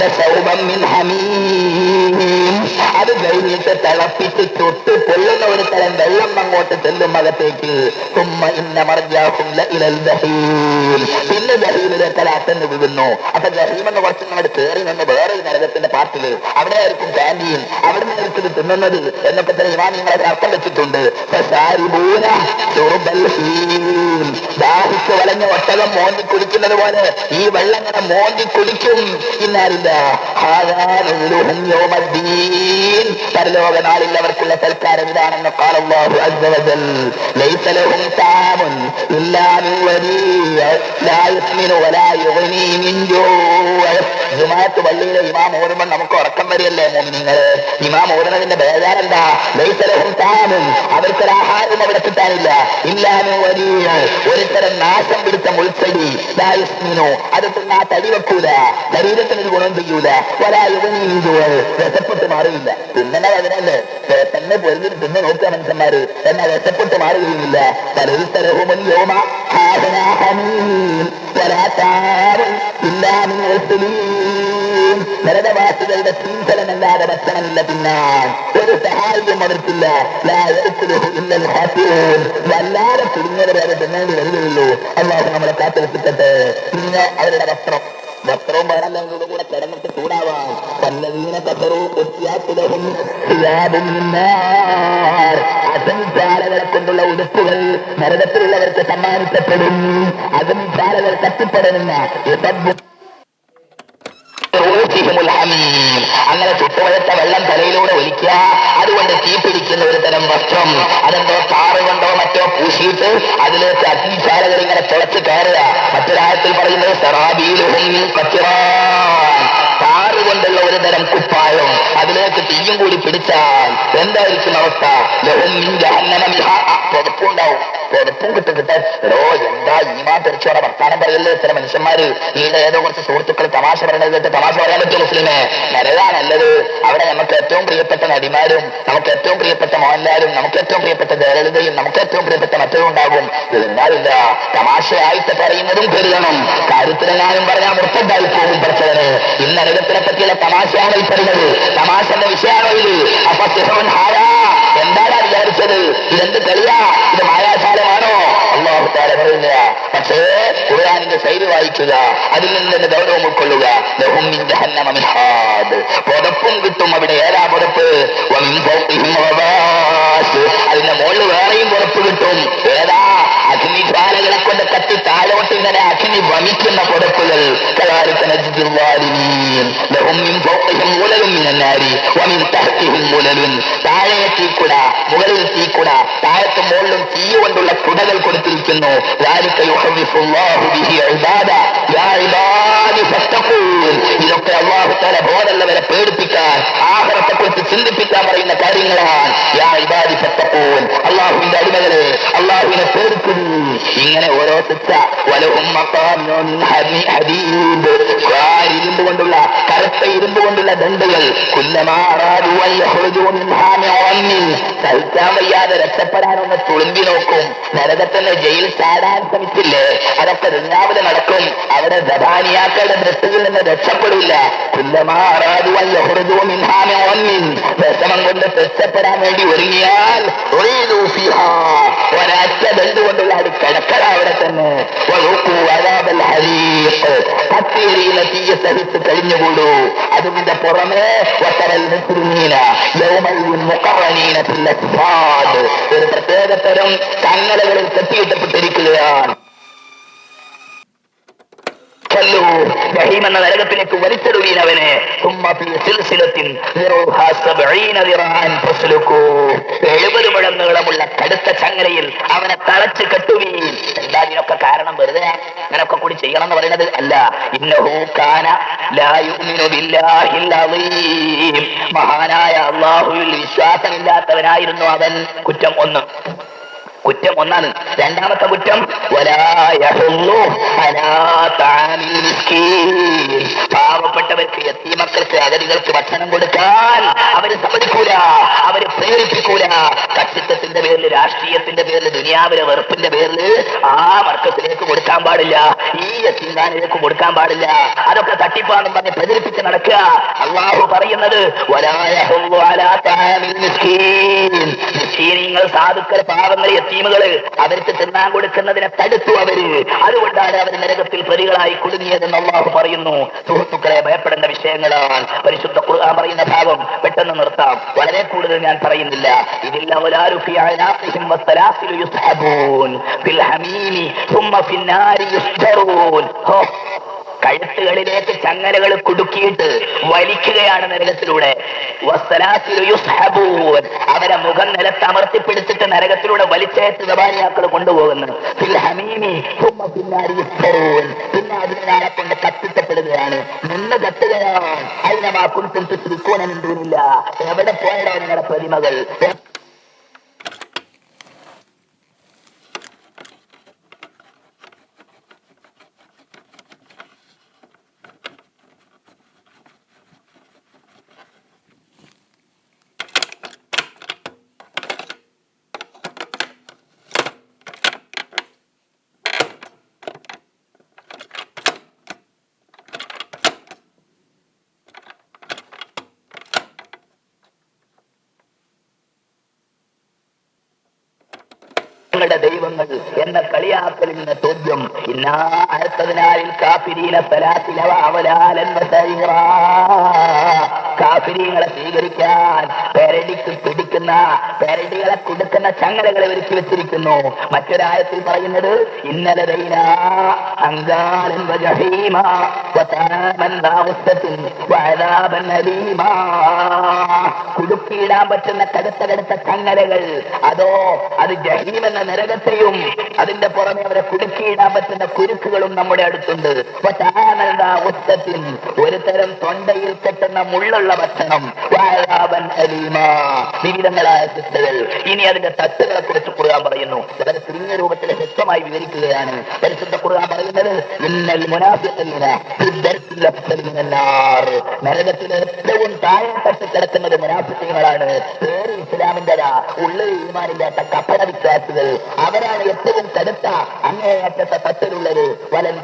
Speaker 1: ലശൗബൻ മിൻ ഹമീം. അത് കഴിഞ്ഞിട്ട് തിളപ്പിച്ച് ചുട്ട് പൊള്ളുന്ന ഒരു തരം വെള്ളം അങ്ങോട്ട് ചെല്ലും അകത്തേക്ക്. ഉമ്മ ഇന്ന മർജാഹും ലഇലൽ ജഹീം. പിന്നെ ജഹീമിലേക്ക് അറ്റന്ന് വീഴുന്നു. അപ്പൊ ജഹീം എന്ന് കുറച്ച് നമ്മൾ കയറി നിന്ന് വേറൊരു നരകത്തിന്റെ പാർട്ടില്, അവിടെ ആയിരിക്കും ക്യാൻറ്റീൻ, അവിടെ നിന്നിട്ട് തിന്നുന്നത് എന്നൊക്കെ തന്നെ ഇമാമിങ്ങളെ അർത്ഥം വെച്ചിട്ടുണ്ട്. ദാഹിച്ച് വലഞ്ഞ ഒട്ടകം മോന്തി കുടിക്കുന്നത് പോലെ ഈ വെള്ളം ഇങ്ങനെ മോന്തി കുടിക്കും. ഇന്നാലില്ല പരലോക നാളിൽ അവർക്കുള്ള സൽക്കാരം ഇതാണെന്ന് ഖാല അല്ലാഹു അസ്സ വജൽ. ലൈസ ലഹും തഅമുൻ ഇല്ലാ മിൻ വരീഅ ലാ യുസ്മിനു വലാ യുഗ്നി മിൻ ജൂഅ. ജുമാഅത്ത് പള്ളിയിലെ ഇമാം ഓടുമ്പോൾ നമുക്ക് ഉറക്കം വരികയല്ലേ മോമിനീങ്ങള്. ഇമാം ഓടുന്നതിന്റെ ബേജാറെന്താ? ലൈസ ലഹും തഅമുൻ, അവർക്കൊരു ആഹാരം അവിടെ കിട്ടാനില്ല. ഇല്ലാ മിൻ വരീഅ, ഒരു തരം നാശം പിടിച്ച മുൾച്ചെടി. ലാ യുസ്മിനു, അത് തിന്നാ തടി വെക്കൂല, ശരീരത്തിന് ഒരു ഗുണം ചെയ്യൂല. വലാ യുഗ്നി മിൻ ജൂഅ, വിശപ്പെട്ട് മാറിയില്ല. തിന്നണ അതിനല്ലേ തന്നെ പൊരുന്നിട്ട് തിന്ന് നോക്കുക മനുഷ്യന്മാര്, എന്നാൽ വിശപ്പെട്ട് മാറുകയുമില്ല. നരകവാസികളുടെ ശീതലനല്ലാതെ ഭക്ഷണമില്ല. പിന്നെ ഒരു സഹായം അവർക്കില്ല. വല്ലാതെ തിരിഞ്ഞവരെ അത് തിന്നേണ്ടി വരികയുള്ളൂ. അല്ലാതെ നമ്മളെ കാത്തിരപ്പിച്ചിട്ട് പിന്നെ അവരുടെ വസ്ത്രവും വേണമെങ്കിലും കൂടെ കിടന്നിട്ട് ചൂടാവാം. പല്ലവീന കൊണ്ടുള്ള ഉടുപ്പുകൾ നരകത്തിലുള്ളവർക്ക് സമ്മാനിക്കപ്പെടും. അതും ചാലകൾ തട്ടിത്തടരുന്ന അങ്ങനെ ചുട്ടുവഴത്ത വെള്ളം തലയിലൂടെ ഒലിക്കുക. അതുകൊണ്ട് തീപിടിക്കുന്ന ഒരു തരം വസ്ത്രം, അതെന്തോ താറ് കൊണ്ടോ മറ്റോ പൂശിയിട്ട് അതിലേക്ക് അഗ്നിശാലകൾ ഇങ്ങനെ തുളച്ച് കയറുക. മറ്റൊരാഴത്തിൽ പറയുന്നത് താറ് കൊണ്ടുള്ള ഒരു തരം കുപ്പായം, അതിലേക്ക് തീയും കൂടി പിടിച്ചാൽ എന്തായിരിക്കും അവസ്ഥ? പുതപ്പുണ്ടാവും. പുതപ്പും കിട്ടും. എന്താ ഈമാ തെറിച്ചോടെ വർത്താനം പറയല്ലേ ചില മനുഷ്യന്മാര്. ഈടെ ഏതോ കുറച്ച് സുഹൃത്തുക്കൾ തമാശ പറയണത് കേട്ട് തമാശ പറയാൻ പറ്റും മുസ്ലിമേ? നരകാ നല്ലത്. അവിടെ നമുക്ക് ഏറ്റവും പ്രിയപ്പെട്ട നടിമാരും, നമുക്ക് ഏറ്റവും പ്രിയപ്പെട്ട മോഹൻലാലും, നമുക്ക് ഏറ്റവും പ്രിയപ്പെട്ട ജയലളിതയും, നമുക്ക് ഏറ്റവും പ്രിയപ്പെട്ട മറ്റൊരു ഉണ്ടാകും. ഇതെന്താവില്ല, തമാശയായിട്ട് പറയുന്നതും കരുതണം. കാര്യത്തിലെങ്ങാനും പറഞ്ഞാൽ മുർത്തദ്ദായി പോകും പഠിച്ചവന്. ഈ നരകത്തിനെ പറ്റിയുള്ള തമാശയാണ് ഈ പറയുന്നത്. തമാശന്റെ വിഷയമാണോ ഇത്? അപ്പൊ സിഹോൻ ഹാരാ, എന്താണ് വിചാരിച്ചത്? ഇതെന്ത് കളിയാ? ഇത് മായാജാലമാണോ? അല്ലാഹു തആല പറയുക. പക്ഷേ ഖുർആനിന്റെ ശൈലി വായിക്കുക, അതിൽ നിന്ന് ഗൗരവം ഉൾക്കൊള്ളുക. ലഹും മിൻ ജഹന്നമ മിഹാദ്, പുതപ്പും കിട്ടും അവിടെ. ഏതാ പുതപ്പ്? വമിൻ ഫൗഖിഹിം ഗവാശ്, അതിന്റെ മുകളിൽ വേറെയും പുതപ്പ് കിട്ടും. ഏതാ? അഗ്നിജ്വാലകളെ കൊണ്ട് കത്തി താഴോട്ട് ഇങ്ങനെ അഗ്നി വമിക്കുന്ന പുതപ്പുകൾ. കദാലിക നജ്ദിൽ ളാലിമീൻ. ലഹും മിൻ ഫൗഖിഹിം മുലലുൻ മിനൻ നാരി വമിൻ തഹ്തിഹിം മുലലുൻ, താഴെ തീക്കുട, മുകളിൽ തീക്കുട, താഴത്തും മുകളിലും തീ കൊണ്ടുള്ള കുടകൾ കൊടുത്തിരിക്കുന്നു. ذلك يخوف الله به عباده يا عبادي فاتقون. ഇതൊക്കെ അല്ലാഹു തആല ബോധമുള്ളവരെ പേടിപ്പിക്കാൻ, ആഖിറത്തെക്കുറിച്ച് ചിന്തിപ്പിക്കാൻ പറയുന്ന കാര്യങ്ങളാണ്. യാ ഇബാദി ഫത്തഖൂൻ, അല്ലാഹുവിന്റെ അടിമകളെ, അല്ലാഹുവിനെ പേടിക്കുന്നു. ഇങ്ങനെ ഓരോ ശിക്ഷ. വലഹും മഖാമിൻ ഹദീദ്, ഇരുമ്പ് കൊണ്ടുള്ള, കറുത്ത ഇരുമ്പ് കൊണ്ടുള്ള ദണ്ഡുകൾ. കുല്ലമാ അറാദു അൻ യഖ്റുജൂ മിൻഹാ മിൻ, സഹിക്കാൻ വയ്യാതെ രക്ഷപ്പെടാനൊന്ന് തുളുമ്പി നോക്കും. നരകത്തിന് ജയിൽ ചാടാൻ ശ്രമിച്ചില്ലേ? അതൊക്കെ ദുനിയാവില് നടക്കും. അവിടെ ദബാനിയാക്കളുടെ ദൃഷ്ടിയിൽ നിന്ന് രക്ഷപ്പെടില്ല. കുല്ലമാ അറാദു അൻ യഖ്റുജൂ മിൻഹാ മിൻ, വിഷമം കൊണ്ട് രക്ഷപ്പെടാൻ വേണ്ടി ഒരുങ്ങിയാൽ ഉഈദൂ ഫീഹാ, ഒരൊറ്റ ദണ്ഡ് കൊണ്ടുള്ള അത് കിടക്കട അവിടെ തന്നെ. വദൂഖൂ അദാബൽ ഹരീഖ്, കത്തിയെരിയുന്ന തീയ സഹിച്ച് കഴിഞ്ഞുകൂടൂ. അതിന്റെ പുറമെ വതറൽ മുസ്ലിമീന യൗമഇദിൻ മുഖറനീന ഫിൽ അസ്ഫാദ്, ഒരു പ്രത്യേക തരം ചങ്ങലകളിൽ കെട്ടിയിട്ടപ്പെട്ടിരിക്കുകയാണ്. എന്ന നരകത്തിലേക്ക് വലിച്ചെടുവീനവനെ. 70 മുഴം നീളമുള്ള കടുത്ത ചങ്ങലയിൽ അവനെ തളച്ച് കെട്ടുവീൻ. എന്താ ഇതിനൊക്കെ കാരണം? വെറുതെ അങ്ങനൊക്കെ കൂടി ചെയ്യണം എന്ന് പറയുന്നത് അല്ല. ഇന്നഹു കാന ലാ യുഅ്മിനു ബില്ലാഹിൽ അളീം, മഹാനായ അല്ലാഹുവിൽ വിശ്വാസമില്ലാത്തവനായിരുന്നു അവൻ. കുറ്റം ഒന്നാണ്. രണ്ടാമത്തെ കുറ്റം പാവപ്പെട്ടവർക്ക്, യതീമക്കൾക്ക്, അഗതികൾക്ക് ഭക്ഷണം കൊടുക്കാൻ അവര് സമ്മതിക്കൂല, അവര് പ്രേരിപ്പിക്കൂല. കക്ഷിത്വത്തിന്റെ പേരിൽ, രാഷ്ട്രീയത്തിന്റെ പേരിൽ, ദുനിയാവിലെ വെറുപ്പിന്റെ പേരിൽ ആ മർക്കസിലേക്ക് കൊടുക്കാൻ പാടില്ല, ഈ യതീംഖാനയിലേക്ക് കൊടുക്കാൻ പാടില്ല. അതൊക്കെ തട്ടിപ്പാന്നും പറഞ്ഞ് പ്രചരിപ്പിച്ച് നടക്കുക. അല്ലാഹു പറയുന്നത് മിസ്കീനീങ്ങൾ, സാധുക്കൾ, പാവങ്ങൾ, യതീമുകള്, അവർക്ക് തിന്നാൻ കൊടുക്കുന്നതിനെ തടുത്തു അവര്. അതുകൊണ്ടാണ് അവർ നരകത്തിൽ പ്രതികളായി കുടുങ്ങിയതെന്ന് അല്ലാഹു പറയുന്നു. സുഹൃത്തുക്കളെ, ഭയപ്പെടേണ്ട വിഷയങ്ങളാണ് പരിശുദ്ധ ഖുർആൻ പറയുന്ന ഭാഗം. പെട്ടെന്ന് നിർത്താം, വളരെ കൂടുതൽ ഞാൻ പറയുന്നില്ല. ഇതിൽ അവലാരു ഫീ അനാഖിഹിം വസ്സലാസിലു യുസ്ഹബൂൻ ഫിൽ ഹമീമി സുമ്മ ഫിന്നാരി യുസ്ജറൂൻ. കഴുത്തുകളിലേക്ക് ചങ്ങലകൾ കുടുക്കിയിട്ട് വലിക്കുകയാണ് നരകത്തിലൂടെ. അവരെ മുഖം നിലത്ത് അമർത്തിപ്പിടിച്ചിട്ട് നരകത്തിലൂടെ വലിച്ചേറ്റ് ദബാനിയാക്കൾ കൊണ്ടുപോകുന്നു. പിന്നെ അതിനാളെ കൊണ്ട് കത്തിക്കപ്പെടുകയാണ്, നിന്ന് കത്തുകയാണ്. അതിനെ കുറിച്ചില്ല. എവിടെ പോയടോ നിങ്ങളുടെ പ്രതിമകൾ? ദൈവങ്ങൾ എന്ന കളിയാക്കലിൽ നിന്ന് ചോദ്യം. ഇന്നാ കാഫിരീങ്ങളെ സ്വീകരിക്കാൻ പെരടിക്ക് പിടിക്കുന്ന പെരടികളെ കൊടുക്കുന്ന ചങ്ങലകളെ ഒരുക്കി വെച്ചിരിക്കുന്നു. മറ്റൊരായത്തിൽ പറയുന്നത് ഇന്നലതൈന അങ്കാലൻ വജഹീമ വതആമൻ ദാഉസ്തത്തിൻ വഅദാബൻ അലീമ. കുടുക്കിയിടാൻ പറ്റുന്ന കടുത്ത ചങ്ങലകൾ, അതോ അത് ജഹീം എന്ന നരകത്തെയും അതിന്റെ പുറമെ അവരെ കുടുക്കിയിടാൻ പറ്റുന്ന കുരുക്കുകളും നമ്മുടെ അടുത്തുണ്ട്. വതആമൻ ദാഉസ്തത്തിൻ, ഒരു തരം തൊണ്ടയിൽ കെട്ടുന്ന മുള്ളുള്ള ഭക്ഷണം, വഅദാബൻ അലീമ, വിവിധങ്ങളായ ശിക്ഷകൾ. ഇനി അതിന്റെ തട്ടുകളെ കുറിച്ച് ഖുർആൻ പറയുന്നു. വളരെ ചുരുങ്ങിയ രൂപത്തിൽ വ്യക്തമായി വിവരിക്കുകയാണ്. പരിശുദ്ധ ഖുർആൻ പറയുന്നത് ഇന്നൽ മുനാഫിഖീന ഫി ദർക്കിൽ അസ്ഫലി മിനന്നാർ, നരകത്തിലെ ഏറ്റവും താഴെത്തട്ട് കിടക്കുന്നത് മുനാഫിഖീങ്ങളാണ്. പേര് ഇസ്ലാമിന്റെതാ, ഉള്ളിൽ ഈമാനില്ലാത്ത കപട വിശ്വാസികൾ, അവരാണ് ഏറ്റവും കടുത്ത അങ്ങേയറ്റത്തെ തട്ടിലുള്ളത്. വലൻ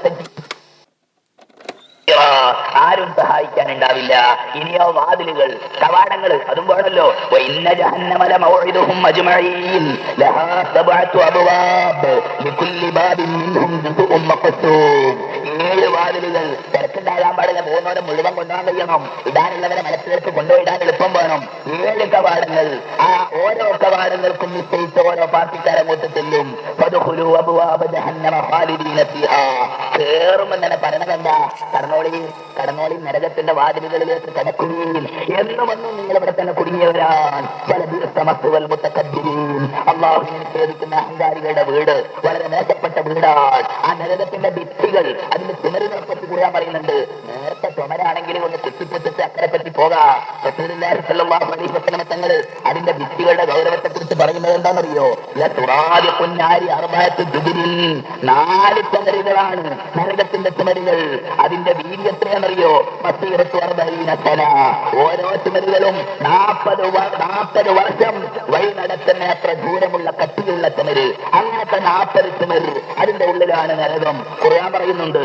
Speaker 1: ആരും സഹായിക്കാനുണ്ടാവില്ല. ഇനിയോ വാതിലുകൾ, കവാടങ്ങൾ, അതും വേണമല്ലോ. ഇന്ന ജഹന്നമല മൗഇദുഹും അജ്മഈൻ ലഹാ സബഅതു അബ്വാബ് ലികുല്ലി ബാബിൻ മിൻഹും ജുസുഉം മഖ്സൂം. 7 വാതിലുകൾ. തിരക്കുണ്ടാകാൻ പാടില്ല, പോകുന്നവരെ മുഴുവൻ കൊണ്ടുപോകാൻ കഴിയണം. ഇടാനുള്ളവരെ മനസ്സിലേക്ക് കൊണ്ടുപോയിടാൻ എളുപ്പം വേണം. 7 കവാടങ്ങൾ. ആ ഓരോ കവാടങ്ങൾക്കും നിശ്ചയിച്ച ഓരോ പാർട്ടിക്കാരങ്ങോട്ട് ചെല്ലും. ഫദ്ഖുലൂ അബ്വാബ ജഹന്നമ ഖാലിദീന ഫീഹാ. കേറുമെന്നെ പറഞ്ഞതെന്താ? കടന്നോളി നരകത്തിന്റെ വാതിലുകളിലേക്ക് കടക്കുകയും എന്നുമെന്നും നിങ്ങൾ ഇവിടെ തന്നെ കുടുങ്ങിയവരാണ്. അള്ളാഹുവിനെ നിഷേധിക്കുന്ന അഹങ്കാരികളുടെ വീട് വളരെ മോശപ്പെട്ട വീടാണ്. ആ നരകത്തിന്റെ ഭിത്തികൾ, അതിന്റെ ചുമരുകളെ പറ്റി കൂടാൻ പറയുന്നുണ്ട്. നേരത്തെ ചുമരാണെങ്കിൽ ഒന്ന് കുത്തിപ്പൊട്ടിച്ച് അക്കരെ പറ്റി പോകാം. തങ്ങൾ അതിന്റെ ഭിത്തികളുടെ ഗൗരവത്തെ കുറിച്ച് പറയുന്നത് എന്താണെന്നറിയോ? 4 ചുമരുകളാണ് നരകത്തിന്റെ ചുമരുകൾ. അതിന്റെ വീതി എത്രയാണെന്നറിയോ? 40 ഓരോ ചുമരുകളും 40 വർഷം വഴി നടത്തുന്ന അത്ര ദൂരമുള്ള കട്ടിയുള്ള ചുമര്. അങ്ങനത്തെ 40 ചുമര്, അതിന്റെ ഉള്ളിലാണ് നരകം. ഖുർആൻ പറയുന്നുണ്ട്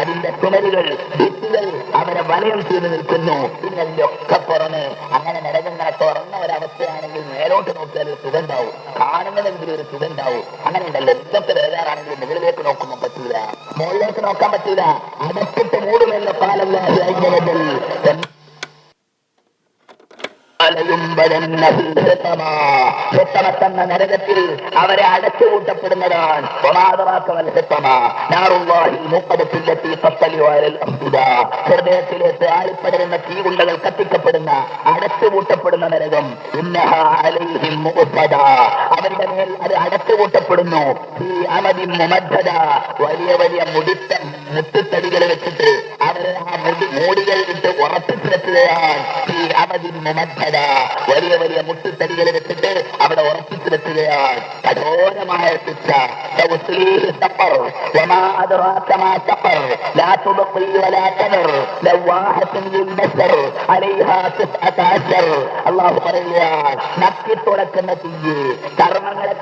Speaker 1: അതിന്റെ ചുമരുകൾ, ഭിത്തികൾ അവരെ വലയം ചെയ്ത് നിൽക്കുന്നു. പിന്നെ അതിന്റെ ഒക്കെ പുറമെ അങ്ങനെ നരകങ്ങളെ തുറന്ന ഒരവസ്ഥയാണെങ്കിൽ മേലോട്ട് നോക്കിയാൽ ഒരു സുഖം ഉണ്ടാവും, കാണുന്നതെങ്കിലും ഒരു സുഖം ഉണ്ടാവും. അങ്ങനെ ഉണ്ടല്ലോ. ഇതൊക്കെ വേദാറാണെങ്കിൽ മുകളിലേക്ക് നോക്കുമ്പോൾ പറ്റൂല, മുകളിലേക്ക് നോക്കാൻ പറ്റൂല. അടച്ചിട്ട് മൂടുമല്ലോ കാലല്ല. ഹൃത്തമെന്ന നരകത്തിൽ അവരെ അടച്ചുകൂട്ടപ്പെടുന്നതാണ്. ഹൃദയത്തിലേക്ക് ആളിപ്പടരുന്ന തീകുണ്ടകൾ കത്തിക്കപ്പെടുന്ന അടച്ചുകൂട്ടപ്പെടുന്ന നരകം. അവരുടെ മേൽ അത് അടച്ചുകൂട്ടപ്പെടുന്നു. വലിയ വലിയ മുട്ടിത്തടികൾ വെച്ചിട്ട് അവരെ ആ മൂടികൾ ഇട്ട് ഉറപ്പിച്ചെത്തുകയാണ്. വലിയ വലിയ മുട്ടുത്തടികൾ വെച്ചിട്ട് അവിടെ ഉറപ്പിച്ചു വെക്കുകയാണ്. കഠോരമായ ശിക്ഷ. അള്ളാഹു പറയുകയാണ്, നക്കി തുറക്കുന്ന തീയ്, കർമ്മങ്ങളെ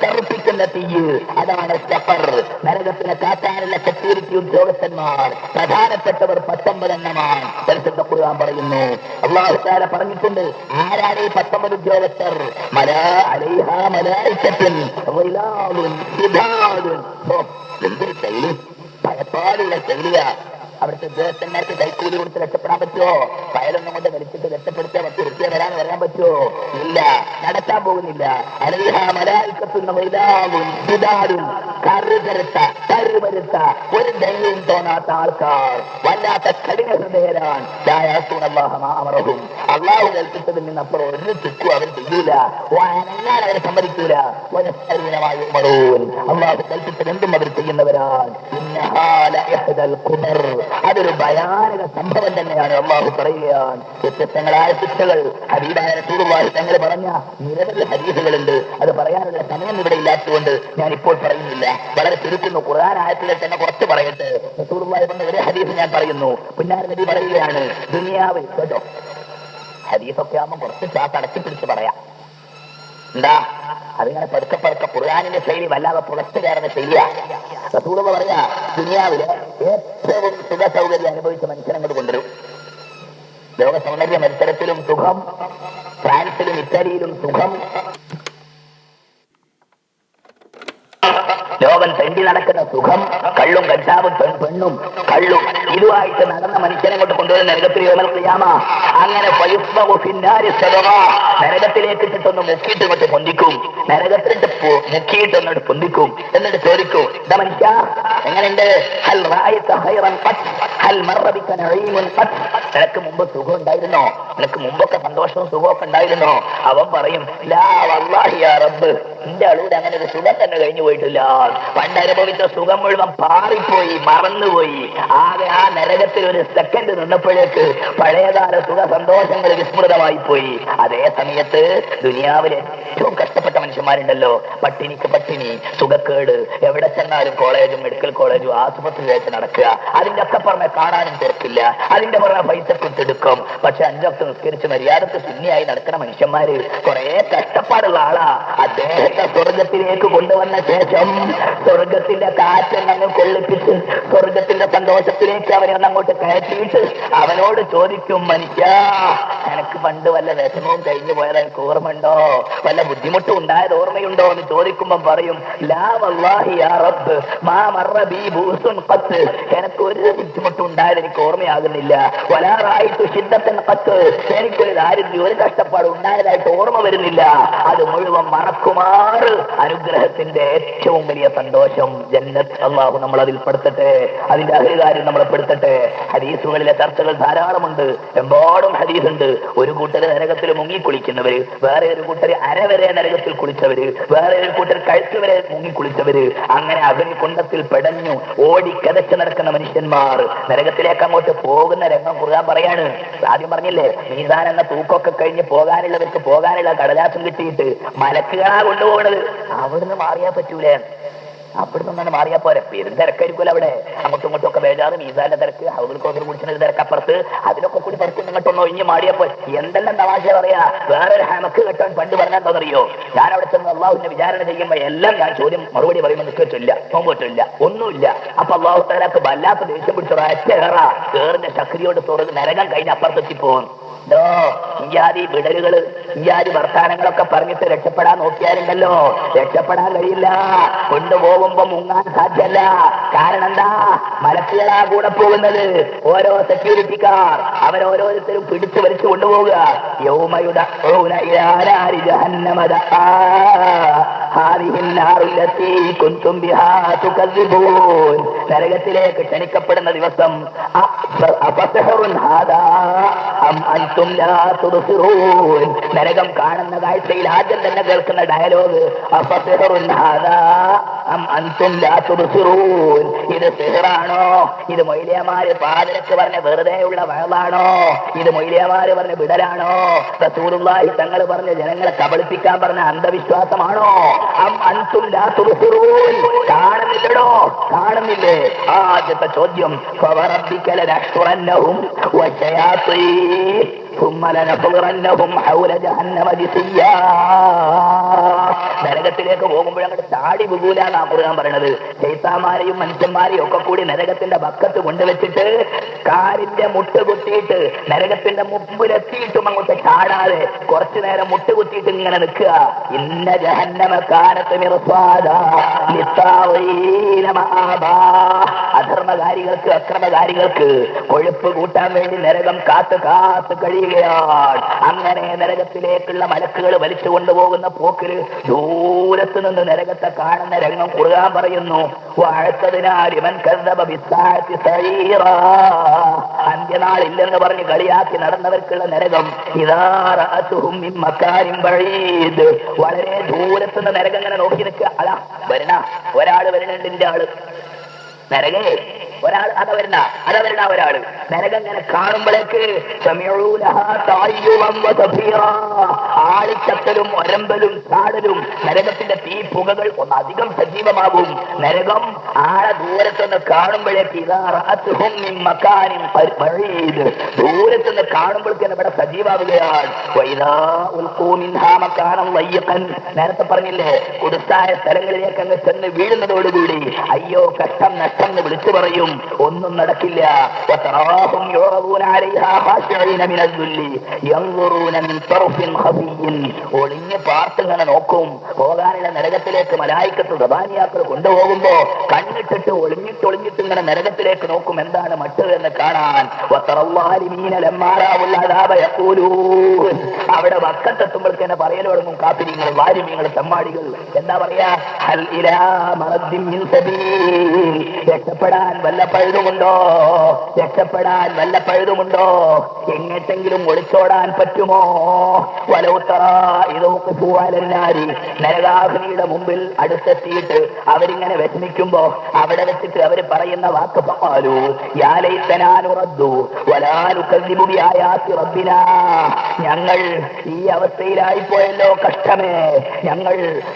Speaker 1: കറുപ്പിക്കുന്ന തീയ്, അതാണ് സഫർ. നരകത്തിനെ കാറ്റാനുള്ള സെക്യൂരിറ്റി ഉദ്യോഗസ്ഥന്മാർ, പ്രധാനപ്പെട്ടവർ 19 എണ്ണമാണ്. പരിശുദ്ധ ഖുർആൻ പറയുന്നു. അള്ളാഹു തആല പറഞ്ഞിട്ടുണ്ട്, ആരാണ് ഈ 19 ഉദ്യോഗസ്ഥർ? എന്തൊരു ശൈലി, ഭയപ്പാടുള്ള ശൈലിയ. അവിടുത്തെ ഉദ്യോഗസ്ഥന്മാർക്ക് കൈക്കൂലി കൊടുത്ത് രക്ഷപ്പെടാൻ പറ്റുമോ? ഫയലൊന്നും കൊണ്ട് വലിച്ചിട്ട് രക്ഷപ്പെടുത്തിയാൽ 10 റുപ്യ വരാന്ന് പറയാൻ പറ്റുമോ? ഇല്ല, നടത്താൻ പോകുന്നില്ല. കരുവരുത്ത ഒരു ധൈര്യം തോന്നാത്ത ആൾക്കാർ, വല്ലാത്ത കഠിന ഹൃദയരാണ്. അള്ളാഹു കൽപ്പിച്ചതിൽ നിന്നപ്പുറം ഒരു ചുക്കും അവർ ചെയ്യൂല, അനങ്ങാൻ അവരെ സമ്മതിക്കൂല. അള്ളാഹു കൽപ്പിച്ചത് എന്തും അവർ ചെയ്യുന്നവരാണ്. അതൊരു ഭയാനക സംഭവം തന്നെയാണ്. അള്ളാഹു പറയുകയാണ്, വ്യത്യസ്തങ്ങളായ ശിക്ഷകൾ ഹബീബായ റസൂലുള്ളാഹി തങ്ങൾ പറഞ്ഞ നിരവധി ഹദീസുകളുണ്ട്. അത് പറയാനുള്ള സമയം ഇവിടെ ഇല്ലാത്തതുകൊണ്ട് ഞാൻ ഇപ്പോൾ പറയുന്നില്ല, വളരെ ചുരുക്കുന്നു. ഖുർആൻ ആയത്തിൽ തന്നെ കുറച്ച് പറയട്ടെ. റസൂലുള്ളാഹി പറഞ്ഞ ഒരു ഹദീസ് ഞാൻ പറയുന്നു. പുന്നാര നബി പറയുകയാണ്, ദുനിയാവിൽ കേട്ടോ, ഹദീസൊക്കെ ആകുമ്പോൾ കുറച്ച് ശ്വാസം അടച്ചു പിടിച്ച് പറയാം. എന്താ അതിങ്ങനെ പതുക്കെ ഖുർആനിന്റെ ശൈലി വല്ലാതെ പുറത്തു കയറുന്ന ശൈലിയാ. റസൂലുള്ളാഹി പറയാ, ദുനിയാവില് ഏറ്റവും സുഖ സൗകര്യം അനുഭവിച്ച മനുഷ്യനങ്ങോട്ട് കൊണ്ടുവരും. ലോക സൗന്ദര്യ മത്സരത്തിലും സുഖം, ഫ്രാൻസിലും ഇറ്റലിയിലും സുഖം, അവൻ തെണ്ടി നടക്കുന്ന സുഖം, കള്ളും കഞ്ചാവും പെണ്ണും കള്ളും ഇതുമായിട്ട് നടന്ന മനുഷ്യനെ കൊണ്ട് കൊണ്ടുവരുന്ന നരകത്തിൽ യൗമൽ ഖിയാമ. അങ്ങനെ നരകത്തിലേക്ക് ഇട്ടിട്ടൊന്ന് മുക്കിയിട്ട് ഇങ്ങോട്ട് പൊന്തിക്കും, നരകത്തിലിട്ട് മുക്കിയിട്ടൊന്നിട്ട് പൊന്തിക്കും. എന്നിട്ട് ചോദിക്കും, ഇതാ മനുഷ്യ എങ്ങനെയുണ്ട്, നിനക്ക് മുമ്പ് സുഖം ഉണ്ടായിരുന്നോ, നിനക്ക് മുമ്പൊക്കെ സന്തോഷവും സുഖമൊക്കെ ഉണ്ടായിരുന്നോ? അവൻ പറയും, ലാ വല്ലാഹി യാ റബ്ബ്, എന്റെ അളൂര് അങ്ങനെ ഒരു സുഖം തന്നെ കഴിഞ്ഞു പോയിട്ടില്ല. പണ്ട് അനുഭവിച്ച സുഖം മുഴുവൻ പാറിപ്പോയി, മറന്നുപോയി. ആകെ ആ നരകത്തിൽ ഒരു സെക്കൻഡ് നിന്നപ്പോഴേക്ക് പഴയകാല സുഖ സന്തോഷങ്ങൾ വിസ്മൃതമായി പോയി. അതേ സമയത്ത് ദുനിയാവിൽ ഏറ്റവും കഷ്ടപ്പെട്ട മനുഷ്യന്മാരുണ്ടല്ലോ, പട്ടിണിക്ക് പട്ടിണി, സുഖക്കേട്, എവിടെ ചെന്നാലും കോളേജും മെഡിക്കൽ കോളേജും ആശുപത്രിയിലേക്ക് നടക്കുക, അതിന്റെ ഒക്കെ പുറമെ കാണാനും തിരക്കില്ല, അതിന്റെ പുറമെ പൈസ കൊടുത്തെടുക്കും. പക്ഷെ 5 വക്ത് നിസ്കരിച്ച് മര്യാദക്ക് ശൂന്യായി നടക്കുന്ന മനുഷ്യന്മാര് കുറെ കഷ്ടപ്പാടുള്ള ആളാ. അദ്ദേഹത്തെ സ്വർഗത്തിലേക്ക് കൊണ്ടുവന്ന ശേഷം സ്വർഗത്തിന്റെ കാറ്റെന്നങ്ങ് കൊള്ളിപ്പിച്ച് സ്വർഗത്തിന്റെ സന്തോഷത്തിലേക്ക് അവനെ അങ്ങോട്ട് കയറ്റിയിട്ട് അവനോട് ചോദിക്കും, മനുഷ്യ എനിക്ക് പണ്ട് വല്ല വിഷമവും കഴിഞ്ഞു പോയത് എനിക്ക് ഓർമ്മയുണ്ടോ, വല്ല ബുദ്ധിമുട്ടും ഉണ്ടായത് ഓർമ്മയുണ്ടോ എന്ന് ചോദിക്കുമ്പം പറയും, ലാ വല്ലാഹി യാ റബ്ബ് മാ മർറ ബി ബൂസുൻ ഖത്ത്, എനിക്ക് ഒരു ബുദ്ധിമുട്ടും ഉണ്ടായത് എനിക്ക് ഓർമ്മയാകുന്നില്ല. വലാ റഅയ്തു ശിദ്ദത്തൻ ഖത്ത്, എനിക്കൊരു ദാരിദ്ര്യം ഒരു കഷ്ടപ്പാട് ഉണ്ടായതായിട്ട് ഓർമ്മ വരുന്നില്ല. അത് മുഴുവൻ മറക്കുമാറ് അനുഗ്രഹത്തിന്റെ ഏറ്റവും വലിയ സന്തോഷം ജന്നത്ത്. അല്ലാഹു നമ്മൾ അതിൽ പെടുത്തട്ടെ, അതിന്റെ അഹ്ലുകാരിൽ നമ്മളെ പെടുത്തട്ടെ. ഹദീസുകളിലെ ചർച്ചകൾ ധാരാളമുണ്ട്, എമ്പാടും ഹദീസുണ്ട്. ഒരു കൂട്ടര് നരകത്തിൽ മുങ്ങിക്കുളിക്കുന്നവര്, വേറെ ഒരു കൂട്ടര് അരവരെ നരകത്തിൽ കുളിച്ചവര്, വേറെ ഒരു കൂട്ടർ കഴുത്ത് വരെ മുങ്ങിക്കുളിച്ചവര്, അങ്ങനെ അഗ്നികുണ്ഡത്തിൽ പെടഞ്ഞു ഓടി കതച്ച് നടക്കുന്ന മനുഷ്യന്മാർ നരകത്തിലേക്ക് അങ്ങോട്ട് പോകുന്ന രംഗം ഖുർആൻ പറയാണ്. ആദ്യം പറഞ്ഞില്ലേ, മീസാൻ എന്ന തൂക്കൊക്കെ കഴിഞ്ഞ് പോകാനുള്ളവർക്ക് പോകാനുള്ള കടലാസം കിട്ടിയിട്ട് മലക്കുകളാ കൊണ്ടുപോകുന്നത്. അവിടുന്ന് മാറിയാ പറ്റൂലേ, അവിടുന്ന് തന്നെ മാറിയാ പോരെ. പേരും തിരക്കായിരിക്കുമല്ലോ അവിടെ, അങ്ങോട്ടും ഇങ്ങോട്ടും ഒക്കെ ബേജാറ്, മീസാന്റെ തിരക്ക്, ഹൗദുൽ കൗസർ കുടിച്ചിട്ട് തിരക്കപ്പുറത്ത്, അതിനൊക്കെ കൂടി തിരക്ക് ഇങ്ങോട്ടൊന്നും ഒഴിഞ്ഞ് മാറിയപ്പോ എന്തെല്ലാം തമാശ പറയാ. വേറൊരു ഹമക്ക് കെട്ടാൻ പണ്ട് പറഞ്ഞാൽ എന്താണെന്നറിയോ, ഞാൻ അവിടെ ചെന്ന് അള്ളാഹുവിനെ വിചാരണ ചെയ്യുമ്പോ എല്ലാം ഞാൻ ചോദ്യം മറുപടി പറയുമ്പോൾ നിൽക്കില്ല, നോമ്പോറ്റില്ല, ഒന്നുമില്ല. അപ്പൊ അള്ളാഹു തആലക്ക് വല്ലാത്ത ദേഷ്യം പിടിച്ചോ, കേറിന്റെ ശക്തിയോട് തുറന്ന് നരകം കഴിഞ്ഞ് അപ്പുറത്തെത്തിപ്പോകും. ഇയാതി വിടലുകള്, ഇയാതി വർത്താനങ്ങളൊക്കെ പറഞ്ഞിട്ട് രക്ഷപ്പെടാൻ നോക്കിയാലുണ്ടല്ലോ, രക്ഷപ്പെടാൻ കഴിയില്ല. കൊണ്ടുപോകുമ്പോ മുങ്ങാൻ സാധ്യല്ല. കാരണം എന്താ, മലക്കുകളാ കൂടെ പോകുന്നത്, ഓരോ സെക്യൂരിറ്റിക്കാർ, അവരോരോരുത്തരും പിടിച്ചു വലിച്ചു കൊണ്ടുപോവുക. നരകത്തിലേക്ക് ക്ഷണിക്കപ്പെടുന്ന ദിവസം നരകം കാണുന്ന കാഴ്ചയിൽ ആദ്യം തന്നെ കേൾക്കുന്ന ഡയലോഗ്, ഇത് സിഹറാണോ, ഇത് മൊയ്ലിയമാര് പാതിരക്ക് പറഞ്ഞ വെറുതെയുള്ള വഴലാണോ, ഇത് മൊയ്ലിയമാര് പറഞ്ഞ വിടലാണോ, റസൂലുള്ളാഹി തങ്ങൾ പറഞ്ഞ ജനങ്ങളെ കബളിപ്പിക്കാൻ പറഞ്ഞ അന്ധവിശ്വാസമാണോ? കാണുന്നില്ലടോ, കാണുന്നില്ലേ? ആദ്യത്തെ ചോദ്യം, നരകത്തിലേക്ക് പോകുമ്പോൾ അങ്ങോട്ട് ചാടി വികൂലാന്നാ ഖുർആൻ പറയണത്. ശൈത്താന്മാരെയും മനുഷ്യന്മാരെയും ഒക്കെ കൂടി നരകത്തിന്റെ ബക്കത്ത് കൊണ്ടുവച്ചിട്ട് കാലിന്റെ മുട്ട് കുത്തിയിട്ട് നരകത്തിന്റെ മുമ്പിലെത്തിയിട്ടും അങ്ങോട്ട് ചാടാതെ കുറച്ചു നേരം മുട്ട് കുത്തിയിട്ട് ഇങ്ങനെ നിൽക്കുക. ഇന്ന ജഹന്നമ കാനത്ത് മിർസാദാ ലിത്താഗീന മആബാ. അധർമ്മകാരികൾക്ക്, അക്രമകാരികൾക്ക് കൊഴുപ്പ് കൂട്ടാൻ വേണ്ടി നരകം കാത്ത് കാത്ത് കഴിയുകയാണ്. അങ്ങനെ നരകത്തിലേക്കുള്ള മലക്കുകൾ വലിച്ചു കൊണ്ടുപോകുന്ന പോക്കില് ദൂരത്ത് നിന്ന് നരകത്തെ കാണുന്ന രംഗം ഖുർആൻ പറയുന്നു. അന്ത്യനാളില്ലെന്ന് പറഞ്ഞ് കളിയാക്കി നടന്നവർക്കുള്ള നരകം. വളരെ ദൂരത്ത് നിന്ന് നരകം ഇങ്ങനെ നോക്കി നിൽക്കുക. അതാ വരണ ഒരാള് വരുന്നുണ്ട്, ഇന്റെ ആള് നരകേ, ഒരാൾ അതവരണ ഒരാള് നരകം ഇങ്ങനെ കാണുമ്പോഴേക്ക് ആളിച്ചത്തലും ഒരമ്പലും ചാടലും നരകത്തിന്റെ തീ പുകകൾ ഒന്നധികം സജീവമാകും. നരകം ആളെ ദൂരത്തുനിന്ന് കാണുമ്പോഴേക്ക് ദൂരത്തുനിന്ന് കാണുമ്പോഴേക്ക് ഇവിടെ സജീവാവുകയാണ്. നേരത്തെ പറഞ്ഞില്ലേ, കുടുസായ സ്ഥലങ്ങളിലേക്ക് അങ്ങ് ചെന്ന് വീഴുന്നതോടുകൂടി അയ്യോ കഷ്ടം നഷ്ടം എന്ന് വിളിച്ചു പറയും. ശ്രമിച്ചിട്ടും ഒന്നും നടക്കില്ല. വതറാഹും യുറദൂന അലൈഹാ ഖാശിഈന മിനൽ ദുല്ലി യൻദുറൂന മിൻ തർഫിൻ ഖഫിയ്യിൻ. ഒളിഞ്ഞ് പാർത്തിങ്ങനെ നോക്കും. പോകാനുള്ള നരകത്തിലേക്ക് മലായിക്കത്ത് ദബാനിയാക്കൾ കൊണ്ടുപോകുമ്പോ കണ്ണിട്ടിട്ട് ഒളിഞ്ഞിട്ട് ഇങ്ങനെ നരകത്തിലേക്ക് നോക്കും, എന്താണ് മട്ട് എന്ന് കാണാൻ. വതറല്ലാലിമീന ലമ്മാ റഅഉൽ അദാബ യഖൂലൂൻ. അവിടെ വക്കത്തെത്തുമ്പോഴേക്ക് തന്നെ പറയൽ തുടങ്ങും കാഫിരീങ്ങൾ, വാരിമീങ്ങൾ, തെമ്മാടികൾ. എന്താ പറയാ? ഹൽ ഇലാ മറദ്ദിൻ മിൻ സബീൽ. രക്ഷപ്പെടാൻ വല്ല പഴുതുമുണ്ടോ? രക്ഷപ്പെടാൻ വല്ല പഴുതുമുണ്ടോ? എങ്ങോട്ടെങ്കിലും ഒളിച്ചോടാൻ പറ്റുമോ? വലൗതറാ ഇദൗഖിഫൂ അലന്നാരി. നരകാഗ്നിയുടെ മുമ്പിൽ അടുത്തെത്തിയിട്ട് അവരിങ്ങനെ വിഷമിക്കുമ്പോ അവിടെ വെച്ചിട്ട് അവർ പറയുന്ന വാക്ക് ഫഖാലൂ യാ ലൈതനാ നുറദ്ദു വലാ നുകദ്ദിബു ബിആയാതി റബ്ബിനാ. ഞങ്ങൾ ഈ അവസ്ഥയിലായി പോയല്ലോ, കഷ്ടമേ. ഞങ്ങൾ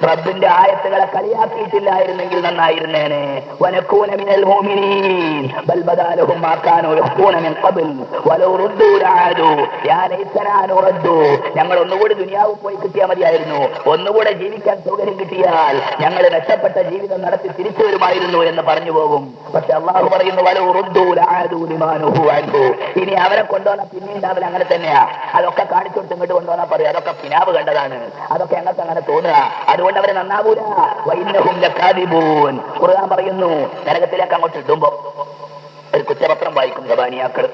Speaker 1: റബ്ബിന്റെ ആയത്തുകളെ കളിയാക്കിയിട്ടില്ലായിരുന്നെങ്കിൽ നന്നായിരുന്നേനെ. വനകൂന മിനൽ മുഅ്മിനീൻ ബൽ ബദാലഹും മാ കാനൂ യഖൂന മിൻ ഖബൽ വലൗ റുദ്ദൂ ലആദൂ യാ ലൈതനാ നുറദ്ദു. ഞങ്ങൾ ഒന്നുകൂടി ദുനിയാവ് പോയി കിട്ടിയാൽ മതിയായിരുന്നു, ഒന്നുകൂടെ ജീവിക്കാൻ സൗകര്യം കിട്ടിയാൽ ഞങ്ങൾ നഷ്ടപ്പെട്ട ജീവിതം നടത്തി തിരിച്ചു വരുമായിരുന്നു എന്ന് പറഞ്ഞു പോകും. പക്ഷെ അള്ളാഹു പറയുന്നു വലൗ റുദ്ദൂ ലആദൂ ലിമാ നുഹൂ അൻഹു. ഇനി അവരെ കൊണ്ടുവന്ന പിന്നീട് അവൻ അങ്ങനെ തന്നെയാ. അതൊക്കെ കാണിച്ചോട്ട് ഇങ്ങോട്ട് കൊണ്ടുവന്നാ പറയും അതൊക്കെ പിനാവ് കണ്ടതാണ്, അതൊക്കെ ഞങ്ങൾക്ക് അങ്ങനെ തോന്നുക, അതുകൊണ്ട് അവര് നന്നാവൂല. വഇന്നഹും ലകാദിബൂൻ. ഖുർആൻ പറയുന്നു നരകത്തിലേക്ക് അങ്ങോട്ട് ഇടുമ്പോ ഒരു കുറ്റപത്രം വായിക്കും ദബാനിയാക്കൾ.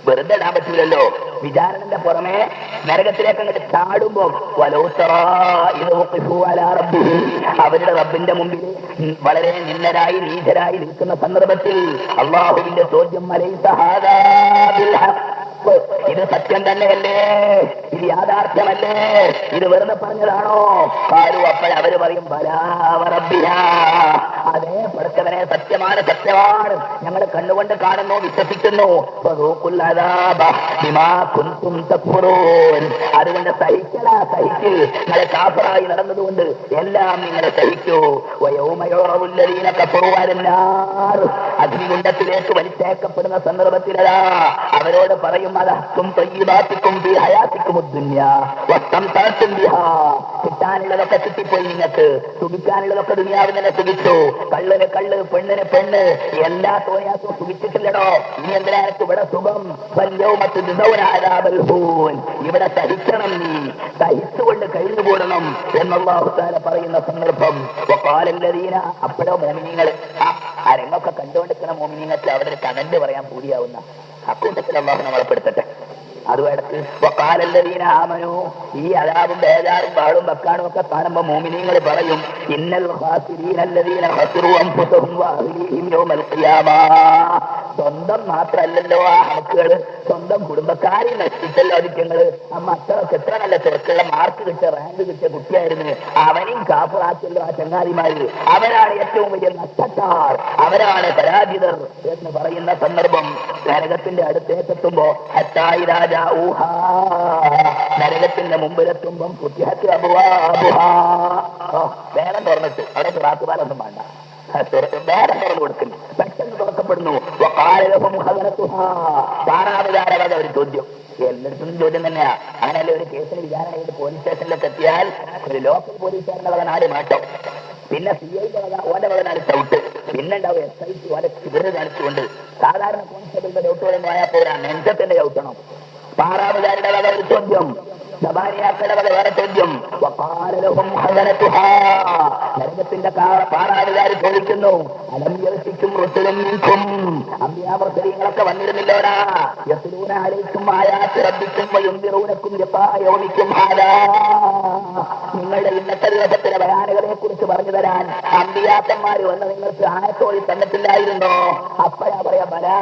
Speaker 1: വെറുതെ ഇടാൻ പറ്റൂലല്ലോ. വിചാരണന്റെ പുറമെ നരകത്തിലേക്ക് അങ്ങോട്ട് ചാടുമ്പോ അവരുടെ റബ്ബിന്റെ മുമ്പിൽ വളരെ നിന്നരായി നീചരായി നിൽക്കുന്ന സന്ദർഭത്തിൽ അള്ളാഹുവിന്റെ ചോദ്യം അലൈസ ഹാദാ ബിൽ ഹഖ്. ഇത് സത്യം തന്നെയല്ലേ? ഇത് യാഥാർത്ഥ്യമല്ലേ? ഇത് വെറുതെ പറഞ്ഞതാണോ? കാലു. അപ്പോഴവര് പറയും ബലാ വറബ്ബിനാ. അതേ പഠിച്ചവനെ, സത്യമാണ്, സത്യമാണ്, ഞങ്ങൾ കണ്ണുകൊണ്ട് കാണുന്നു, വിശ്വസിക്കുന്നു. അതുകൊണ്ട് സഹിക്കലാ, സഹിക്കൽ. നിങ്ങളെ കാഫറായി നടന്നതുകൊണ്ട് എല്ലാം നിങ്ങളെ സഹിക്കൂ. അഗ്നികുണ്ഡത്തിലേക്ക് വലിച്ചേക്കപ്പെടുന്ന സന്ദർഭത്തിലതാ അവരോട് പറയും കിട്ടാനുള്ളതൊക്കെ കിട്ടിപ്പോയി, നിങ്ങൾക്ക് സുഖിക്കാനുള്ളതൊക്കെ ദുനിയാവിൽ തന്നെ സുഖിച്ചു. കള്ളിന് കള്ള്, പെണ്ണിന് പെണ്ണ്, എല്ലാ തോന്നിയാസവും സുഖിച്ചിട്ടില്ലടോ. ഇനി എന്തിനാ എനിക്ക് ഇവിടെ സുഖം? ഇവിടെ സഹിക്കണം, നീ സഹിച്ചുകൊണ്ട് കഴിഞ്ഞുകൂടണം എന്നല്ലാഹു തആല പറയുന്ന സന്ദർഭം. അപ്പോഴോ മോമിനീങ്ങൾ, ആ രംഗമൊക്കെ കണ്ടുകൊണ്ടിരിക്കുന്ന മോമിനീങ്ങൾക്ക് അവിടെ ഒരു കമന്റ് പറയാൻ പൂതിയാവുന്ന അക്കൂട്ടത്തിൽ അല്ലാഹു നമ്മളെ പെടുത്തട്ടെ. അതുവടക്ക് വഖാലല്ലദീന ആമനൂ. ഈ അദാബും ബേജാറും ബാളും ബക്കാണും ഒക്കെ കാണുമ്പോ മോമിനീങ്ങൾ പറയും ഇന്നൽ ഖാസിരീന അല്ലദീന ഖസറൂ അൻഫുസഹും വഅഹ്ലീഹിം യൗമൽ ഖിയാമ. സ്വന്തം മാത്രല്ലല്ലോ ആ ഹക്കുകള്, സ്വന്തം കുടുംബക്കാരെ നശിച്ചല്ലോ ആദിത്യങ്ങള്. ആ മക്കളൊക്കെ എത്ര നല്ല തിരക്കുള്ള മാർക്ക് കിട്ടിയ റാങ്ക് കിട്ടിയ കുട്ടിയായിരുന്നു, അവനെയും കാഫറാക്കിയല്ലോ ആ ചങ്ങാതിമാര്. അവരാണ് ഏറ്റവും വലിയ നഷ്ടക്കാർ, അവരാണ് പരാജിതർ എന്ന് പറയുന്ന സന്ദർഭം നരകത്തിന്റെ അടുത്തേക്കെത്തുമ്പോ നരകത്തിന്റെ മുമ്പിലെത്തുമ്പം വേഗം തുറന്നിട്ട് അവിടെ തുറാത്തുപാലൊന്നും വേണ്ട, വേഗം തുറന്നു കൊടുക്കുന്നു, പെട്ടെന്ന് തുറക്കപ്പെടുന്നു. താറാവുകാരവരുടെ ഒരു ചോദ്യം, എല്ലായിടത്തും ചോദ്യം തന്നെയാ. അങ്ങനെയല്ലേ ഒരു കേസിന് വിചാരണ ചെയ്ത് പോലീസ് സ്റ്റേഷനിലേക്ക് എത്തിയാൽ ഒരു ലോക്കൽ പോലീസുകാരൻ്റെ വക 4 മാറ്റം, പിന്നെ CI ഓന്റെ വക 4 ചവിട്ട്, പിന്നെ ഉണ്ടാവും SIC ഓന്റെ ചിവറ് കാണിച്ചുകൊണ്ട്. സാധാരണ കോൺസ്റ്റബിളിന്റെ ചവിട്ടുകളൊന്നും ആയാൽ പോരാ, നെഞ്ചത്തിന്റെ ചവിട്ടണം. പാറാവുകാരുടെ വക ഒരു ചോദ്യം, സബാരിയാക്കളുടെ വക വേറെ ചോദ്യം. നരകത്തിന്റെ പാറാവുകാർ ചോദിക്കുന്നു അലംക്കും ഋതുലങ്ങൾക്കും അമ്പ്യാവർത്തനങ്ങളൊക്കെ വന്നിരുന്നില്ലോടാ. യസ്ലൂന അലൈക്കും ആയാത്ത് റബ്ബിക്കും വയുൻദിറൂനക്കും യൗമിക്കും ഹാദാ. നിങ്ങളുടെ ഇന്നത്തെ ദിവസത്തിലെ ബയാനുകളെ കുറിച്ച് പറഞ്ഞു തരാൻ അമ്പിയാക്കന്മാര് വന്ന് നിങ്ങൾക്ക് ആയത്തോടി തന്നിട്ടില്ലായിരുന്നോ? അപ്പഴാ പറയാ ബലാ,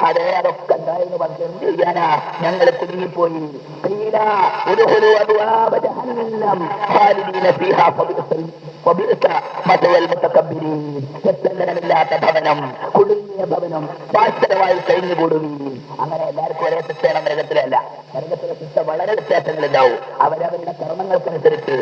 Speaker 1: അതെ അതൊക്കെ ഉണ്ടായിരുന്നു, പക്ഷെ എന്ത് ചെയ്യാനാ, ഞങ്ങൾ കുടുങ്ങിപ്പോയി. ില്ലാത്ത ഭവനം, കുടുങ്ങിയ ഭവനം, ശാശ്വതമായി കഴിഞ്ഞുകൂടുകയും. അങ്ങനെ എല്ലാവർക്കും ഒരേ ശിക്ഷയാണ് നരകത്തിലല്ല. നരകത്തിലെ ശിക്ഷ വളരെ വ്യത്യാസങ്ങളുണ്ടാവും അവരവരുടെ കർമ്മങ്ങൾക്കനുസരിച്ച്.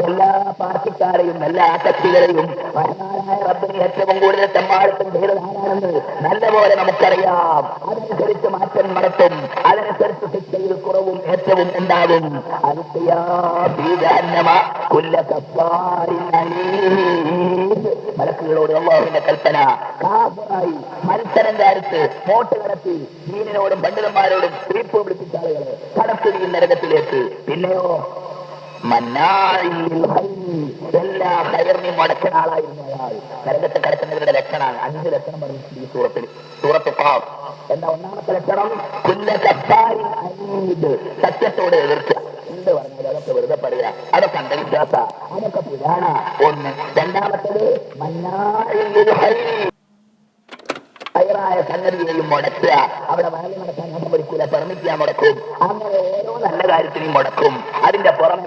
Speaker 1: എല്ലാ പാർട്ടിക്കാരെയും എല്ലാ കക്ഷികളെയും റബ്ബിനെ ഏറ്റവും കൂടുതൽ തെമ്മാടത്തും ചെയ്തതാണെന്ന് നല്ലപോലെ നമുക്കറിയാം. അറിയാം. അതനുസരിച്ച് മാറ്റം നടത്തും. അതനുസരിച്ച് ശിക്ഷയിൽ കുറവും ഏറ്റവും ഉണ്ടാകും. മലക്കുകളോട് അല്ലാഹുവിന്റെ കൽപ്പന. കാഫിറായി മത്സരം കാലത്ത് വോട്ട് കടത്തി ദീനിനോടും പണ്ഡിതന്മാരോടും തീർപ്പ് പിടിപ്പിച്ച ആളുകളെ കടത്തുകയും നരകത്തിലേക്ക്. പിന്നെയോ എല്ലാ ഹൈറിനെയും മുടക്കുന്ന ആളായിരുന്നു അയാൾ. നരകത്തെ കടക്കുന്നവരുടെ ലക്ഷണമാണ്. 5 ലക്ഷണം പറഞ്ഞു ഈ സൂറത്ത് ഖാഫ്. എന്താ ഒന്നാമത്തെ ലക്ഷണം? സത്യത്തോട് എതിർക്കുക. എന്ത് പറഞ്ഞാലും അതൊക്കെ വെറുതെ പറയുക, അതൊക്കെ അന്ധവിശ്വാസ, അതൊക്കെ പുരാണ. ഒന്ന്. രണ്ടാമത്തത് ഹൈറായ സംഗതിയെയും മുടക്കുക. അവിടെ വയലിൽ നടക്കാൻ അനുവദിക്കൂല, പെർമിറ്റ് മുടക്കും. അങ്ങനെ ഓരോ നല്ല കാര്യത്തിനെയും മുടക്കും. അതിന്റെ പുറമെ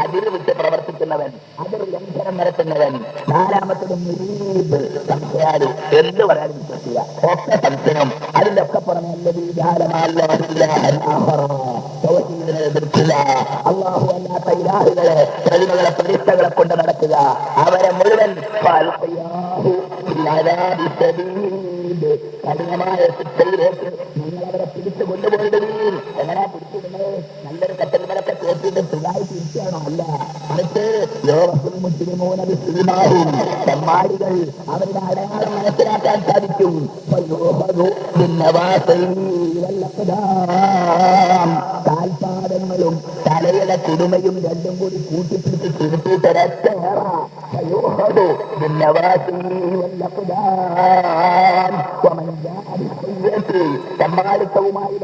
Speaker 1: അതിൽ വിട്ട് പ്രവർത്തിക്കുന്നവൻ, അതിൽ ലംഘനം നടത്തുന്നവൻ. നാലാമത്തത് മുരീബ്, സംശയാലു, എന്ത് പറയാനും വിശ്വസിക്കുക, ഒക്കെ സംശയം. അതിന്റെ ഒക്കെ പുറമെ എതിർക്കുക. അള്ളാഹു അല്ലാത്ത ഇലാഹുകളെ, പ്രതിമകളെ, പ്രതിഷ്ഠകളെ കൊണ്ട് നടക്കുക. അവരെ മുഴുവൻ കഠിനമായ ശിക്ഷയിലേക്ക് നിങ്ങളവരെ പിടിച്ചു കൊണ്ടുപോയിടുകയും. എങ്ങനെ പിടിച്ചിടുന്നത്? നല്ലൊരു കറ്റൽമലൊക്കെ കേട്ടിട്ട് സുഖമായി തിരിച്ചാണോ? അല്ല, മറിച്ച് തെമ്മാടികൾ അവരുടെ അടയാളം മനസ്സിലാക്കാൻ സാധിക്കും. കാൽപാദങ്ങളും തലയുടെ കുടുമയും രണ്ടും കൂടി കൂട്ടിപ്പിടിച്ച് ചുരുട്ടിട്ടൊരൊറ്റേറ തെമ്മാടിത്തവുമായി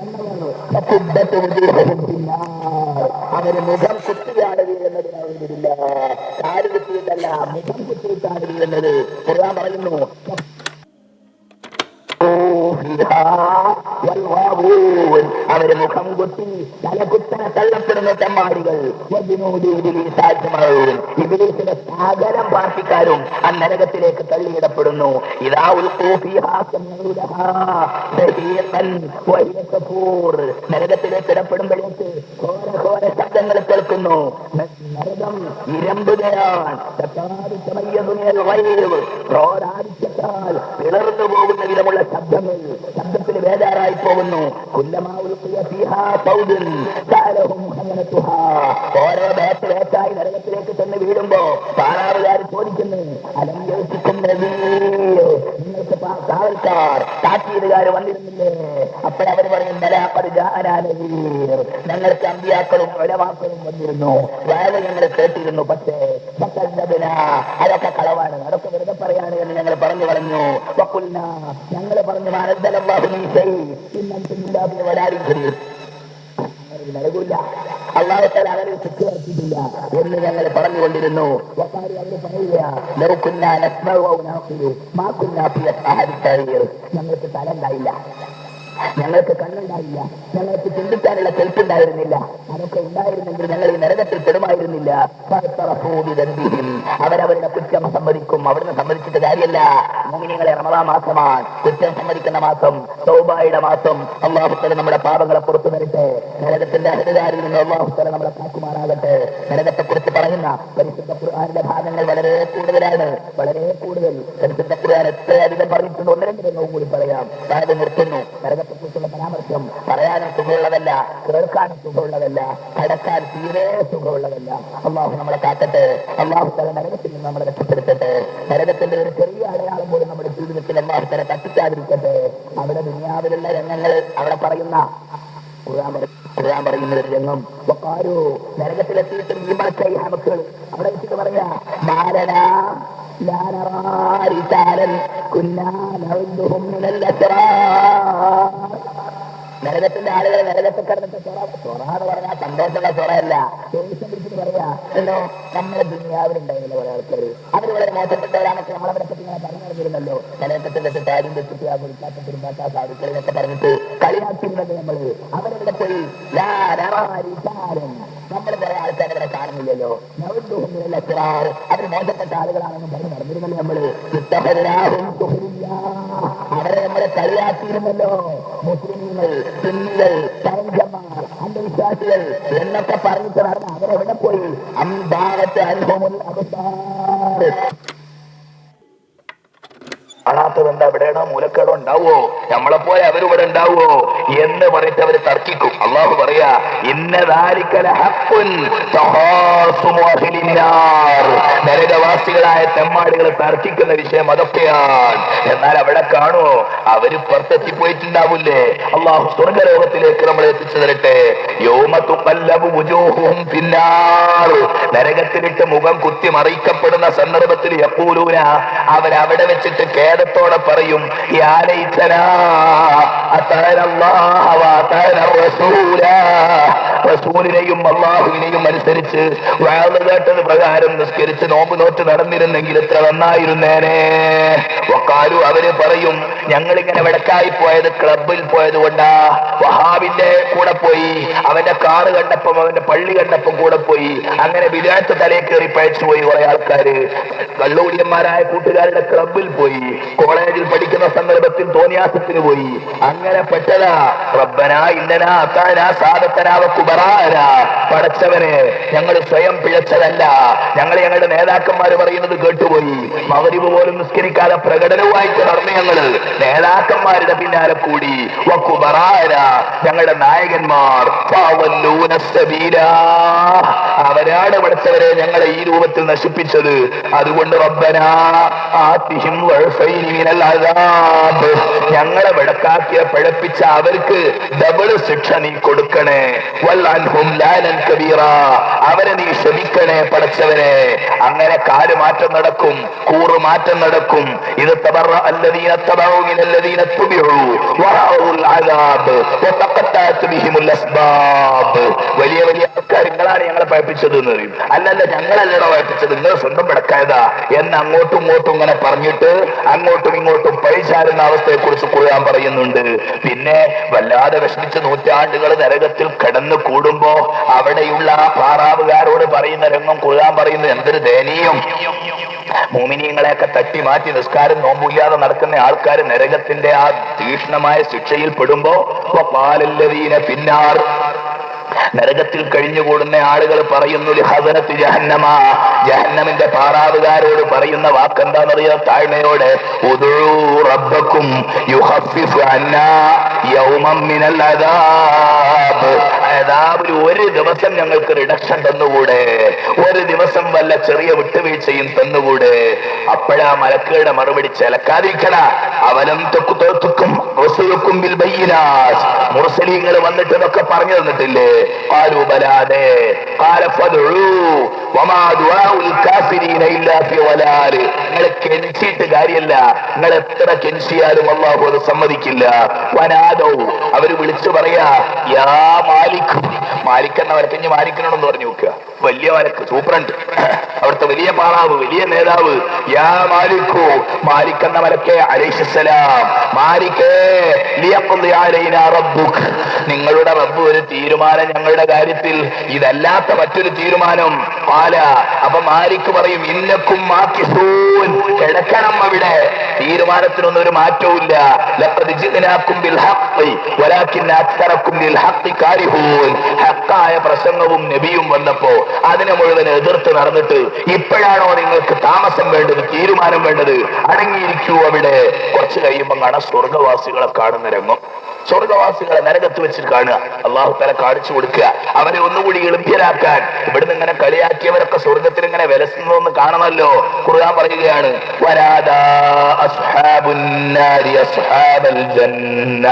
Speaker 1: അവര് മുഖം കുത്തിയാണ് വീഴുന്നതിനാവുന്നില്ല. കാല് കുത്തിയിട്ടല്ല, മുഖം കുത്തിയിട്ടാണ് വീഴുന്നത്. ഖുർആൻ പറയുന്നു അവര് മുഖം കുത്തി തലകുത്തനെ തള്ളപ്പെടുന്ന തെമ്മാടികൾ. ഇബ്ലീസിന്റെ സകലം പാർട്ടിക്കാരും ആ നരകത്തിലേക്ക് തള്ളിയിടപ്പെടുന്നു. നരകത്തിലേക്ക് ഇടപ്പെടുമ്പോഴേക്ക് ഘോര ശബ്ദങ്ങൾ കേൾക്കുന്നു. നരകം ഇരമ്പുകയാണ്. പിളർന്നു പോകുന്ന വിധമുള്ള ശബ്ദങ്ങൾ, ശബ്ദത്തിന് ബേജാറായി പോകുന്നു. ഓരോ വേറ്റായി നരകത്തിലേക്ക് ചെന്ന് വീഴുമ്പോ പാറാവുകാർ ചോദിക്കുന്നു, നിങ്ങൾക്ക് കാവൽക്കാർ, താക്കീതുകാർ വന്നിരുന്നില്ലേ? അപ്പോഴവർ പറയും, ഞങ്ങൾക്ക് അമ്പിയാക്കളും ഒലവാക്കളും വന്നിരുന്നു, വേറെ ഞങ്ങൾ കേട്ടിരുന്നു. പക്ഷേ അതൊക്കെ കളവാണ്, അതൊക്കെ വെറുതെ പറയാണ് എന്ന് ഞങ്ങൾ പറഞ്ഞു കളഞ്ഞു. ഞങ്ങൾ പറഞ്ഞു നൽകൂല, അള്ളാഹുത്താൽ അവരെ ശിക്ഷ വർത്തിയിട്ടില്ല എന്ന് ഞങ്ങൾ പറഞ്ഞുകൊണ്ടിരുന്നു. അവർ പറയുക, ഞങ്ങൾക്ക് തല ഉണ്ടായില്ല, ഞങ്ങൾക്ക് കണ്ണുണ്ടായില്ല, ഞങ്ങൾക്ക് ചിന്തിക്കാനുള്ള കെൽപ്പുണ്ടായിരുന്നില്ല. അതൊക്കെ ഉണ്ടായിരുന്നെങ്കിൽ ഞങ്ങൾ ഈ നരകത്തിൽ പെടുമായിരുന്നില്ല. അവരവരുടെ കുറ്റം സമ്മതിക്കും. അവിടുന്ന് സമ്മതിച്ചിട്ട് കാര്യമല്ല. മുഅ്മിനീങ്ങളെ, റമദാൻ മാസമാണ്, കുറ്റം സമ്മതിക്കുന്ന മാസം, തൗബയുടെ മാസം. അല്ലാഹു തആല നമ്മുടെ പാപങ്ങളെ പുറത്തു തരട്ടെ. നരകത്തിന്റെ അഹരികാരിൽ നിന്ന് അല്ലാഹു തആല നമ്മളെ കാക്കുമാറാകട്ടെ. നരകത്തെ കുറിച്ച് പറയുന്ന പരിശുദ്ധ ഖുർആനിലെ ഭാഗങ്ങൾ വളരെ കൂടുതലാണ്, വളരെ കൂടുതൽ. പരിശുദ്ധ ഖുർആൻ എത്രയധികം പറഞ്ഞിട്ടുണ്ട്, ഒന്ന് രണ്ട് രംഗവും കൂടി പറയാം. അതായത് നിർത്തുന്നു. നരകത്തെ കുറിച്ചുള്ള പരാമർശം പറയാനും സുഖമുള്ളതല്ല, കേൾക്കാനും സുഖമുള്ളതല്ല, കടക്കാൻ തീരെ സുഖമുള്ളതല്ല. അള്ളാഹു നമ്മളെ കാക്കട്ടെ. അള്ളാഹു തആല നരകത്തിൽ നിന്ന് നമ്മളെ രക്ഷപ്പെടുത്തട്ടെ. നരകത്തിന്റെ ഒരു ചെറിയ അടയാളം പോലും നമ്മുടെ ജീവിതത്തിൽ അള്ളാഹു തആല തട്ടിക്കാതിരിക്കട്ടെ. അവിടെ ദുനിയാവിലുള്ള രംഗങ്ങൾ അവിടെ പറയുന്ന ഖുർആൻ പറയുന്ന ഒരു രംഗം, നരകത്തിലെത്തിയിട്ട് മക്കൾ അവിടെ വെച്ചിട്ട് പറയാ, നരകത്തിന്റെ ആളുകൾ നരകത്തെ കടന്നിട്ട് ചൊറാന്ന് പറഞ്ഞാൽ സന്തോഷമുള്ള ചൊറയല്ല, ദേഷ്യം പിടിച്ചിട്ട് പറയാ, എന്തോ നമ്മുടെ ദുനിയാവിലുണ്ടായിരുന്ന കുറെ ആൾക്കാർ അവർ വളരെ മോശപ്പെട്ടവരാണൊക്കെ നമ്മളവരെ പറ്റി ഇങ്ങനെ പറഞ്ഞു നടന്നിരുന്നല്ലോ. നരകത്തിൽ വെച്ചിട്ട് ആരും വെച്ചിട്ട് ആ കുളിക്കാത്ത തിരുമ്പാത്ത സാധുക്കളെന്നൊക്കെ പറഞ്ഞിട്ട് കളിയാക്കിയിരുന്നത് നമ്മള്. അവരെവിടെ പോയി നമ്മൾ കുറെ ആൾക്കാർ ഇവിടെ കാണുന്നില്ലല്ലോ. അവർ മോശപ്പെട്ട ആളുകളാണെന്ന് പറഞ്ഞ് നടന്നിരുന്നല്ലോ നമ്മള്. അവരെ നമ്മളെ കളിയാക്കിയിരുന്നല്ലോ. മുസ്ലിങ്ങൾ, സുന്നികൾ, പരഞ്ചന്മാർ, അന്ധവിശ്വാസികൾ എന്നൊക്കെ പറഞ്ഞിട്ട് നടന്ന അവരെവിടെ പോയി? അംബാവത്ത് അനുഭവമുള്ള അവസ്ഥ. കാണാത്തത് എന്താ? എവിടെയാണോ മൂലക്കേടോ ഉണ്ടാവോ? നമ്മളെപ്പോലെ അവരിവിടെ ഉണ്ടാവോ എന്ന് പറഞ്ഞിട്ട് അവർ തർക്കിക്കും. അള്ളാഹു പറയാ നരകവാസികളായ തെമ്മാടികൾ തർക്കിക്കുന്ന വിഷയം അതൊക്കെയാണ്. എന്നാൽ അവിടെ കാണുമോ? അവര് പുറത്തെത്തിപ്പോയിട്ടുണ്ടാവില്ലേ? അള്ളാഹു സ്വർഗലോകത്തിലേക്ക് നമ്മളെ എത്തിച്ചു തരട്ടെ. നരകത്തിലിട്ട് മുഖം കുത്തി മറിക്കപ്പെടുന്ന സന്ദർഭത്തിൽ യഖൂലൂന, അവരവിടെ വെച്ചിട്ട് ഖേദത്തോടെ പറയും, യാ ലൈതനാ അതാന അല്ലാഹ വ അതാന റസൂല. റസൂലിനെയും അല്ലാഹുവിനെയും അനുസരിച്ച് വഅദ് കേട്ടത് പ്രകാരം നിസ്കരിച്ച് നോമ്പ് നോറ്റ് നടന്നിരുന്നെങ്കിൽ എത്ര നന്നായിരുന്നേനെ. വഖാലു, അവര് പറയും, ഞങ്ങളിങ്ങനെ വിടക്കായി പോയത് ക്ലബിൽ പോയത് കൊണ്ടാ. വഹാബിന്റെ കൂടെ പോയി, അവന്റെ കാറ് കണ്ടപ്പം അവന്റെ പള്ളി കണ്ടപ്പം കൂടെ പോയി, അങ്ങനെ വിരാട്ട് തലേ കയറി പഴച്ചു പോയി. കുറെ ആൾക്കാര് കള്ളൂടിയന്മാരായ കൂട്ടുകാരുടെ ക്ലബിൽ പോയി, കോളേജിൽ പഠിക്കുന്ന സന്ദർഭത്തിൽ തോന്നിയാസത്തിന് പോയി, അങ്ങനെ പെട്ടതാ. റബ്ബനാ ഇന്നനാ അതാനാ സാദത്തനാ വ കുബറാനാ. പടച്ചവനെ, ഞങ്ങൾ സ്വയം പിഴച്ചതല്ല, ഞങ്ങളുടെ നേതാക്കന്മാര് പറയുന്നത് കേട്ടുപോയി. മഗ്രിബ് പോലും നിസ്കരിക്കാതെ പ്രകടനവുമായിട്ട് നടന്നു ഞങ്ങള് നേതാക്കന്മാരുടെ പിന്നാലെ കൂടി. വ കുബറാനാ, ഞങ്ങളുടെ നായകന്മാർ. അവരാണ് പഠിച്ചവരെ ഞങ്ങളെ ഈ രൂപത്തിൽ നശിപ്പിച്ചത്. അതുകൊണ്ട് റബ്ബനാ ആതിഹിം വഅഫൈനി മിനൽ അദാബ്, ഞങ്ങളെ വിടക്കാക്കിയ പിഴപ്പിച്ച അവർക്ക് ഡബിള് ശിക്ഷ നീ കൊടുക്കണേ. വൽഅൻഹും ലാനൻ കബീറാ, അവരെ നീ ക്ഷമിക്കണേ പടച്ചവനെ. അങ്ങനെ കാലുമാറ്റം നടക്കും, കൂറുമാറ്റം നടക്കും. ഇത് തബറ അല്ലദീന തബഉ മിനല്ലദീന തുബിഉ വറഉൽ അദാബ് വതഖത്തഅത് ബിഹിമുൽ അസ്ബാബ്. വലിയ വലിയ ആൾക്കാർ നിങ്ങളാണ് ഞങ്ങളെ പഴപ്പിച്ചത് എന്ന് പറയും. അല്ലല്ല, ഞങ്ങളല്ലടോ പഴപ്പിച്ചത്, നിങ്ങൾ സ്വന്തം പിടക്കായതാ എന്ന് അങ്ങോട്ടും ഇങ്ങോട്ടും ഇങ്ങനെ പറഞ്ഞിട്ട് അങ്ങോട്ടും ഇങ്ങോട്ടും പഴിചാരുന്ന അവസ്ഥയെ കുറിച്ച് ഖുർആൻ പറയുന്നുണ്ട്. പിന്നെ വല്ലാതെ വിഷമിച്ച് നൂറ്റാണ്ടുകൾ നരകത്തിൽ കിടന്നു കൂടുമ്പോ അവിടെയുള്ള പാറാവുകാരോട് പറയുന്ന രംഗം ഖുർആൻ പറയുന്നത് എന്തൊരു ദയനീയം. മുഅ്മിനീങ്ങളെയൊക്കെ തട്ടി മാറ്റി നിസ്കാരം നോമ്പില്ലാതെ നടക്കുന്ന ആൾക്കാർ നരകത്തിന്റെ ആ തീക്ഷ്ണമായ ശിക്ഷയിൽ പെടുമ്പോ വഖാലല്ലദീന ഫിന്നാർ, നരകത്തിൽ കഴിഞ്ഞുകൂടുന്ന ആളുകൾ പറയുന്നു, ലിഹസനത്തി ജഹന്നമ, ജഹന്നമിന്റെ പാറാവുകാരോട് പറയുന്ന വാക്കെന്താണെന്നറിയാം? താഴ്മയോടെ, ഉദൂ റബ്ബക്കും യുഖഫിഫ് അന്നാ യൗമൻ മിനൽ അദാബ്. അദാബിൽ ഒരു ദിവസം ഞങ്ങൾക്ക് റിഡക്ഷൻ തന്നുകൂടെ, ഒരു ദിവസം വല്ല ചെറിയ വിട്ടുവീഴ്ചയും തന്നുകൂടെ. അപ്പോഴാ മലക്കുകളുടെ മറുപടി, ചിലക്കാതിരിക്കണ. അവലം തൊക്കും റസൂലുക്കും ബിൽ ബയ്യിനാത്ത്, മുർസലീങ്ങൾ വന്നിട്ട് ഇതൊക്കെ പറഞ്ഞു തന്നിട്ടില്ലേ? ഖാലു ബലാദേ ഖാല ഫദ്ഉ വമാ ദുആഉൽ കാഫിരീന ഇല്ലാ ഫീ വലാൽ. നിങ്ങൾ കെൻസിയിട്ട് കാര്യമില്ല, നിങ്ങൾ എത്ര കെൻസിയാലും അല്ലാഹു അത് സമ്മതിക്കില്ല. വനാദൗ, അവര് വിളിച്ചു പറയാ, യാ മാലിക്. മാലിക് എന്ന വരക്കഞ്ഞ് മാലിക്കണമെന്ന് പറഞ്ഞു നോക്കുക. വലിയ മലക്ക്, സൂപ്രണ്ട്, അവിടുത്തെ വലിയ പാറാവ്, വലിയ നേതാവ്. യാ മാലിക്കു, മാലിക് എന്ന മലക്കെ അലൈഹിസ്സലാം. മാലിക്കേ ലിയഖ്ദി അലൈനാ റബ്ബുക്, നിങ്ങളുടെ റബ്ബ് ഒരു തീരുമാനം ഞങ്ങളുടെ കാര്യത്തിൽ, ഇതല്ലാത്ത മറ്റൊരു തീരുമാനം. ഖാല, അപ്പൊ മാലിക് പറയും, ഇന്നക്കും മാകിസൂൻ, കിടക്കണം അവിടെ, തീരുമാനത്തിനൊന്നും ഒരു മാറ്റവും ഇല്ല. ലഖദ് ജിഅനാകും ബിൽ ഹഖ് വലാകിൻ അക്സറകും ലിൽ ഹഖ് കാരിഹൂൻ. ഹഖായ പ്രസംഗവും നബിയും വന്നപ്പോ അതിനെ മുഴുവൻ എതിർത്ത് നടന്നിട്ട് ഇപ്പോഴാണോ നിങ്ങൾക്ക് താമസം വേണ്ടത്, തീരുമാനം വേണ്ടത്? അടങ്ങിയിരിക്കൂ അവിടെ. കുറച്ച് കഴിയുമ്പോൾ കാണാൻ സ്വർഗവാസികളെ കാണുന്ന രംഗം. സ്വർഗവാസികളെ നരകത്ത് വെച്ചിട്ട് കാണുക, അള്ളാഹു തആല കാണിച്ചു കൊടുക്കുക, അവരെ ഒന്നുകൂടി എളുപ്പരാക്കാൻ. ഇവിടുന്ന് ഇങ്ങനെ കളിയാക്കിയവരൊക്കെ സ്വർഗത്തിൽ ഇങ്ങനെ വിലസുന്നതെന്ന് കാണണമല്ലോ. ഖുർആൻ പറയുകയാണ്, വനാദാ അസ്ഹാബുൻ നാരി അസ്ഹാബൽ ജന്ന,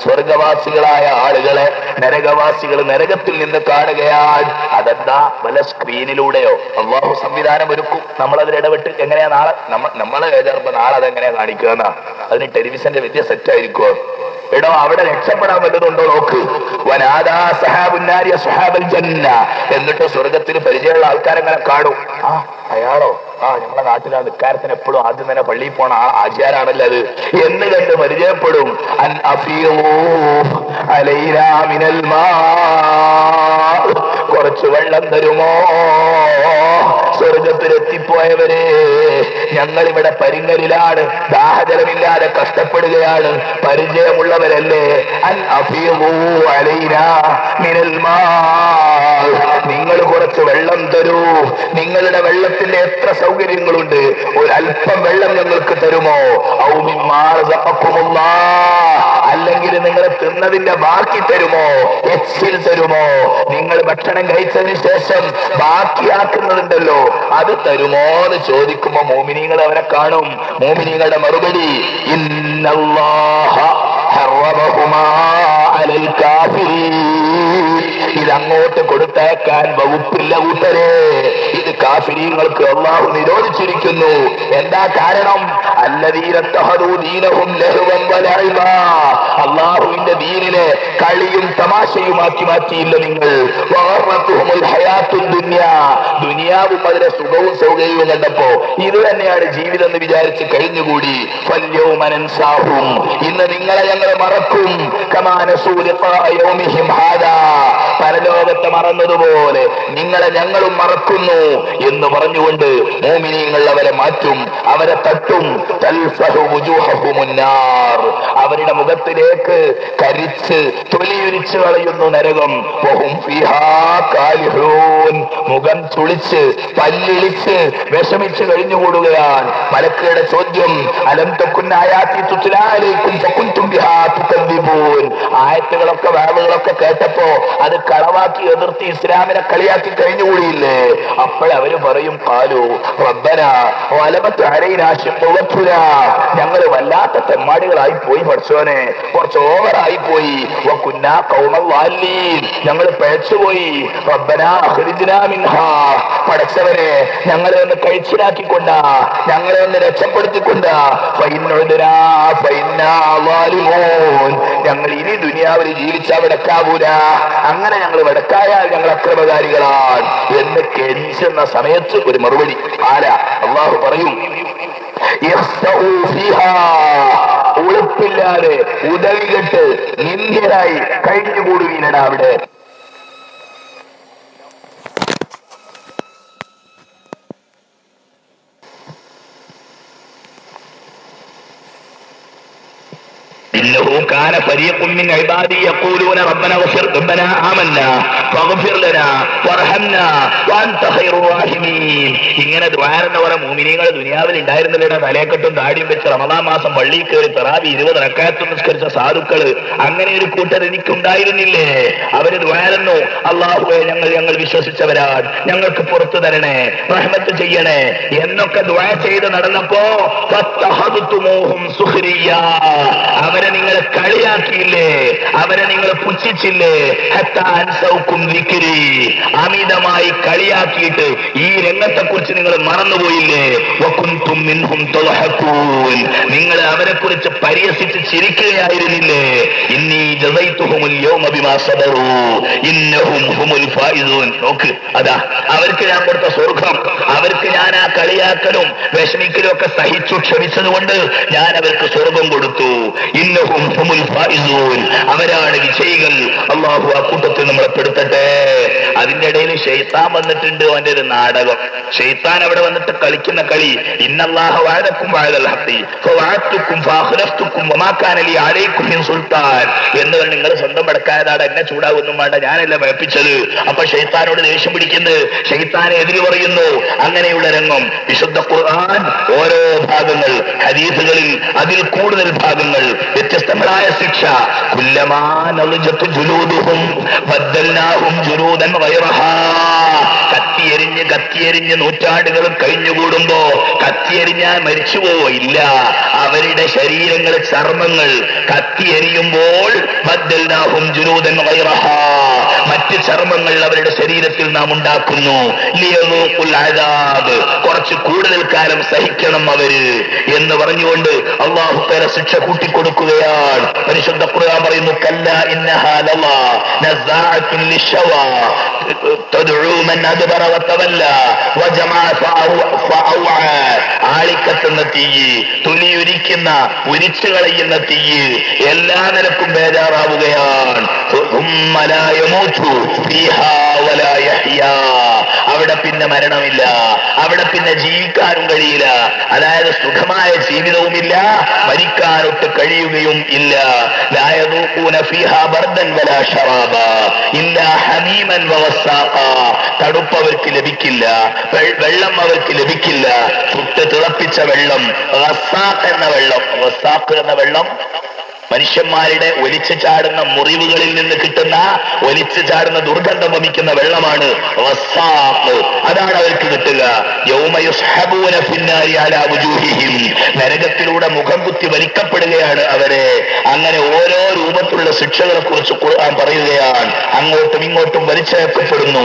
Speaker 1: സ്വർഗവാസികളായ ആളുകളെ നരകവാസികൾ നരകത്തിൽ നിന്ന് കാണുകയാണ്. അതെന്താ? വല്ല സ്ക്രീനിലൂടെയോ അള്ളാഹു സംവിധാനം ഒരുക്കും, നമ്മളതിലിടപെട്ട് എങ്ങനെയാ നാളെ നമ്മളെ ചിലപ്പോ നാളെ അതെങ്ങനെയാ കാണിക്കുക എന്നാ? അതിന് ടെലിവിഷന്റെ വലിയ സെറ്റ് ആയിരിക്കുമോ? എടോ, അവിടെ രക്ഷപ്പെടാൻ വല്ലതുണ്ടോ നോക്ക്. വനാദാ സഹാബുൻ നാരി അസ്ഹാബൽ ജന്ന, എന്നിട്ട് സ്വർഗത്തിന് പരിചയമുള്ള ആൾക്കാരെങ്ങനെ കാണും. ആ, അയാളോ? ആ, നമ്മളെ നാട്ടിലാ നിക്കാരത്തിന് എപ്പോഴും ആദ്യം തന്നെ പള്ളിയിൽ പോണ ആചാരാണല്ലോ അത് എന്ന് കണ്ട് പരിചയപ്പെടും. അൻ അഫീഊ അലൈനാ മിനൽ മാ, കുറച്ച് വെള്ളം തരുമോ? സ്വർഗത്തിലെത്തിപ്പോയവരെ, ഞങ്ങളിവിടെ പരിങ്ങലിലാണ്, ദാഹജലമില്ലാതെ കഷ്ടപ്പെടുകയാണ്. പരിചയമുള്ളവരല്ലേ? അൻ അഫീദൂ അലൈനാ മിനൽ മാ, നിങ്ങൾ കുറച്ച് വെള്ളം തരൂ. നിങ്ങളുടെ വെള്ളത്തിന്റെ എത്ര സൗകര്യങ്ങളുണ്ട്, ഒരല്പം വെള്ളം ഞങ്ങൾക്ക് തരുമോ? ഔ മിമ്മാ റസഖക്കുമുല്ലാഹ്, അല്ലെങ്കിൽ നിങ്ങൾ തിന്നതിന്റെ ബാക്കി തരുമോ? എച്ചിൽ തരുമോ? നിങ്ങൾ ഭക്ഷണം കഴിച്ചതിന് ശേഷം ബാക്കിയാക്കുന്നതുണ്ടല്ലോ, അത് തരുമോ എന്ന് ചോദിക്കുമ്പോ മോമിനീങ്ങൾ അവരെ കാണും. മോമിനീങ്ങളുടെ മറുപടി ഇന്നല്ലാഹ ഹറമഹുമാ അലൽ കാഫിരീൻ, ഇതങ്ങോട്ട് കൊടുത്തേക്കാൻ വകുപ്പില്ല കൂട്ടരെ. ഇത് കാഫിരീങ്ങൾക്ക് അല്ലാഹു നിരോധിച്ചിരിക്കുന്നു. എന്താ കാരണം? അല്ലദീന തഖദൂ ദീനഹും ലഹ്വൻ വലഇബാ, അല്ലാഹുവിന്റെ ദീനിനെ കളിയും തമാശയുമാക്കി മാറ്റിയില്ല നിങ്ങൾ. വഗറത്തുഹുൽ ഹയാത്തുദ് ദുനിയാ, ദുനിയാവും അതിലെ സുഖവും സൗകര്യവും കണ്ടപ്പോ ഇത് തന്നെയാണ് ജീവിതം എന്ന് വിചാരിച്ച് കഴിഞ്ഞുകൂടി. ഫല്യൗമ നൻസാഹും, ഇന്ന് നിങ്ങളെ ഞങ്ങൾ മറക്കും. കമാ നസൂ ലിഖാ യൗമിഹിം ഹാദാ, പരലോകത്തെ മറന്നതുപോലെ നിങ്ങളെ ഞങ്ങളും മറക്കുന്നു എന്ന് പറഞ്ഞുകൊണ്ട് മോമിനീങ്ങൾ അവരെ മാറ്റും, അവരെ തട്ടും. തൽഫഹു വുജൂഹഹുമുൻ നാർ, അവരുടെ മുഖത്തിലേക്ക് കരിച്ച് തൊലിയുരിച്ചു കളയുന്നു നരകം. വഹും ഫീഹാ കാലിഹൂൻ, മുഖം ചുളിച്ച് പല്ലിളിച്ച് വിഷമിച്ച് കഴിഞ്ഞുകൂടുകയാണ്. മലക്കുകളുടെ ചോദ്യം, അലം തകുൻ ആയാതി തുത്ലാ അലൈക്കും ഫകുൻതും ബിഹാ തുകദ്ദിബൂൻ, ആയത്തുകളൊക്കെ വാളുകളൊക്കെ കേട്ടപ്പോ അത് കളവാക്കി എതിർത്ത് ഇസ്ലാമിനെ കളിയാക്കി കഴിഞ്ഞുകൂടിയില്ലേ? അപ്പോഴവര് പറയും, ഖാലു റബ്ബനാ വലബത് അലൈനാ ശിഖ്വതുനാ, ഞങ്ങൾ വല്ലാത്ത തെമ്മാടികളായി പോയി പഠിച്ചോനെ, കുറച്ച് ഓവറായി പോയി. വകുന്നാ ഖൗമൻ ളാലീൻ, ഞങ്ങൾ പിഴച്ചുപോയി. റബ്ബനാ അഖ്രിജ്നാ മിൻഹാ, പടച്ചവനെ ഞങ്ങളെ ഒന്ന് കഴിച്ചിലാക്കിക്കൊണ്ടാ, ഞങ്ങളെ ഒന്ന് രക്ഷപ്പെടുത്തിക്കൊണ്ടാ. ഫഇന്നുദ്നാ ഫഇന്നാ ളാലിമൂൻ, ഞങ്ങൾ ഇനി ദുനിയാവിൽ ജീവിച്ചാൽ വെടക്കാവൂല, അങ്ങനെ ഞങ്ങൾ വെടക്കായാൽ ഞങ്ങൾ അക്രമകാരികളാണ് എന്ന് കെഞ്ചുന്ന സമയത്ത് ഒരു മറുപടി ആല അല്ലാഹു പറയും, ഉളുപ്പില്ലാതെ ഉദവികെട്ട് നിന്ദ്യരായി കഴിഞ്ഞുകൂടുവീനടാ അവിടെ. إنه كان فريق من عبادي يقولون ربنا اغفر ربنا آمنا فاغفر لنا وارحمنا وأنت خير الراحمين. ഇങ്ങനെ ദുആയെന്ന് പറഞ്ഞ മുഅ്മിനീങ്ങൾ ദുനിയാവിൽ ഉണ്ടായിരുന്നില്ലടാ. തലയെക്കെട്ടും താടിയും വെച്ച് റമദാൻ മാസം പള്ളിയിൽ കയറി തറാവി 20 റക്അത്ത് നിസ്കരിച്ച സാധുക്കള്, അങ്ങനെ ഒരു കൂട്ടർ എനിക്കുണ്ടായിരുന്നില്ലേ? അവര് ദുആയെന്നു, അല്ലാഹുവേ ഞങ്ങൾ വിശ്വസിച്ചവരാണ്, ഞങ്ങൾക്ക് പുറത്തു തരണേ, റഹ്മത്ത് ചെയ്യണേ എന്നൊക്കെ ദുആ ചെയ്ത് നടന്നപ്പോ ഫത്തഹദതുമൂഹും സുഖ്രിയാ, അവരെ നിങ്ങൾ കളിയാക്കിയില്ലേ, അവരെ നിങ്ങൾ പുച്ഛിച്ചില്ലേ? ഹത്താ അൻസൗകും ദിക്രി, അമിതമായി കളിയാക്കിയിട്ട് ഈ രംഗത്തെ കുറിച്ച് നിങ്ങൾ മറന്നുപോയില്ലേ? വകുൻതും മിൻഹും തളഹഖൂൻ, നിങ്ങൾ അവരെ കുറിച്ച് പരിഹസിച്ച് ചിരിക്കുകയായിരുന്നില്ലേ? ഇന്നി ജസൈതുഹുൽ യൗമ ബിമാ സബറു ഇന്നഹും ഹുമുൽ ഫായിസൂൻ. നോക്ക്, അതാ അവർക്ക് ഞാൻ കൊടുത്ത സ്വർഗം, അവർക്ക് ഞാൻ ആ കളിയാക്കലും വിഷമിക്കലും ഒക്കെ സഹിച്ചു ക്ഷമിച്ചതുകൊണ്ട് ഞാൻ അവർക്ക് സ്വർഗം കൊടുത്തു. ഇന്നഹും ഹുമുൽ ഫായിസൂൻ, അവരാണ് വിജയികൾ. അല്ലാഹു ആ കൂട്ടത്തിൽ നമ്മളെ പെടുത്തട്ടെ. അതിന്റെ ഇടയിൽ ശൈത്താൻ വന്നിട്ടുണ്ട്, അവന്റെ ഒരു നാടകം. ശൈത്താൻ അവിടെ വന്നിട്ട് കളിക്കുന്ന കളി, ഇന്നല്ലാഹ വഅദകും വഅദൽ ഹഖി ഫവഅദ്തുകും ഫഅഖ്ലഫ്തുകും വമാ കാന ലി അലൈക്കും മിൻ സുൽത്താൻ എന്ന് പറഞ്ഞ് നിങ്ങൾ സ്വന്തം പടക്കായതാണ്, എന്നെ ചൂടാവൊന്നും വേണ്ട, ഞാനല്ല ഭയപ്പിച്ചത്. അപ്പൊ ശൈത്താനോട് ദേഷ്യം പിടിക്കുന്നത്, ശൈത്താനെ എതിര് പറയുന്നു. അങ്ങനെയുള്ള രംഗം വിശുദ്ധ ഖുർആൻ ഓരോ ഭാഗങ്ങൾ, ഹദീസുകളിൽ അതിൽ കൂടുതൽ ഭാഗങ്ങൾ വ്യത്യസ്തങ്ങളായ ശിക്ഷ. കുല്ലമാ നളജതു ജുലൂദുഹും ബദ്ദൽനാഹും ജുലൂദൻ ഗൈറഹാ, കത്തിയെരിഞ്ഞ് നൂറ്റാണ്ടുകൾ കഴിഞ്ഞുകൂടുമ്പോ കത്തിയെരിഞ്ഞാൽ മരിച്ചുപോവോ? ഇല്ല, അവരുടെ ശരീരങ്ങൾ, ചർമ്മങ്ങൾ കത്തിയെരിയുമ്പോൾ ബദ്ദൽനാഹും ജുലൂദൻ ഗൈറഹാ, മറ്റ് ചർമ്മങ്ങൾ അവരുടെ ശരീരത്തിൽ നാം ഉണ്ടാക്കുന്നു. ലിയദൂഖുൽ അദാബ്, കുറച്ച് കൂടുതൽ കാലം സഹിക്കണം അവര് എന്ന് പറഞ്ഞുകൊണ്ട് അല്ലാഹു തആല ശിക്ഷ കൂട്ടിക്കൊടുക്കുകയാണ്. പരിശുദ്ധ ഖുർആൻ പറയുന്നു, കല്ലാ ഇന്നഹാ ലളാ നസാഅത്തുൻ ലിശവാ,
Speaker 2: ആളിക്കത്തുന്ന തീയ്, തുനിയൊരിക്കുന്ന ഉരിച്ചു കളയുന്ന തീയ്, എല്ലാ നിലക്കും ബേജാറാവുകയാണ്. അവിടെ പിന്നെ മരണമില്ല, അവിടെ പിന്നെ ജീവിക്കാനും കഴിയില്ല. അതായത് സുഖമായ ജീവിതവുമില്ല, മരിക്കാനൊട്ട് കഴിയുകയും ഇല്ല. തണുപ്പ് അവർക്ക് ലഭിക്കില്ല, വെള്ളം അവർക്ക് ലഭിക്കില്ല. ചുട്ട് തിളപ്പിച്ച വെള്ളം, റസാഖ് എന്ന വെള്ളം. റസാഖ് എന്ന വെള്ളം മനുഷ്യന്മാരുടെ ഒലിച്ചു ചാടുന്ന മുറിവുകളിൽ നിന്ന് കിട്ടുന്ന, ഒലിച്ചു ചാടുന്ന ദുർഗന്ധം വമിക്കുന്ന വെള്ളമാണ് റസാഖ്. അതാണ് അവർക്ക് കിട്ടുക. നരകത്തിലൂടെ മുഖം കുത്തി വലിക്കപ്പെടുകയാണ് അവരെ. അങ്ങനെ ഓരോ രൂപത്തിലുള്ള ശിക്ഷകളെ കുറിച്ച് ഖുർആൻ പറയുകയാണ്. അങ്ങോട്ടും ഇങ്ങോട്ടും വലിച്ചേക്കപ്പെടുന്നു.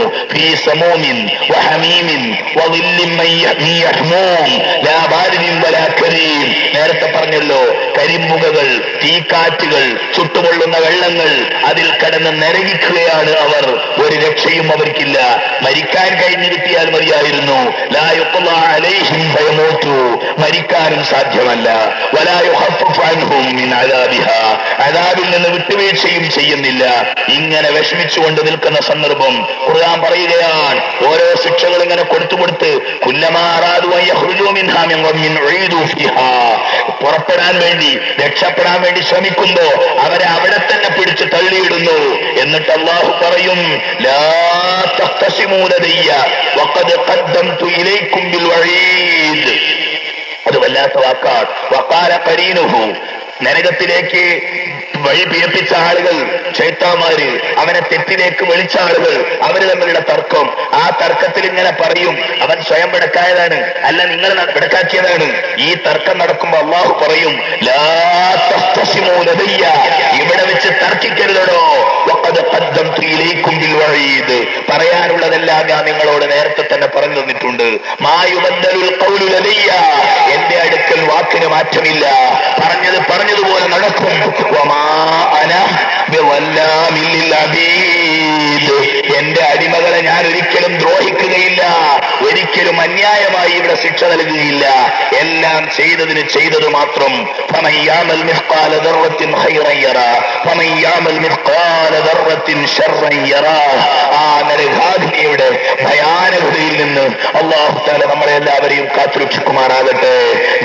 Speaker 2: നേരത്തെ പറഞ്ഞല്ലോ, കരിമ്പുകകൾ, തീക്കാറ്റുകൾ, ചുട്ടുപൊള്ളുന്ന വെള്ളങ്ങൾ, അതിൽ കടന്ന് നരകിക്കുകയാണ് അവർ. ഒരു രക്ഷയും അവർക്കില്ല. മരിക്കാൻ കഴിഞ്ഞു കിട്ടിയാൽ മതിയായിരുന്നു. മരിക്കാനും സാധ്യമല്ല. അദാബിൽ നിന്ന് വിട്ടുവീഴ്ചയും ചെയ്യുന്നില്ല. ഇങ്ങനെ വിഷമിച്ചുകൊണ്ട് നിൽക്കുന്ന സന്ദർഭം ഖുർആൻ പറയുകയാണ്. ഓരോ ശിക്ഷകൾ ഇങ്ങനെ കൊടുത്തു പുറപ്പെടാൻ വേണ്ടി, രക്ഷപ്പെടാൻ വേണ്ടി ശ്രമിക്കുമ്പോ അവരെ അവിടെ തന്നെ പിടിച്ച് തള്ളിയിടുന്നു. എന്നിട്ട് അല്ലാഹു പറയും, ലാ തഖ്തസിമൂ ലദയ്യ വഖദ് ഖദ്ദംതു ഇലൈക്കും ബിൽ വഈദ്. അത് വല്ലാത്ത വാക്കാണ്. വഖാല ഖരീനുഹു, നരകത്തിലേക്ക് വഴി പിഴപ്പിച്ച ആളുകൾ, ശൈത്താന്മാര്, അവനെ തെറ്റിലേക്ക് വിളിച്ച ആളുകൾ, അവര് തമ്മിലുള്ള തർക്കം. ആ തർക്കത്തിൽ ഇങ്ങനെ പറയും, അവൻ സ്വയം പിടക്കായതാണ്, അല്ല നിങ്ങൾ പിടക്കാക്കിയതാണ്. ഈ തർക്കം നടക്കുമ്പോ അല്ലാഹു പറയും, ലാ തഖ്തസിമൂ ലദയ്യ, ഇവിടെ വെച്ച് തർക്കിക്കരുതോ. വഖദ് ഖദ്ദംതു ഇലൈക്കും ബിൽ വഈദ്, പറയാനുള്ളതെല്ലാം ഞാൻ നിങ്ങളോട് നേരത്തെ തന്നെ പറഞ്ഞു തന്നിട്ടുണ്ട്. മാ യുബദ്ദലുൽ ഖൗലു ലദയ്യ, എന്റെ അടുക്കൽ വാക്കിന് മാറ്റമില്ല. പറഞ്ഞത് പറഞ്ഞതുപോലെ നടക്കും. എന്റെ അടിമകളെ ഞാൻ ഒരിക്കലും ദ്രോഹിക്കുകയില്ല, ഒരിക്കലും അന്യായമായി ഇവിടെ ശിക്ഷ നൽകുകയില്ല. എല്ലാം ചെയ്തതിന് ചെയ്തത് മാത്രം. ആ നരകാഗ്നിയുടെ ഭയാനകതയിൽ നിന്ന് അല്ലാഹു തആല നമ്മളെ എല്ലാവരെയും കാത്തുരക്ഷിക്കുമാറാകട്ടെ.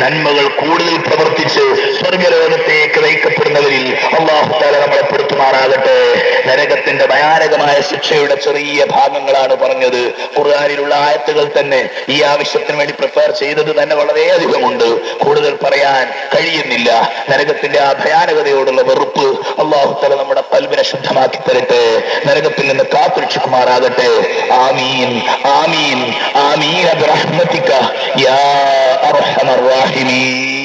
Speaker 2: നന്മകൾ കൂടുതൽ പ്രവർത്തിച്ച് സ്വർഗലോകത്തേക്ക് നയിക്കപ്പെടുന്നവരിൽ അല്ലാഹു തആല നമ്മളെ പെടുത്തുമാറാകട്ടെ. നരകത്തിന്റെ ഭയാനകമായ ശിക്ഷയുടെ ചെറിയ ഭാഗങ്ങളാണ് പറഞ്ഞത്. ഖുർആനിലുള്ള ആയത്തുകൾ തന്നെ ഈ ആവശ്യത്തിന് വേണ്ടി പ്രിപ്പയർ ചെയ്തത് തന്നെ വളരെയധികമുണ്ട്. കൂടുതൽ പറയാൻ കഴിയുന്നില്ല. നരകത്തിന്റെ ആ ഭയാനകതയോടുള്ള വെറുപ്പ് അല്ലാഹു തആല നമ്മുടെ ഖൽബിനെ ശുദ്ധമാക്കി തരട്ടെ. നരകത്തിൽ നിന്ന് കാത്തുരക്ഷിക്കുമാറാകട്ടെ. ആമീൻ ആമീൻ ആമീൻ ബിറഹ്മതിക യാ അർഹമർ റഹീമീൻ.